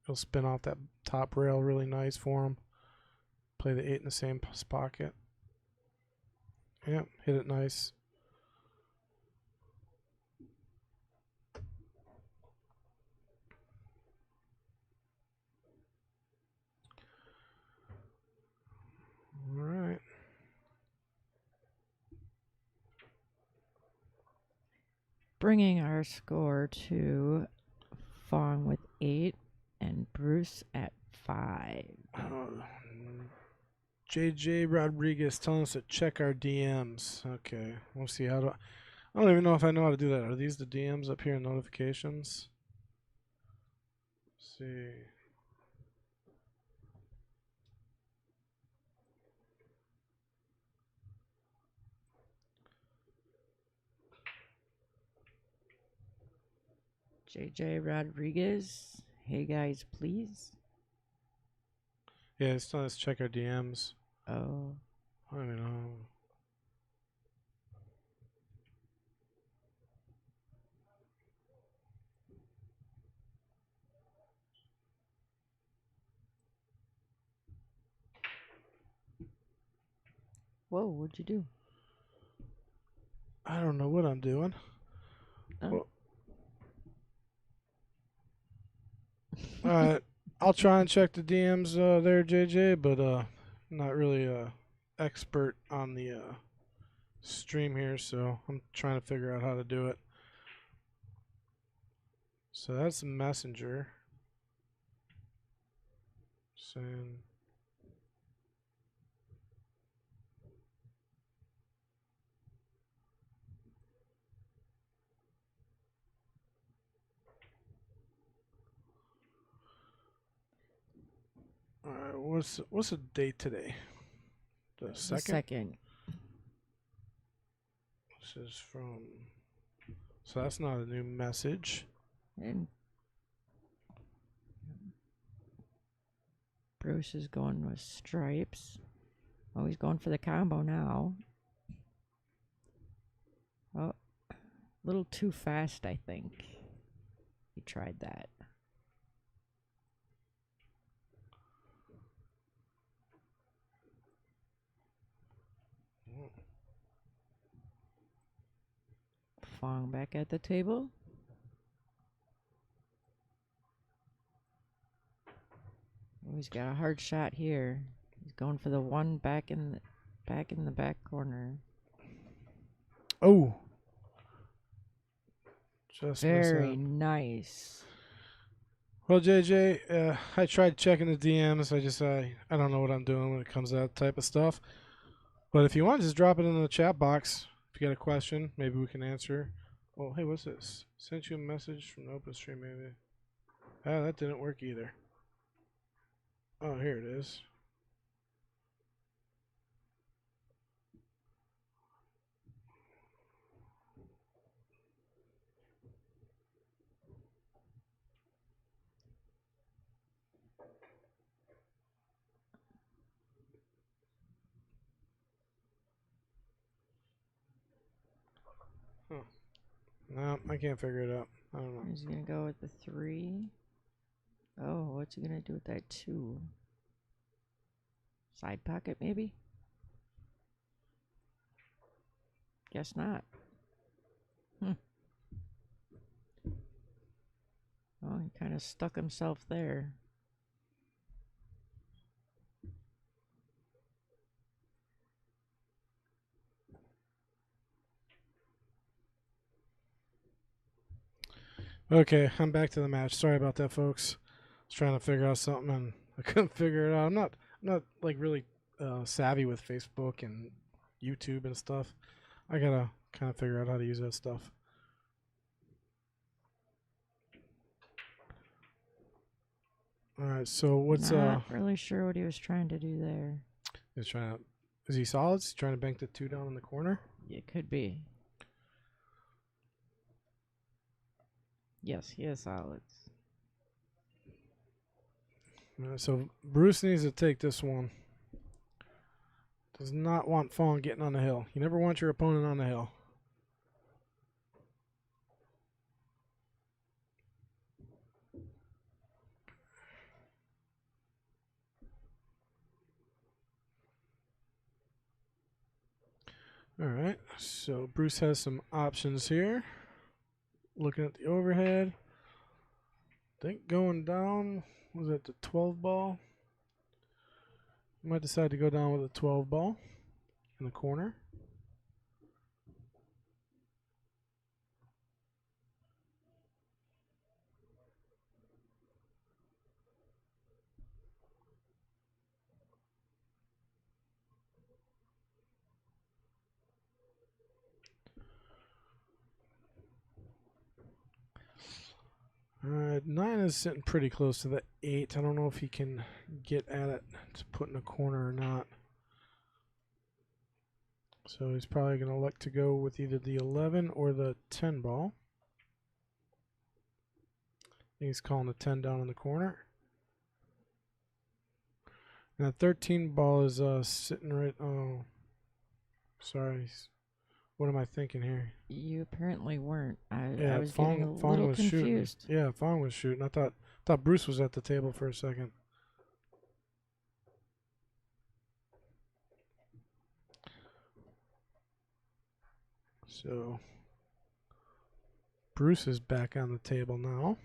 [SPEAKER 1] He'll spin off that top rail really nice for him. Play the 8 in the same pocket. Yep, hit it nice. All right.
[SPEAKER 2] bringing our score to Phong with 8 and Bruce at 5.
[SPEAKER 1] JJ Rodriguez telling us to check our DMs. Okay, we'll see how to. I don't even know if I know how to do that. Are these the DMs up here in notifications? Let's see.
[SPEAKER 2] JJ Rodriguez, hey guys, please.
[SPEAKER 1] Yeah, it's telling us to check our DMs.
[SPEAKER 2] Oh.
[SPEAKER 1] I don't even know.
[SPEAKER 2] Whoa, what'd you do?
[SPEAKER 1] I don't know what I'm doing.
[SPEAKER 2] Oh.
[SPEAKER 1] Well, all right, I'll try and check the DMs there, JJ, but not really expert on the stream here, so I'm trying to figure out how to do it. So that's the messenger. Saying. All right, what's the date today? The second. This is from. So that's not a new message.
[SPEAKER 2] And Bruce is going with stripes. Oh, he's going for the combo now. Oh, a little too fast, I think. He tried that. Phong back at the table. Oh, he's got a hard shot here. He's going for the one back in the back corner.
[SPEAKER 1] Oh. Just
[SPEAKER 2] very nice.
[SPEAKER 1] Well, JJ, I tried checking the DMs. I don't know what I'm doing when it comes to that type of stuff. But if you want, just drop it in the chat box. If you got a question, maybe we can answer. Oh, hey, what's this? Sent you a message from the open stream, maybe. Ah, that didn't work either. Oh, here it is. Huh. No, I can't figure it out. I don't know.
[SPEAKER 2] He's going to go with the 3. Oh, what's he going to do with that 2? Side pocket, maybe? Guess not. Oh, he kind of stuck himself there.
[SPEAKER 1] Okay, I'm back to the match. Sorry about that, folks. I was trying to figure out something and I couldn't figure it out. I'm not like really savvy with Facebook and YouTube and stuff. I gotta kind of figure out how to use that stuff. All right, so what's
[SPEAKER 2] Not really sure what he was trying to do there.
[SPEAKER 1] Is he solids? He's trying to bank the 2 down in the corner?
[SPEAKER 2] It could be. Yes, he has solids.
[SPEAKER 1] So Bruce needs to take this one. Does not want Phong getting on the hill. You never want your opponent on the hill. All right, so Bruce has some options here. Looking at the overhead. I think going down, was it the 12 ball? Might decide to go down with a 12 ball in the corner. Alright, 9 is sitting pretty close to the 8. I don't know if he can get at it to put in a corner or not. So he's probably going to elect to go with either the 11 or the 10 ball. He's calling the 10 down in the corner. And that 13 ball is sitting right... Oh, sorry. What am I thinking here?
[SPEAKER 2] You apparently weren't. I
[SPEAKER 1] Yeah,
[SPEAKER 2] was getting a
[SPEAKER 1] Phong
[SPEAKER 2] little
[SPEAKER 1] was
[SPEAKER 2] confused.
[SPEAKER 1] shooting. Yeah, Phong was shooting. I thought Bruce was at the table for a second. So Bruce is back on the table now.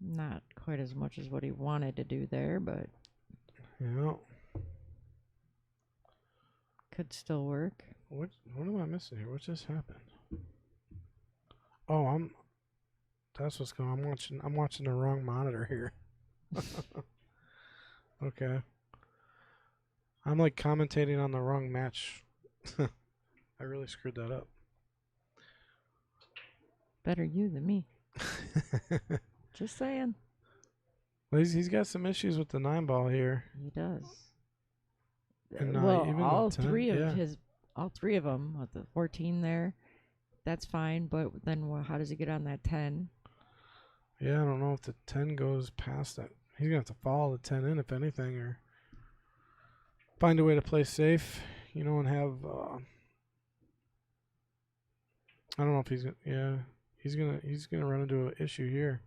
[SPEAKER 2] Not quite as much as what he wanted to do there, but
[SPEAKER 1] Yeah.
[SPEAKER 2] could still work.
[SPEAKER 1] What am I missing here? What just happened? Oh, that's what's going on. I'm watching the wrong monitor here. Okay. I'm like commentating on the wrong match. I really screwed that up.
[SPEAKER 2] Better you than me. Just saying.
[SPEAKER 1] Well, he's got some issues with the 9 ball here.
[SPEAKER 2] He does.
[SPEAKER 1] And
[SPEAKER 2] Well,
[SPEAKER 1] even
[SPEAKER 2] all
[SPEAKER 1] the 10,
[SPEAKER 2] three of
[SPEAKER 1] yeah.
[SPEAKER 2] all three of them with the 14 there, that's fine. But then how does he get on that 10?
[SPEAKER 1] Yeah, I don't know if the 10 goes past that. He's going to have to follow the 10 in, if anything, or find a way to play safe, and have... I don't know if he's... Yeah, he's gonna run into an issue here.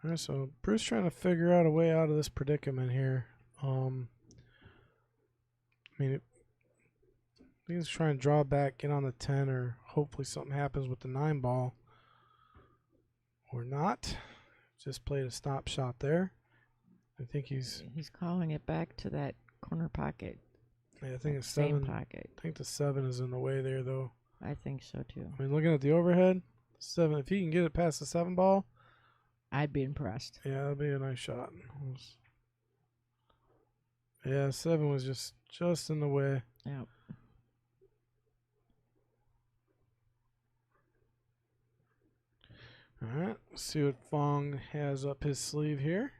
[SPEAKER 1] All right, so Bruce trying to figure out a way out of this predicament here. I mean, he's trying to draw back, get on the 10, or hopefully something happens with the 9 ball. Or not. Just played a stop shot there. I think he's
[SPEAKER 2] calling it back to that corner pocket.
[SPEAKER 1] Yeah, I think it's
[SPEAKER 2] same
[SPEAKER 1] 7.
[SPEAKER 2] pocket.
[SPEAKER 1] I think the 7 is in the way there, though.
[SPEAKER 2] I think so too.
[SPEAKER 1] I mean, looking at the overhead, 7. If he can get it past the 7 ball,
[SPEAKER 2] I'd be impressed.
[SPEAKER 1] yeah, that'd be a nice shot. Yeah, 7 was just in the way.
[SPEAKER 2] Yep.
[SPEAKER 1] All right, let's see what Phong has up his sleeve here.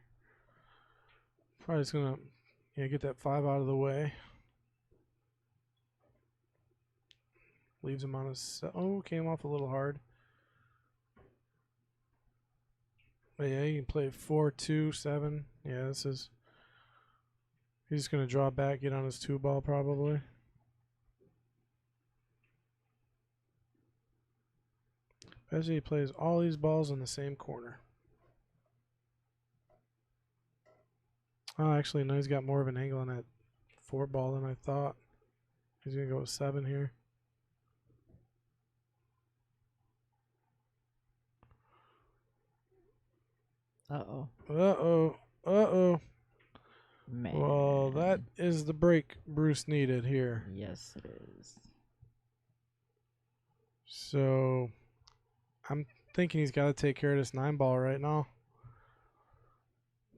[SPEAKER 1] Probably just gonna get that 5 out of the way. Leaves him on his... Oh, came off a little hard. But yeah, you can play 4, 2, 7. Yeah, this is... He's just going to draw back, get on his 2 ball probably. Especially he plays all these balls in the same corner. Oh, actually, no, he's got more of an angle on that 4 ball than I thought. He's going to go with 7 here.
[SPEAKER 2] Uh-oh.
[SPEAKER 1] Uh-oh. Uh-oh.
[SPEAKER 2] Man.
[SPEAKER 1] Well, that is the break Bruce needed here.
[SPEAKER 2] Yes, it is.
[SPEAKER 1] So, I'm thinking he's got to take care of this 9 ball right now.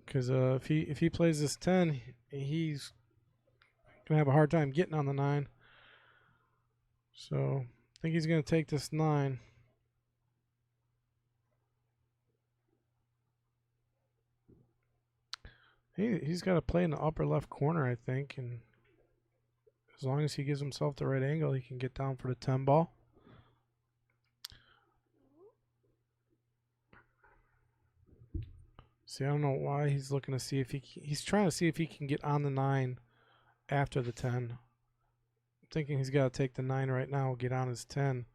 [SPEAKER 1] Because if he plays this 10, he's going to have a hard time getting on the 9. So, I think he's going to take this 9. He's got to play in the upper left corner, I think. And as long as he gives himself the right angle, he can get down for the 10 ball. See, I don't know why he's looking to see if he's trying to see if he can get on the 9 after the 10. I'm thinking he's got to take the 9 right now, get on his 10,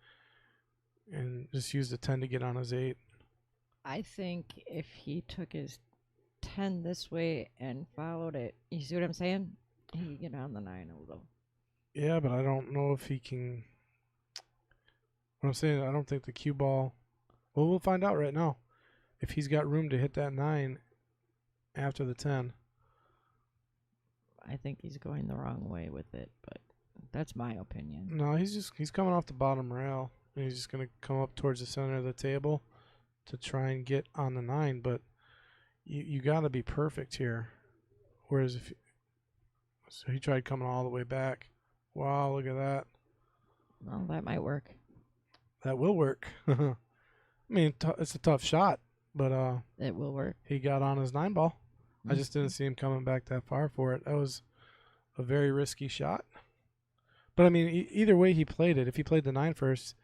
[SPEAKER 1] and just use the 10 to get on his 8.
[SPEAKER 2] I think if he took his 10 this way and followed it, you see what I'm saying? He can get on the 9 a little.
[SPEAKER 1] Yeah, but I don't know if he can. What I'm saying, I don't think the cue ball. Well, we'll find out right now if he's got room to hit that 9 after the 10.
[SPEAKER 2] I think he's going the wrong way with it, but that's my opinion.
[SPEAKER 1] No, he's coming off the bottom rail, and he's just gonna come up towards the center of the table to try and get on the 9. But you got to be perfect here. Whereas so he tried coming all the way back. Wow, look at that.
[SPEAKER 2] Well, that might work.
[SPEAKER 1] That will work. I mean, it's a tough shot, but
[SPEAKER 2] It will work.
[SPEAKER 1] he got on his 9 ball. I just didn't see him coming back that far for it. That was a very risky shot. But I mean, either way he played it. If he played the 9 first,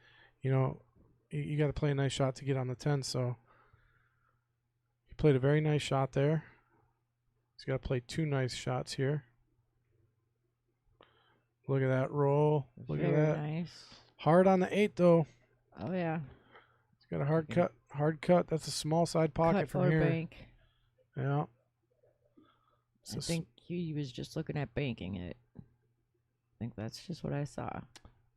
[SPEAKER 1] you know, you got to play a nice shot to get on the 10. So he played a very nice shot there. He's got to play 2 nice shots here. Look at that roll. Look
[SPEAKER 2] Very
[SPEAKER 1] at that.
[SPEAKER 2] nice.
[SPEAKER 1] Hard on the 8 though.
[SPEAKER 2] Oh yeah.
[SPEAKER 1] He's got a hard cut. Hard cut. That's a small side pocket
[SPEAKER 2] Cut
[SPEAKER 1] from
[SPEAKER 2] or
[SPEAKER 1] here.
[SPEAKER 2] bank.
[SPEAKER 1] Yeah.
[SPEAKER 2] I think he was just looking at banking it. I think that's just what I saw.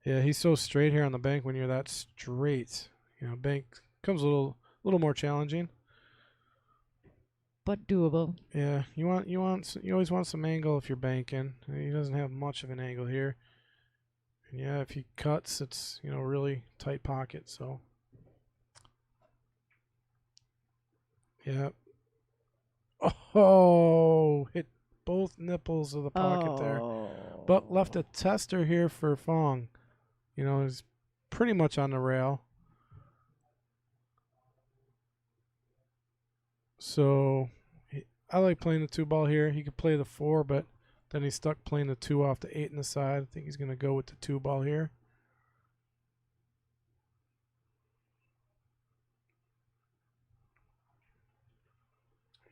[SPEAKER 1] Yeah, he's so straight here on the bank when you're that straight. You know, bank comes a little more challenging.
[SPEAKER 2] But doable.
[SPEAKER 1] Yeah, you always want some angle if you're banking. He doesn't have much of an angle here. And yeah, if he cuts, it's, you know, really tight pocket, so. Yeah. Oh, hit both nipples of the pocket there. But left a tester here for Phong. You know, he's pretty much on the rail. So I like playing the 2 ball here. He could play the 4, but then he's stuck playing the 2 off the 8 in the side. I think he's going to go with the 2 ball here.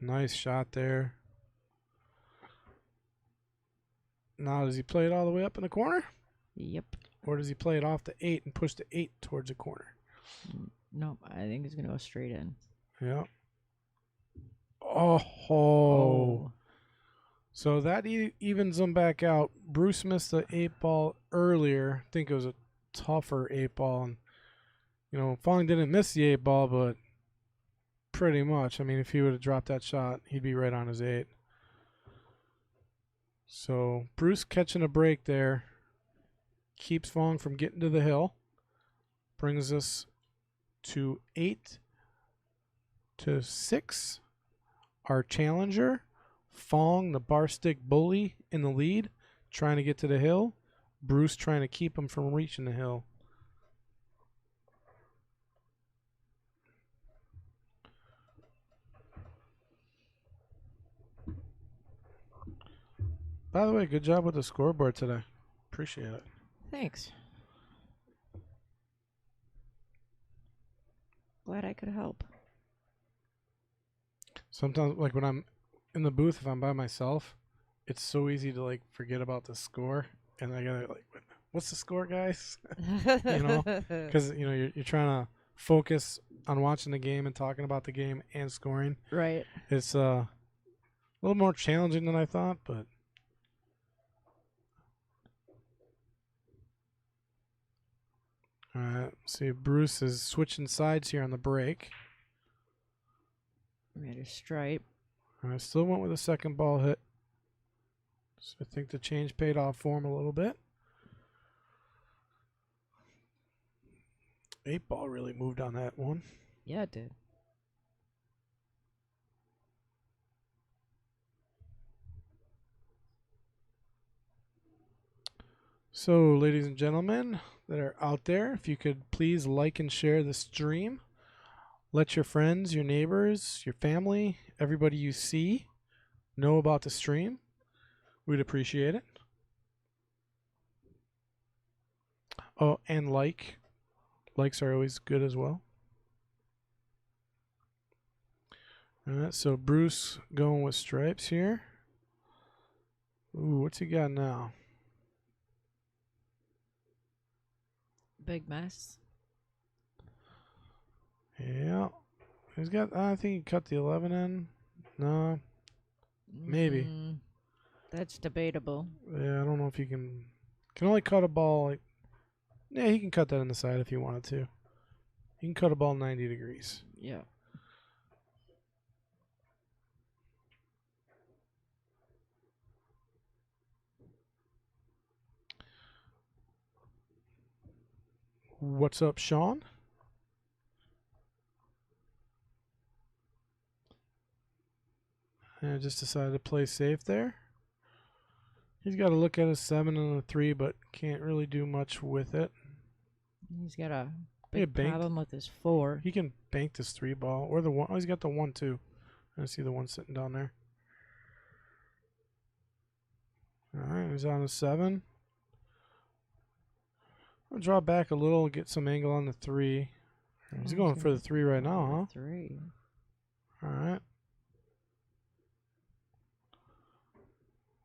[SPEAKER 1] Nice shot there. Now, does he play it all the way up in the corner?
[SPEAKER 2] Yep.
[SPEAKER 1] Or does he play it off the 8 and push the 8 towards the corner?
[SPEAKER 2] Nope. I think he's going to go straight in.
[SPEAKER 1] Yeah. Oh. So that evens them back out. Bruce missed the 8 ball earlier. I think it was a tougher 8 ball. And, you know, Phong didn't miss the 8 ball, but pretty much. I mean, if he would have dropped that shot, he'd be right on his 8. So Bruce catching a break there. Keeps Phong from getting to the hill. Brings us to 8-6. Our challenger, Phong, the bar stick bully, in the lead, trying to get to the hill. Bruce trying to keep him from reaching the hill. By the way, good job with the scoreboard today. Appreciate it.
[SPEAKER 2] Thanks. Glad I could help.
[SPEAKER 1] Sometimes, like when I'm in the booth, if I'm by myself, it's so easy to like forget about the score, and I gotta like, what's the score, guys? You know, because you know you're trying to focus on watching the game and talking about the game and scoring.
[SPEAKER 2] Right.
[SPEAKER 1] It's a little more challenging than I thought, but. All right, see, Bruce is switching sides here on the break.
[SPEAKER 2] Made a stripe.
[SPEAKER 1] I still went with a second ball hit. So I think the change paid off for him a little bit. 8 ball really moved on that one.
[SPEAKER 2] Yeah, it did.
[SPEAKER 1] So, ladies and gentlemen that are out there, if you could please like and share the stream. Let your friends, your neighbors, your family, everybody you see know about the stream. We'd appreciate it. Oh, and like. Likes are always good as well. All right, so Bruce going with stripes here. Ooh, what's he got now?
[SPEAKER 2] Big mess.
[SPEAKER 1] Yeah. He's got, I think he cut the 11 in. No, maybe.
[SPEAKER 2] That's debatable.
[SPEAKER 1] Yeah, I don't know if you can only cut a ball like. Yeah, he can cut that on the side if he wanted to. He can cut a ball 90 degrees.
[SPEAKER 2] Yeah.
[SPEAKER 1] What's up, Sean? And I just decided to play safe there. He's got to look at a 7 and a 3, but can't really do much with it.
[SPEAKER 2] He's got a
[SPEAKER 1] He
[SPEAKER 2] big
[SPEAKER 1] banked.
[SPEAKER 2] problem with his 4.
[SPEAKER 1] He can bank this 3 ball or the 1. Oh, he's got the 1 too. I see the 1 sitting down there. All right, he's on a 7. I'll draw back a little, get some angle on the 3. He's going for the 3 right now, huh?
[SPEAKER 2] 3.
[SPEAKER 1] All right.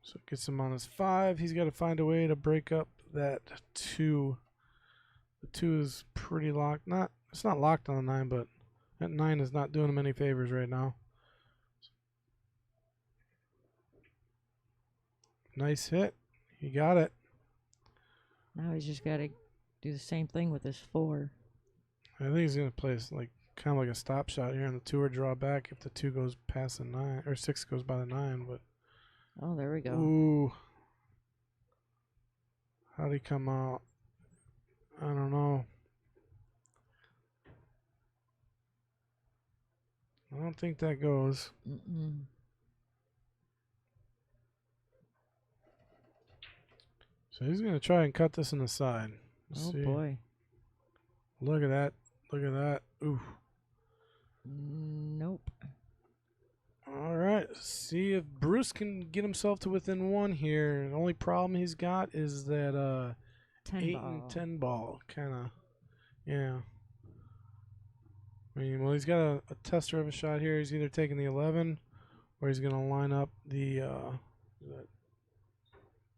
[SPEAKER 1] So it gets him on his 5. He's got to find a way to break up that 2. The 2 is pretty locked. It's not locked on the 9, but that 9 is not doing him any favors right now. Nice hit. He got it.
[SPEAKER 2] Now he's just got to do the same thing with his 4.
[SPEAKER 1] I think he's gonna play like kind of like a stop shot here on the 2 or draw back if the 2 goes past the 9 or 6 goes by the 9. But
[SPEAKER 2] Oh, there we go.
[SPEAKER 1] ooh, how'd he come out? I don't know. I don't think that goes.
[SPEAKER 2] Mm-mm.
[SPEAKER 1] So he's gonna try and cut this in the side. Let's
[SPEAKER 2] Oh
[SPEAKER 1] see.
[SPEAKER 2] boy.
[SPEAKER 1] Look at that. Look at that. Ooh.
[SPEAKER 2] Nope.
[SPEAKER 1] All right. Let's see if Bruce can get himself to within 1 here. The only problem he's got is that
[SPEAKER 2] 10
[SPEAKER 1] 8
[SPEAKER 2] ball.
[SPEAKER 1] and 10 ball. Kind of. Yeah. I mean, well, he's got a tester of a shot here. He's either taking the 11 or he's going to line up the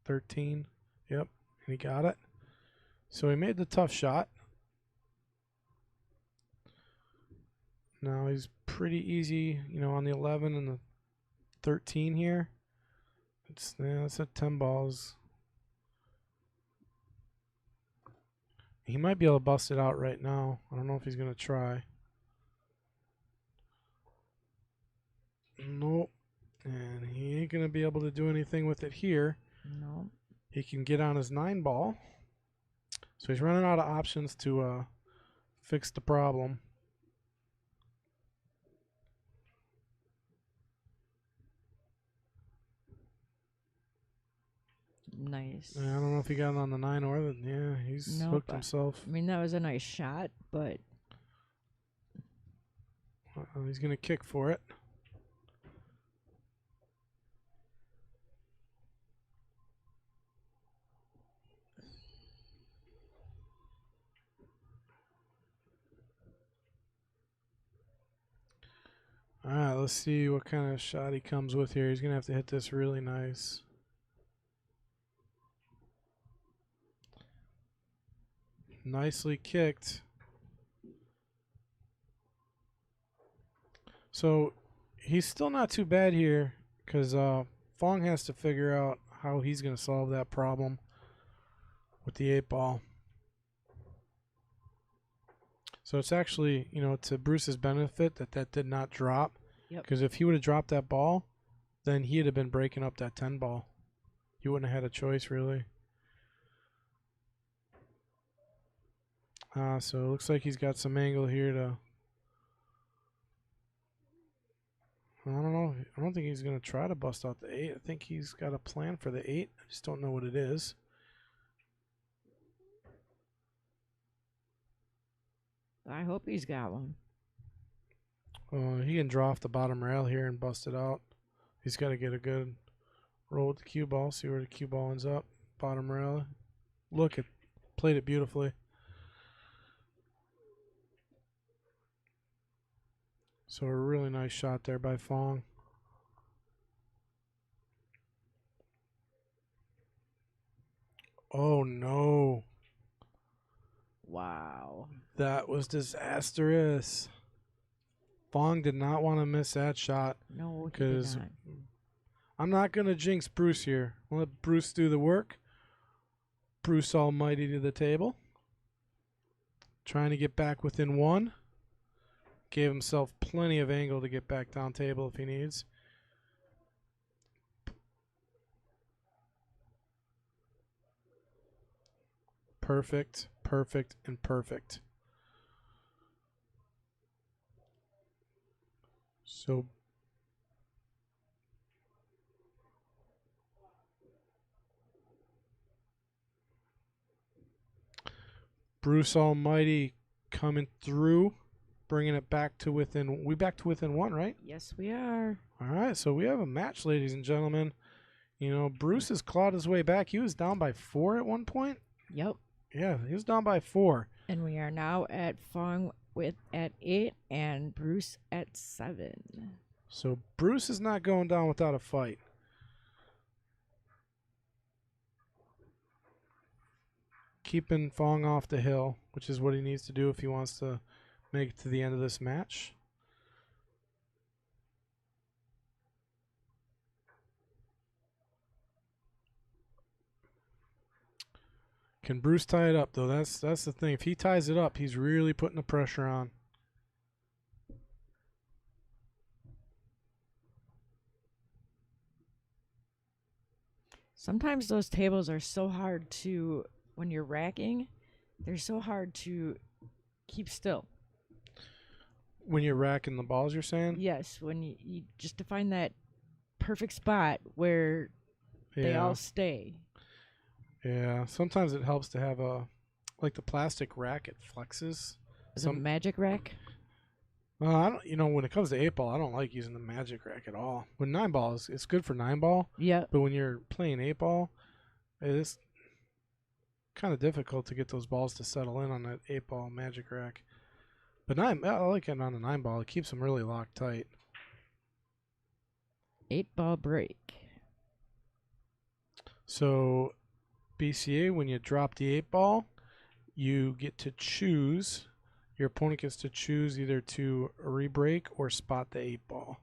[SPEAKER 1] 13. Yep. And he got it. So he made the tough shot. Now he's pretty easy, on the 11 and the 13 here. It's at 10 balls. He might be able to bust it out right now. I don't know if he's going to try. Nope. And he ain't going to be able to do anything with it here.
[SPEAKER 2] Nope.
[SPEAKER 1] He can get on his 9 ball. So he's running out of options to fix the problem.
[SPEAKER 2] Nice.
[SPEAKER 1] I don't know if he got it on the 9 or the... Yeah, he's hooked himself.
[SPEAKER 2] I mean, that was a nice shot, but...
[SPEAKER 1] He's going to kick for it. All right, let's see what kind of shot he comes with here. He's going to have to hit this really nice. Nicely kicked. So he's still not too bad here because Phong has to figure out how he's going to solve that problem with the 8 ball. So it's actually, to Bruce's benefit that did not drop. Because if he would have dropped that ball, then he'd have been breaking up that 10 ball. He wouldn't have had a choice, really. So it looks like he's got some angle here to... I don't know. I don't think he's going to try to bust out the 8. I think he's got a plan for the 8. I just don't know what it is.
[SPEAKER 2] I hope he's got one.
[SPEAKER 1] He can draw off the bottom rail here and bust it out. He's got to get a good roll with the cue ball, see where the cue ball ends up. Bottom rail. Look, it played it beautifully. So a really nice shot there by Phong. Oh no.
[SPEAKER 2] Wow.
[SPEAKER 1] That was disastrous. Phong did not want to miss that shot.
[SPEAKER 2] No, he did not.
[SPEAKER 1] I'm not going to jinx Bruce here. I'll let Bruce do the work. Bruce Almighty to the table. Trying to get back within 1. Gave himself plenty of angle to get back down table if he needs. Perfect, perfect, and perfect. So Bruce Almighty coming through, bringing it back to within. We back to within 1, right?
[SPEAKER 2] Yes, we are.
[SPEAKER 1] All right, so we have a match, ladies and gentlemen. You know, Bruce has clawed his way back. He was down by 4 at one point.
[SPEAKER 2] Yep.
[SPEAKER 1] Yeah, he was down by 4.
[SPEAKER 2] And we are now at Phong at 8 and Bruce at 7.
[SPEAKER 1] So Bruce is not going down without a fight. Keeping Phong off the hill, which is what he needs to do if he wants to make it to the end of this match. Can Bruce tie it up, though? That's the thing. If he ties it up, he's really putting the pressure on.
[SPEAKER 2] Sometimes those tables are so hard to, when you're racking, they're so hard to keep still.
[SPEAKER 1] When you're racking the balls, you're saying?
[SPEAKER 2] Yes, when you just to find that perfect spot where they all stay.
[SPEAKER 1] Yeah, sometimes it helps to have like the plastic rack, it flexes.
[SPEAKER 2] Is it a magic rack?
[SPEAKER 1] I don't. You know, when it comes to 8-ball, I don't like using the magic rack at all. When 9-ball it's good for 9-ball.
[SPEAKER 2] Yeah.
[SPEAKER 1] But when you're playing 8-ball, it is kind of difficult to get those balls to settle in on that 8-ball magic rack. But I like it on the 9-ball. It keeps them really locked tight.
[SPEAKER 2] 8-ball break.
[SPEAKER 1] So, BCA, when you drop the 8-ball, you get to choose. Your opponent gets to choose either to re-break or spot the 8-ball.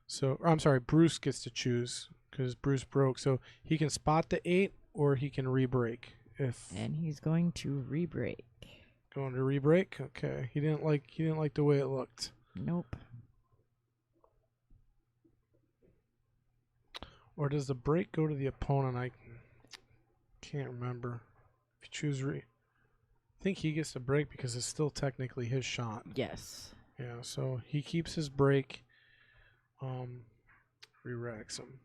[SPEAKER 1] So, I'm sorry, Bruce gets to choose because Bruce broke. So he can spot the 8 or he can re-break.
[SPEAKER 2] And he's going to re-break.
[SPEAKER 1] Going to re-break. Okay, he didn't like the way it looked.
[SPEAKER 2] Nope.
[SPEAKER 1] Or does the break go to the opponent? I can't remember. If you choose I think he gets the break because it's still technically his shot.
[SPEAKER 2] Yes.
[SPEAKER 1] Yeah, so he keeps his break. Re-racks him.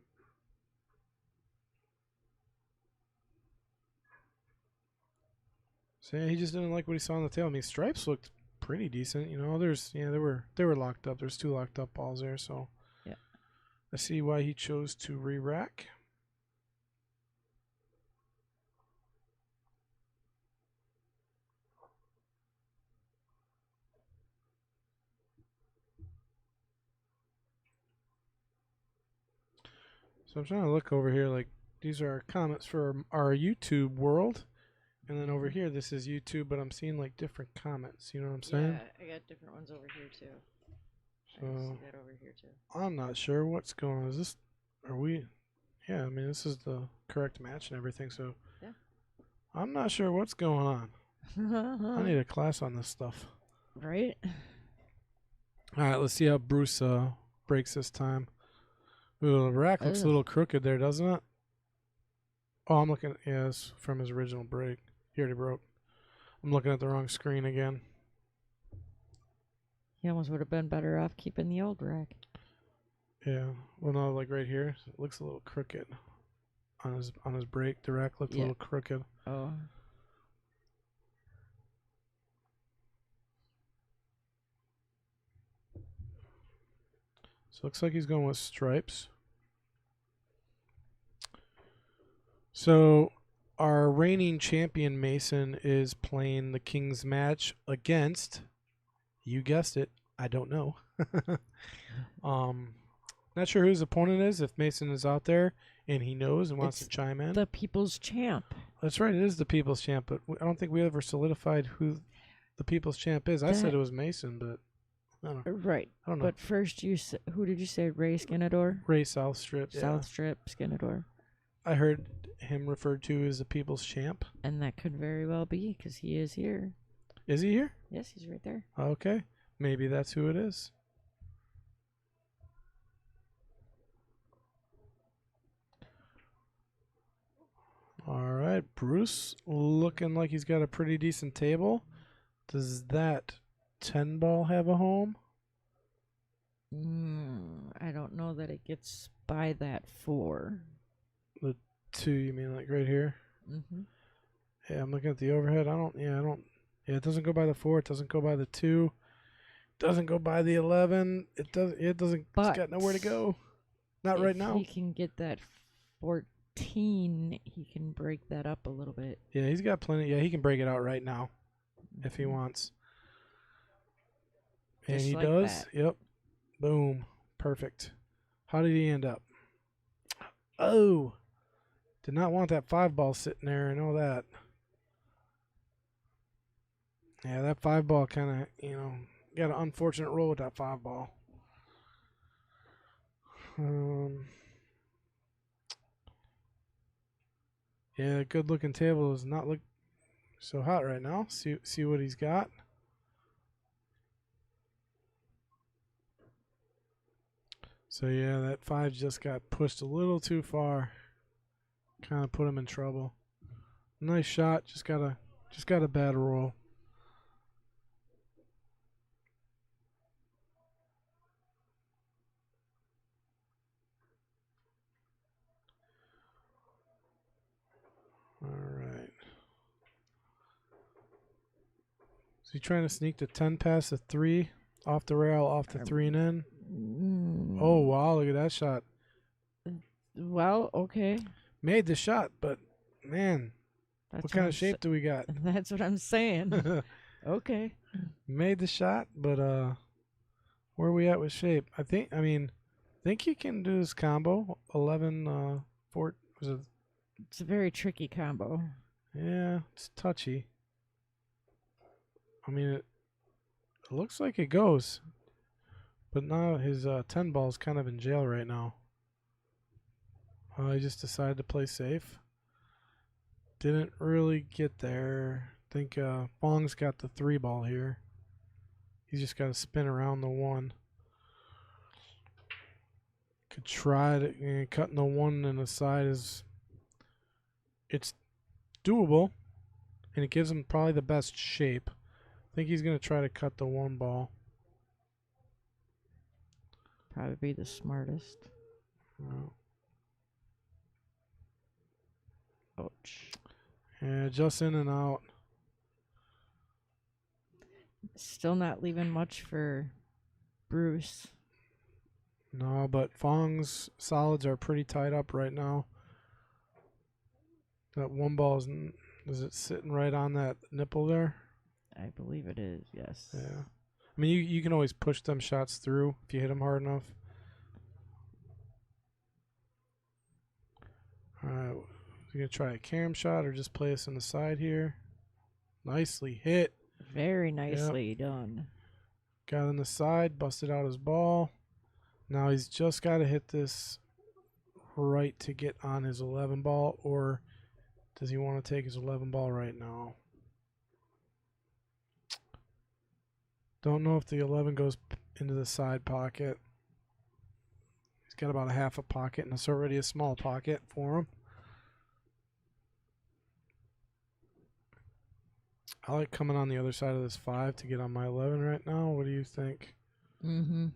[SPEAKER 1] So yeah, he just didn't like what he saw on the tail. I mean, stripes looked pretty decent. You know, they were locked up. There's 2 locked up balls there, so
[SPEAKER 2] yeah.
[SPEAKER 1] I see why he chose to re-rack. So I'm trying to look over here, like these are our comments for our YouTube world. And then over here, this is YouTube, but I'm seeing like different comments. You know what I'm saying?
[SPEAKER 2] Yeah, I got different ones over here too.
[SPEAKER 1] So,
[SPEAKER 2] I see that over here too.
[SPEAKER 1] I'm not sure what's going on. Yeah, I mean, this is the correct match and everything, so
[SPEAKER 2] yeah.
[SPEAKER 1] I'm not sure what's going on. I need a class on this stuff.
[SPEAKER 2] Right?
[SPEAKER 1] All right, let's see how Bruce breaks this time. Ooh, the rack looks a little crooked there, doesn't it? Oh, I'm looking. Yeah, it's from his original break. He already broke. I'm looking at the wrong screen again.
[SPEAKER 2] He almost would have been better off keeping the old rack.
[SPEAKER 1] Yeah. Well, no, like right here, it looks a little crooked on his break. The rack looked a little crooked.
[SPEAKER 2] Oh.
[SPEAKER 1] So looks like he's going with stripes. So our reigning champion Mason is playing the King's match against, you guessed it, I don't know. Not sure who his opponent is, if Mason is out there and he knows and wants to chime in.
[SPEAKER 2] The People's Champ.
[SPEAKER 1] That's right, it is the People's Champ, but I don't think we ever solidified who the People's Champ is. I said it was Mason, but
[SPEAKER 2] Right.
[SPEAKER 1] I don't know.
[SPEAKER 2] But first, who did you say? Ray Skinador?
[SPEAKER 1] Ray South Strip. Yeah.
[SPEAKER 2] South Strip Skinador.
[SPEAKER 1] I heard him referred to as the people's champ.
[SPEAKER 2] And that could very well be because he is here.
[SPEAKER 1] Is he here?
[SPEAKER 2] Yes, he's right there.
[SPEAKER 1] Okay. Maybe that's who it is. All right. Bruce looking like he's got a pretty decent table. Does that 10 ball have a home?
[SPEAKER 2] I don't know that it gets by that 4.
[SPEAKER 1] The 2, you mean like right here?
[SPEAKER 2] Mm-hmm.
[SPEAKER 1] Yeah, I'm looking at the overhead. Yeah, it doesn't go by the 4. It doesn't go by the 2. It doesn't go by the 11. It doesn't.
[SPEAKER 2] But
[SPEAKER 1] it's got nowhere to go. Not right now.
[SPEAKER 2] He can get that 14. He can break that up a little bit.
[SPEAKER 1] Yeah, he's got plenty. Yeah, he can break it out right now if he wants. And
[SPEAKER 2] Just
[SPEAKER 1] he
[SPEAKER 2] like
[SPEAKER 1] does.
[SPEAKER 2] that.
[SPEAKER 1] Yep. Boom. Perfect. How did he end up? Oh. Did not want that 5 ball sitting there. I know that. Yeah, that 5 ball kind of, got an unfortunate roll with that 5 ball. Yeah, good looking table does not look so hot right now. See what he's got. So yeah, that 5 just got pushed a little too far. Kind of put him in trouble. Nice shot, just got a bad roll. All right. Is he trying to sneak the 10 past the 3, off the rail, off the 3 and in? Oh wow, look at that shot.
[SPEAKER 2] Well, okay.
[SPEAKER 1] Made the shot, but man, what kind of shape do we got?
[SPEAKER 2] That's what I'm saying. Okay.
[SPEAKER 1] Made the shot, but where are we at with shape? I think he can do this combo. 11 4 was it?
[SPEAKER 2] It's a very tricky combo.
[SPEAKER 1] Yeah, it's touchy. It looks like it goes. But now his 10 ball is kind of in jail right now. I just decided to play safe. Didn't really get there. I think Fong's got the 3 ball here. He's just got to spin around the 1. Could try to cutting the 1 in the side it's doable, and it gives him probably the best shape. I think he's going to try to cut the 1 ball.
[SPEAKER 2] Probably be the smartest. Ouch.
[SPEAKER 1] Yeah, just in and out.
[SPEAKER 2] Still not leaving much for Bruce.
[SPEAKER 1] No, but Fong's solids are pretty tied up right now. That 1 ball is it sitting right on that nipple there?
[SPEAKER 2] I believe it is, yes.
[SPEAKER 1] Yeah. You can always push them shots through if you hit them hard enough. All right. You gonna try a carom shot or just play us on the side here? Nicely hit.
[SPEAKER 2] Very nicely done.
[SPEAKER 1] Got on the side, busted out his ball. Now he's just got to hit this right to get on his 11 ball, or does he want to take his 11 ball right now? Don't know if the 11 goes into the side pocket. He's got about a half a pocket, and it's already a small pocket for him. I like coming on the other side of this 5 to get on my 11 right now. What do you think?
[SPEAKER 2] Mm-hmm.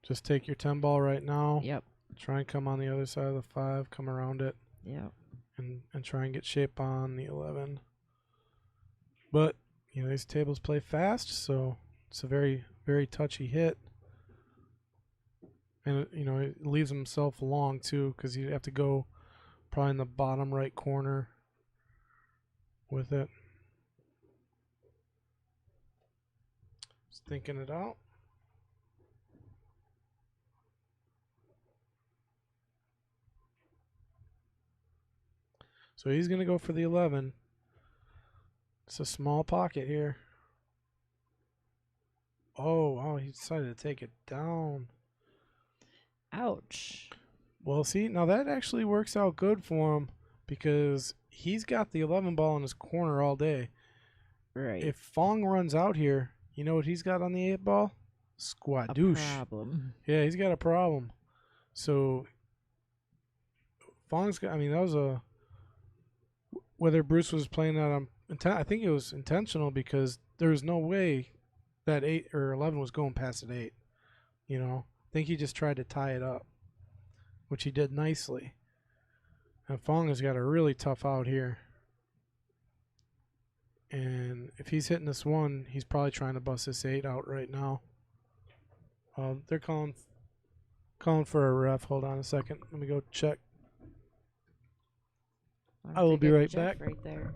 [SPEAKER 1] Just take your 10 ball right now.
[SPEAKER 2] Yep.
[SPEAKER 1] Try and come on the other side of the 5, come around it.
[SPEAKER 2] Yep.
[SPEAKER 1] And try and get shape on the 11. But, these tables play fast, so it's a very, very touchy hit. And, it leaves himself long, too, because you'd have to go probably in the bottom right corner with it. Just thinking it out. So he's going to go for the 11. It's a small pocket here. Oh, he decided to take it down.
[SPEAKER 2] Ouch.
[SPEAKER 1] Well, see, now that actually works out good for him because he's got the 11 ball in his corner all day.
[SPEAKER 2] Right.
[SPEAKER 1] If Phong runs out here, you know what he's got on the 8 ball?
[SPEAKER 2] A
[SPEAKER 1] Squadouche.
[SPEAKER 2] problem.
[SPEAKER 1] Yeah, he's got a problem. So Fong's got. I mean, that was a whether Bruce was playing that on. I think it was intentional because there was no way that 8 or 11 was going past at 8. You know, I think he just tried to tie it up, which he did nicely. And Phong has got a really tough out here. And if he's hitting this one, he's probably trying to bust this 8 out right now. They're calling for a ref. Hold on a second. Let me go check. I will be right
[SPEAKER 2] Jeff
[SPEAKER 1] back.
[SPEAKER 2] Right there.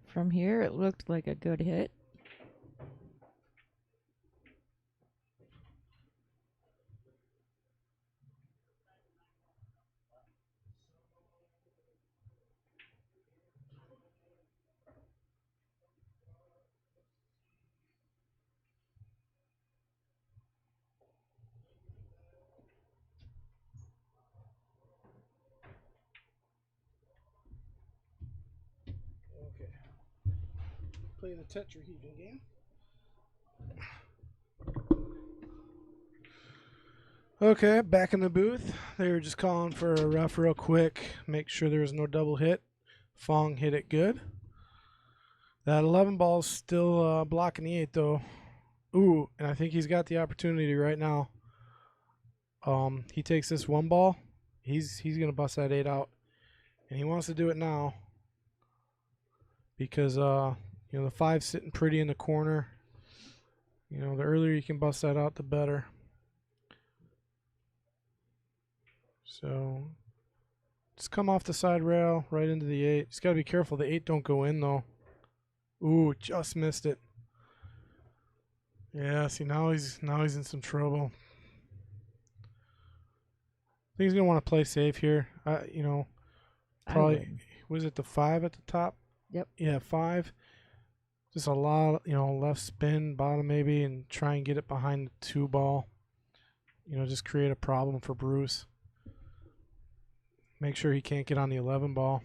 [SPEAKER 2] From here, it looked like a good hit.
[SPEAKER 1] Okay. Playing the tetrahedron game. Okay, back in the booth. They were just calling for a ref real quick. Make sure there was no double hit. Phong hit it good. That 11 ball's still blocking the 8 though. Ooh, and I think he's got the opportunity right now. He takes this 1 ball. He's gonna bust that 8 out, and he wants to do it now because you know the 5's sitting pretty in the corner. You know, the earlier you can bust that out, the better. So just come off the side rail right into the 8. Just gotta be careful the 8 don't go in though. Ooh, just missed it. Yeah, see now he's in some trouble. I think he's gonna want to play safe here. You know, probably was it the 5 at the top?
[SPEAKER 2] Yep.
[SPEAKER 1] Yeah, 5. Just a lot, you know, left spin, bottom maybe, and try and get it behind the 2 ball. You know, just create a problem for Bruce. Make sure he can't get on the 11 ball.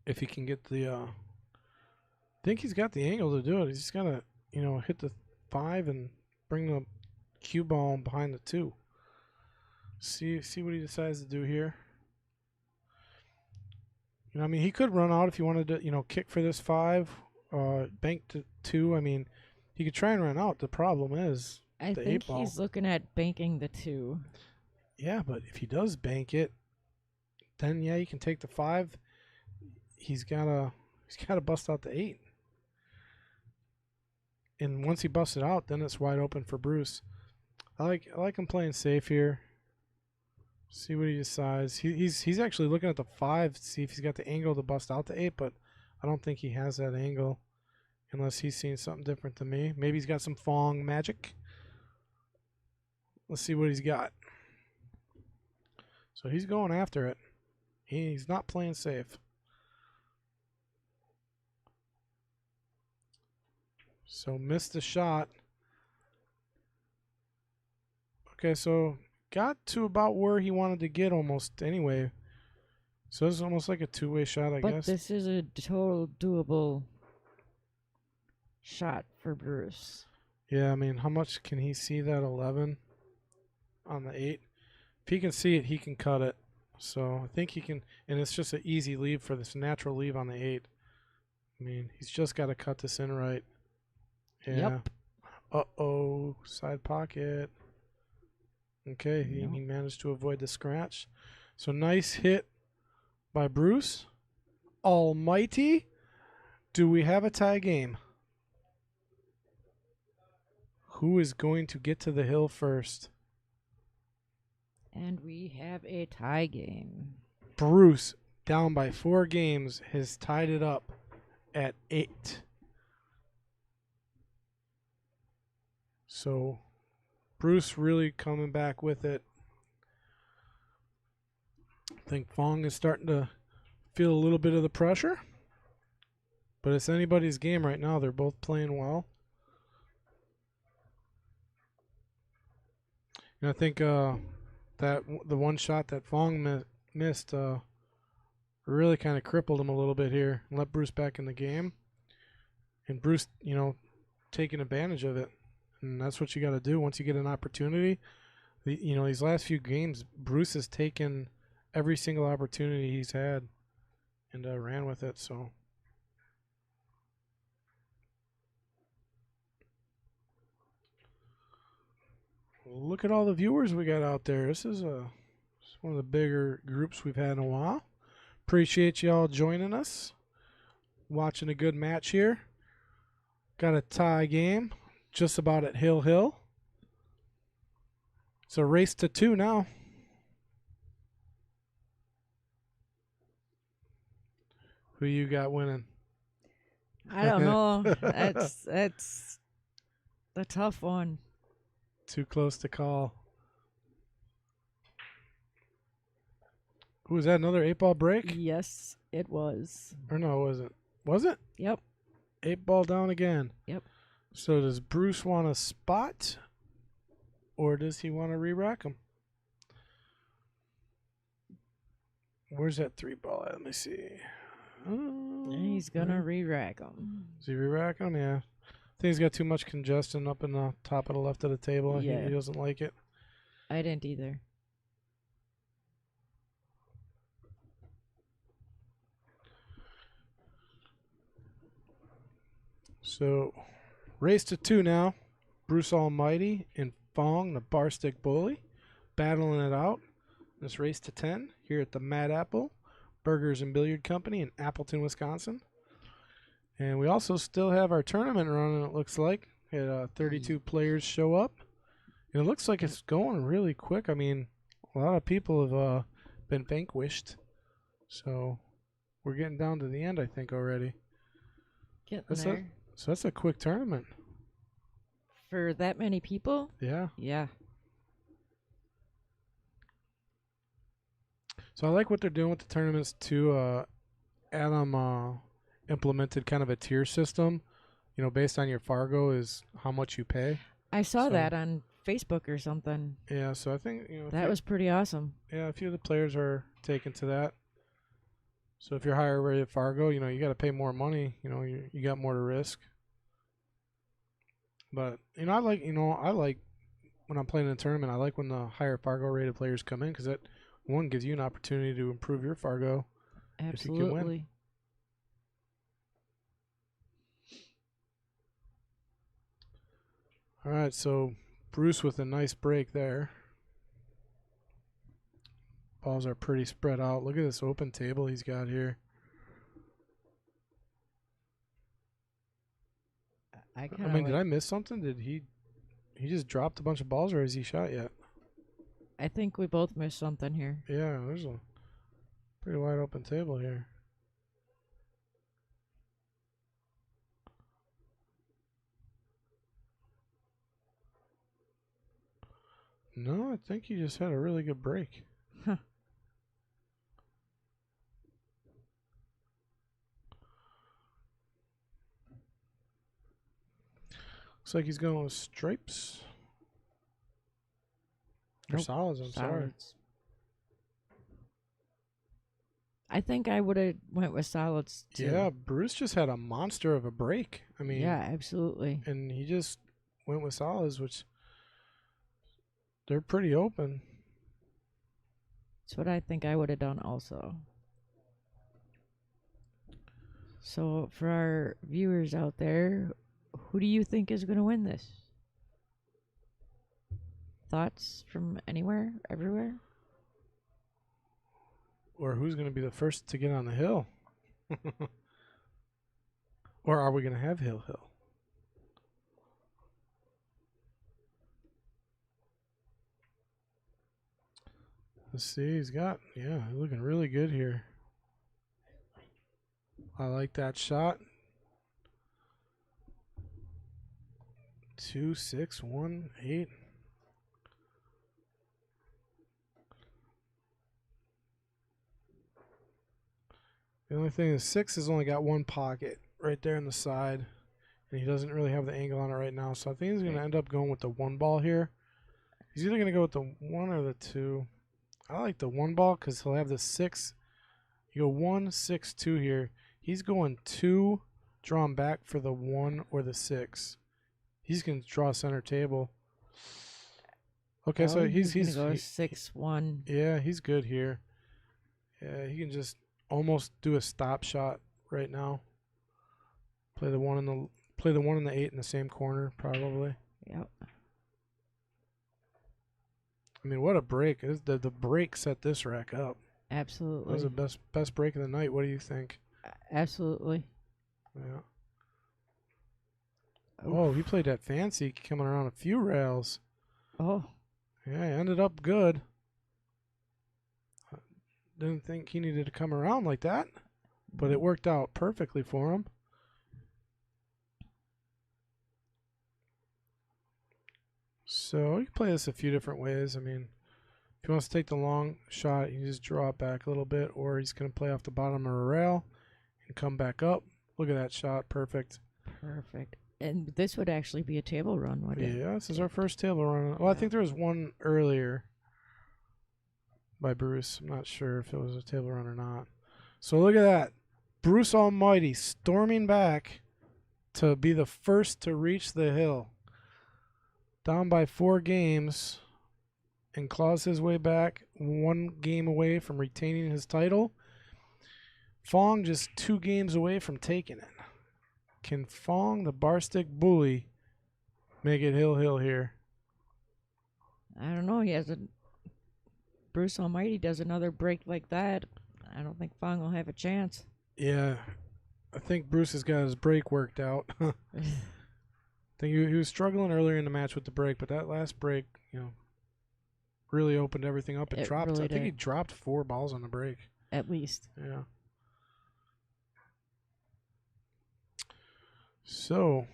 [SPEAKER 1] If he can get the, I think he's got the angle to do it. He's just gotta, you know, hit the 5 and bring the cue ball behind the 2. See what he decides to do here. You know, I mean, he could run out if he wanted to, you know, kick for this 5, bank to 2. I mean, he could try and run out. The problem is
[SPEAKER 2] I
[SPEAKER 1] the
[SPEAKER 2] think
[SPEAKER 1] 8 ball.
[SPEAKER 2] he's looking at banking the 2.
[SPEAKER 1] Yeah, but if he does bank it, then yeah, you can take the 5. He's gotta bust out the 8. And once he busts it out, then it's wide open for Bruce. I like him playing safe here. See what he decides. He's actually looking at the 5 to see if he's got the angle to bust out the 8, but I don't think he has that angle unless he's seen something different than me. Maybe he's got some Phong magic. Let's see what he's got. So he's going after it. He's not playing safe. So missed the shot. Okay, so got to about where he wanted to get almost anyway. So it's almost like a 2-way shot, I
[SPEAKER 2] But
[SPEAKER 1] guess.
[SPEAKER 2] this is a total doable shot for Bruce.
[SPEAKER 1] Yeah, I mean, how much can he see that 11 on the 8? If he can see it, he can cut it. So I think he can, and it's just an easy leave for this natural leave on the 8. I mean, he's just got to cut this in right. Yeah.
[SPEAKER 2] Yep.
[SPEAKER 1] Uh-oh, side pocket. Okay, he managed to avoid the scratch. So nice hit by Bruce. almighty. Do we have a tie game? Who is going to get to the hill first?
[SPEAKER 2] And we have a tie game.
[SPEAKER 1] Bruce, down by 4 games, has tied it up at 8. So, Bruce really coming back with it. I think Phong is starting to feel a little bit of the pressure. But it's anybody's game right now. They're both playing well. And I think that the one shot that Phong missed really kind of crippled him a little bit here and let Bruce back in the game. And Bruce, taking advantage of it. And that's what you got to do once you get an opportunity. These last few games, Bruce has taken every single opportunity he's had and ran with it. So. Look at all the viewers we got out there. This is one of the bigger groups we've had in a while. Appreciate y'all joining us. Watching a good match here. Got a tie game. Just about at Hill. It's a race to 2 now. Who you got winning?
[SPEAKER 2] I don't know. That's a tough one.
[SPEAKER 1] Too close to call. Who was that? Another 8-ball break?
[SPEAKER 2] Yes, it was.
[SPEAKER 1] Or no, was it? Was it?
[SPEAKER 2] Yep.
[SPEAKER 1] 8-ball down again.
[SPEAKER 2] Yep.
[SPEAKER 1] So does Bruce want a spot, or does he want to re-rack him? Where's that 3-ball at? Let me see.
[SPEAKER 2] He's gonna re-rack him.
[SPEAKER 1] Is he re-racking him? Yeah. I think he's got too much congestion up in the top of the left of the table.
[SPEAKER 2] Yeah.
[SPEAKER 1] He doesn't like it.
[SPEAKER 2] I didn't either.
[SPEAKER 1] So, race to 2 now. Bruce Almighty and Phong, the bar stick bully, battling it out. This race to 10 here at the Mad Apple Burgers and Billiard Company in Appleton, Wisconsin. And we also still have our tournament running, it looks like. We had 32 players show up. And it looks like it's going really quick. I mean, a lot of people have been vanquished. So we're getting down to the end, I think, already.
[SPEAKER 2] Getting there.
[SPEAKER 1] So that's a quick tournament.
[SPEAKER 2] For that many people?
[SPEAKER 1] Yeah.
[SPEAKER 2] Yeah.
[SPEAKER 1] So I like what they're doing with the tournaments too. Adam implemented kind of a tier system. Based on your Fargo is how much you pay.
[SPEAKER 2] I saw that on Facebook or something.
[SPEAKER 1] Yeah, so I think
[SPEAKER 2] that was pretty awesome.
[SPEAKER 1] Yeah, a few of the players are taken to that. So if you're higher rated Fargo, you got to pay more money. You got more to risk. But I like when I'm playing in a tournament. I like when the higher Fargo rated players come in because that one gives you an opportunity to improve your Fargo.
[SPEAKER 2] Absolutely.
[SPEAKER 1] If you can win. All right, so Bruce with a nice break there. Balls are pretty spread out. Look at this open table he's got here. Did I miss something? Did he just dropped a bunch of balls, or has he shot yet?
[SPEAKER 2] I think we both missed something here.
[SPEAKER 1] Yeah, there's a pretty wide open table here. No, I think he just had a really good break.
[SPEAKER 2] Huh.
[SPEAKER 1] Looks like he's going with stripes. Or
[SPEAKER 2] Nope.
[SPEAKER 1] solids, I'm sorry.
[SPEAKER 2] Solids. I think I would have went with solids too.
[SPEAKER 1] Yeah, Bruce just had a monster of a break. I mean,
[SPEAKER 2] yeah, absolutely.
[SPEAKER 1] And he just went with solids, which they're pretty open.
[SPEAKER 2] That's what I think I would have done also. So for our viewers out there, who do you think is going to win this? Thoughts from anywhere, everywhere?
[SPEAKER 1] Or who's going to be the first to get on the hill? Or are we going to have hill hill? Let's see. He's looking really good here. I like that shot. 2, 6, 1, 8. The only thing is 6 has only got one pocket right there in the side, and he doesn't really have the angle on it right now. So I think he's going to end up going with the 1 ball here. He's either going to go with the 1 or the 2. I like the 1 ball because he'll have the 6. You go 1, 6, 2 here. He's going 2, drawn back for the 1 or the 6. He's going to draw center table. Okay, so he's
[SPEAKER 2] going to go 6-1.
[SPEAKER 1] Yeah, he's good here. Yeah, he can just almost do a stop shot right now. Play the 1 and the 8 in the same corner probably.
[SPEAKER 2] Yep.
[SPEAKER 1] I mean, what a break! The break set this rack up.
[SPEAKER 2] Absolutely.
[SPEAKER 1] That was the best break of the night. What do you think?
[SPEAKER 2] Absolutely.
[SPEAKER 1] Yeah.
[SPEAKER 2] Oof.
[SPEAKER 1] Oh, he played that fancy, coming around a few rails.
[SPEAKER 2] Oh.
[SPEAKER 1] Yeah, he ended up good. Didn't think he needed to come around like that, but it worked out perfectly for him. So you can play this a few different ways. I mean, if he wants to take the long shot, you just draw it back a little bit, or he's going to play off the bottom of a rail and come back up. Look at that shot. Perfect.
[SPEAKER 2] Perfect. And this would actually be a table run, wouldn't it?
[SPEAKER 1] Yeah, this is our first table run. Well, I think there was one earlier by Bruce. I'm not sure if it was a table run or not. So look at that. Bruce Almighty storming back to be the first to reach the hill. Down by 4 games and claws his way back 1 game away from retaining his title. Phong just 2 games away from taking it. Can Phong, the barstick bully, make it hill here?
[SPEAKER 2] I don't know. Bruce Almighty does another break like that. I don't think Phong will have a chance.
[SPEAKER 1] Yeah, I think Bruce has got his break worked out. I think he was struggling earlier in the match with the break, but that last break, really opened everything up and dropped.
[SPEAKER 2] Really
[SPEAKER 1] I think he
[SPEAKER 2] did.
[SPEAKER 1] dropped 4 balls on the break.
[SPEAKER 2] At least.
[SPEAKER 1] Yeah. So,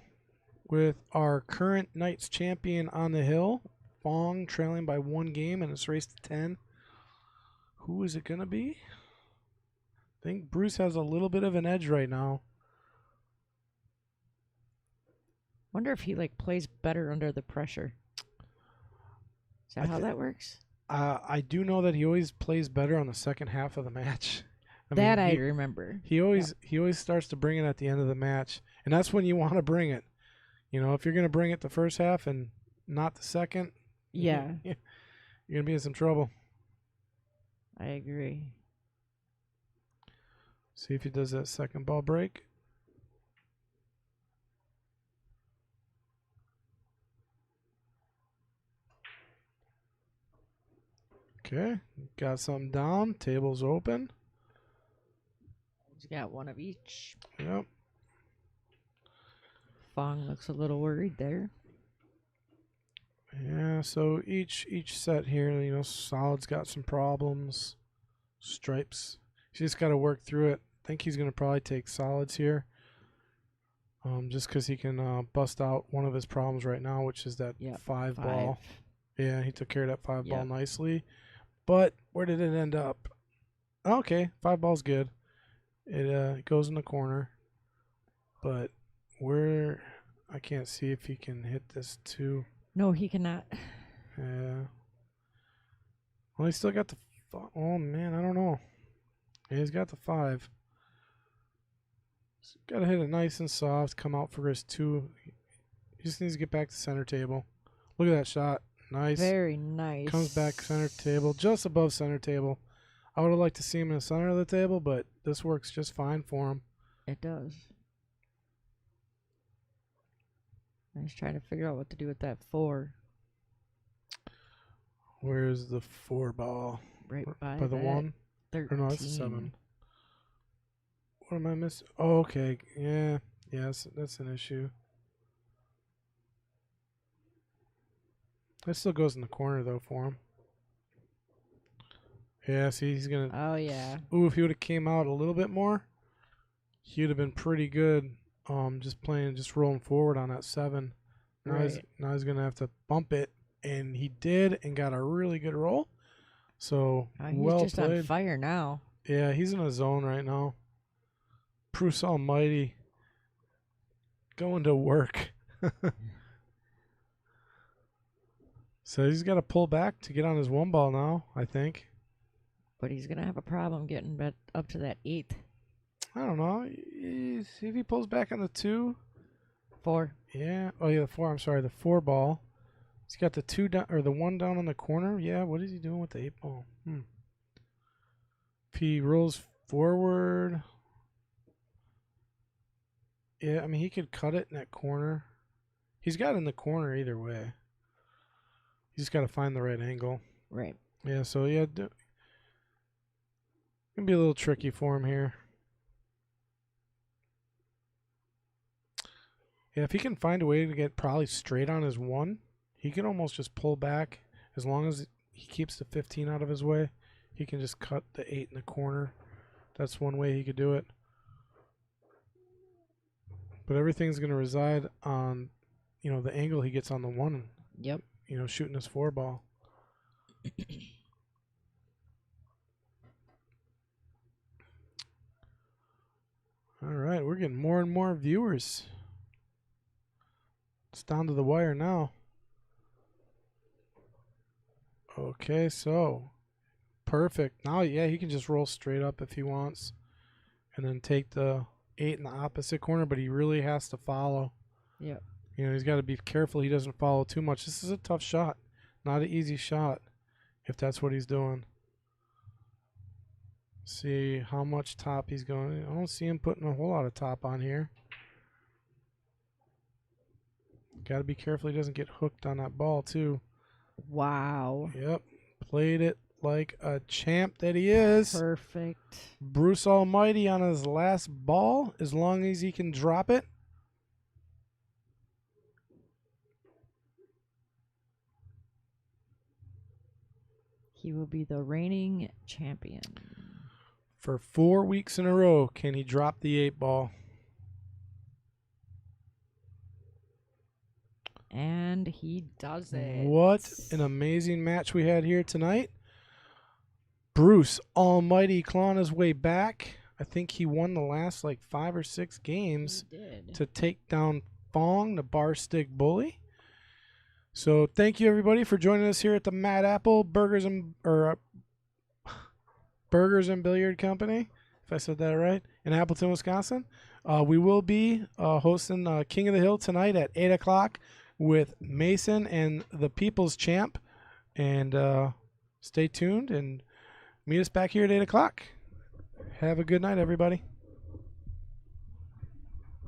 [SPEAKER 1] with our current night's champion on the hill, Phong trailing by 1 game and it's race to 10. Who is it going to be? I think Bruce has a little bit of an edge right now.
[SPEAKER 2] Wonder if he plays better under the pressure. Is that how that works?
[SPEAKER 1] I do know that he always plays better on the second half of the match.
[SPEAKER 2] I remember.
[SPEAKER 1] He always starts to bring it at the end of the match, and that's when you want to bring it. If you're going to bring it the first half and not the second,
[SPEAKER 2] yeah,
[SPEAKER 1] you're going to be in some trouble.
[SPEAKER 2] I agree.
[SPEAKER 1] See if he does that second ball break. Okay, got something down. Table's open.
[SPEAKER 2] He's got 1 of each.
[SPEAKER 1] Yep.
[SPEAKER 2] Phong looks a little worried there.
[SPEAKER 1] Yeah, so each set here, Solid's got some problems. Stripes, he's just got to work through it. I think he's going to probably take Solids here. Just because he can bust out one of his problems right now, which is that 5 ball. Yeah, he took care of that 5 ball nicely. But where did it end up? Okay, 5 ball's good. It goes in the corner. But I can't see if he can hit this 2.
[SPEAKER 2] No, he cannot.
[SPEAKER 1] Yeah. Well, he's still got the... Oh, man, I don't know. Yeah, he's got the 5. He's got to hit it nice and soft, come out for his 2. He just needs to get back to center table. Look at that shot. Nice.
[SPEAKER 2] Very nice.
[SPEAKER 1] Comes back center table, just above center table. I would have liked to see him in the center of the table, but this works just fine for him.
[SPEAKER 2] It does. I was trying to figure out what to do with that 4.
[SPEAKER 1] Where's the 4 ball?
[SPEAKER 2] Right by
[SPEAKER 1] the
[SPEAKER 2] that
[SPEAKER 1] 1?
[SPEAKER 2] 13.
[SPEAKER 1] Or no, that's a 7. What am I missing? Oh, okay. Yeah. Yes, that's an issue. That still goes in the corner, though, for him. Yeah, see, he's going to...
[SPEAKER 2] Oh, yeah.
[SPEAKER 1] Ooh, if he would have came out a little bit more, he would have been pretty good. Just rolling forward on that 7. Now he's going to have to bump it, and he did and got a really good roll. So,
[SPEAKER 2] He's just
[SPEAKER 1] played.
[SPEAKER 2] on fire now.
[SPEAKER 1] Yeah, he's in a zone right now. Bruce Almighty going to work. So he's got to pull back to get on his 1 ball now, I think.
[SPEAKER 2] But he's going to have a problem getting up to that 8th.
[SPEAKER 1] I don't know. See if he pulls back on the 2.
[SPEAKER 2] 4.
[SPEAKER 1] Yeah. Oh, yeah, the 4. I'm sorry, the 4 ball. He's got the 2 down, or the 1 down on the corner. Yeah, what is he doing with the 8 ball? If he rolls forward... Yeah, I mean, he could cut it in that corner. He's got it in the corner either way. You just got to find the right angle.
[SPEAKER 2] Right.
[SPEAKER 1] Yeah, so yeah, it's going to be a little tricky for him here. Yeah, if he can find a way to get probably straight on his 1, he can almost just pull back. As long as he keeps the 15 out of his way, he can just cut the 8 in the corner. That's one way he could do it. But everything's going to reside on, the angle he gets on the 1.
[SPEAKER 2] Yep.
[SPEAKER 1] Shooting his 4 ball. All right, we're getting more and more viewers. It's down to the wire now. Okay, so perfect. Now, yeah, he can just roll straight up if he wants and then take the 8 in the opposite corner, but he really has to follow.
[SPEAKER 2] Yep.
[SPEAKER 1] He's got to be careful he doesn't follow too much. This is a tough shot. Not an easy shot if that's what he's doing. See how much top he's going. I don't see him putting a whole lot of top on here. Got to be careful he doesn't get hooked on that ball too.
[SPEAKER 2] Wow.
[SPEAKER 1] Yep. Played it like a champ that he is.
[SPEAKER 2] Perfect.
[SPEAKER 1] Bruce Almighty on his last ball, as long as he can drop it.
[SPEAKER 2] He will be the reigning champion.
[SPEAKER 1] For 4 weeks in a row, can he drop the 8 ball?
[SPEAKER 2] And he does it.
[SPEAKER 1] What an amazing match we had here tonight. Bruce Almighty clawing his way back. I think he won the last 5 or 6 games to take down Phong, the bar stick bully. So thank you everybody for joining us here at the Mad Apple Burgers and Billiard Company, if I said that right, in Appleton, Wisconsin. We will be hosting King of the Hill tonight at 8 o'clock with Mason and the People's Champ. And stay tuned and meet us back here at 8 o'clock. Have a good night, everybody.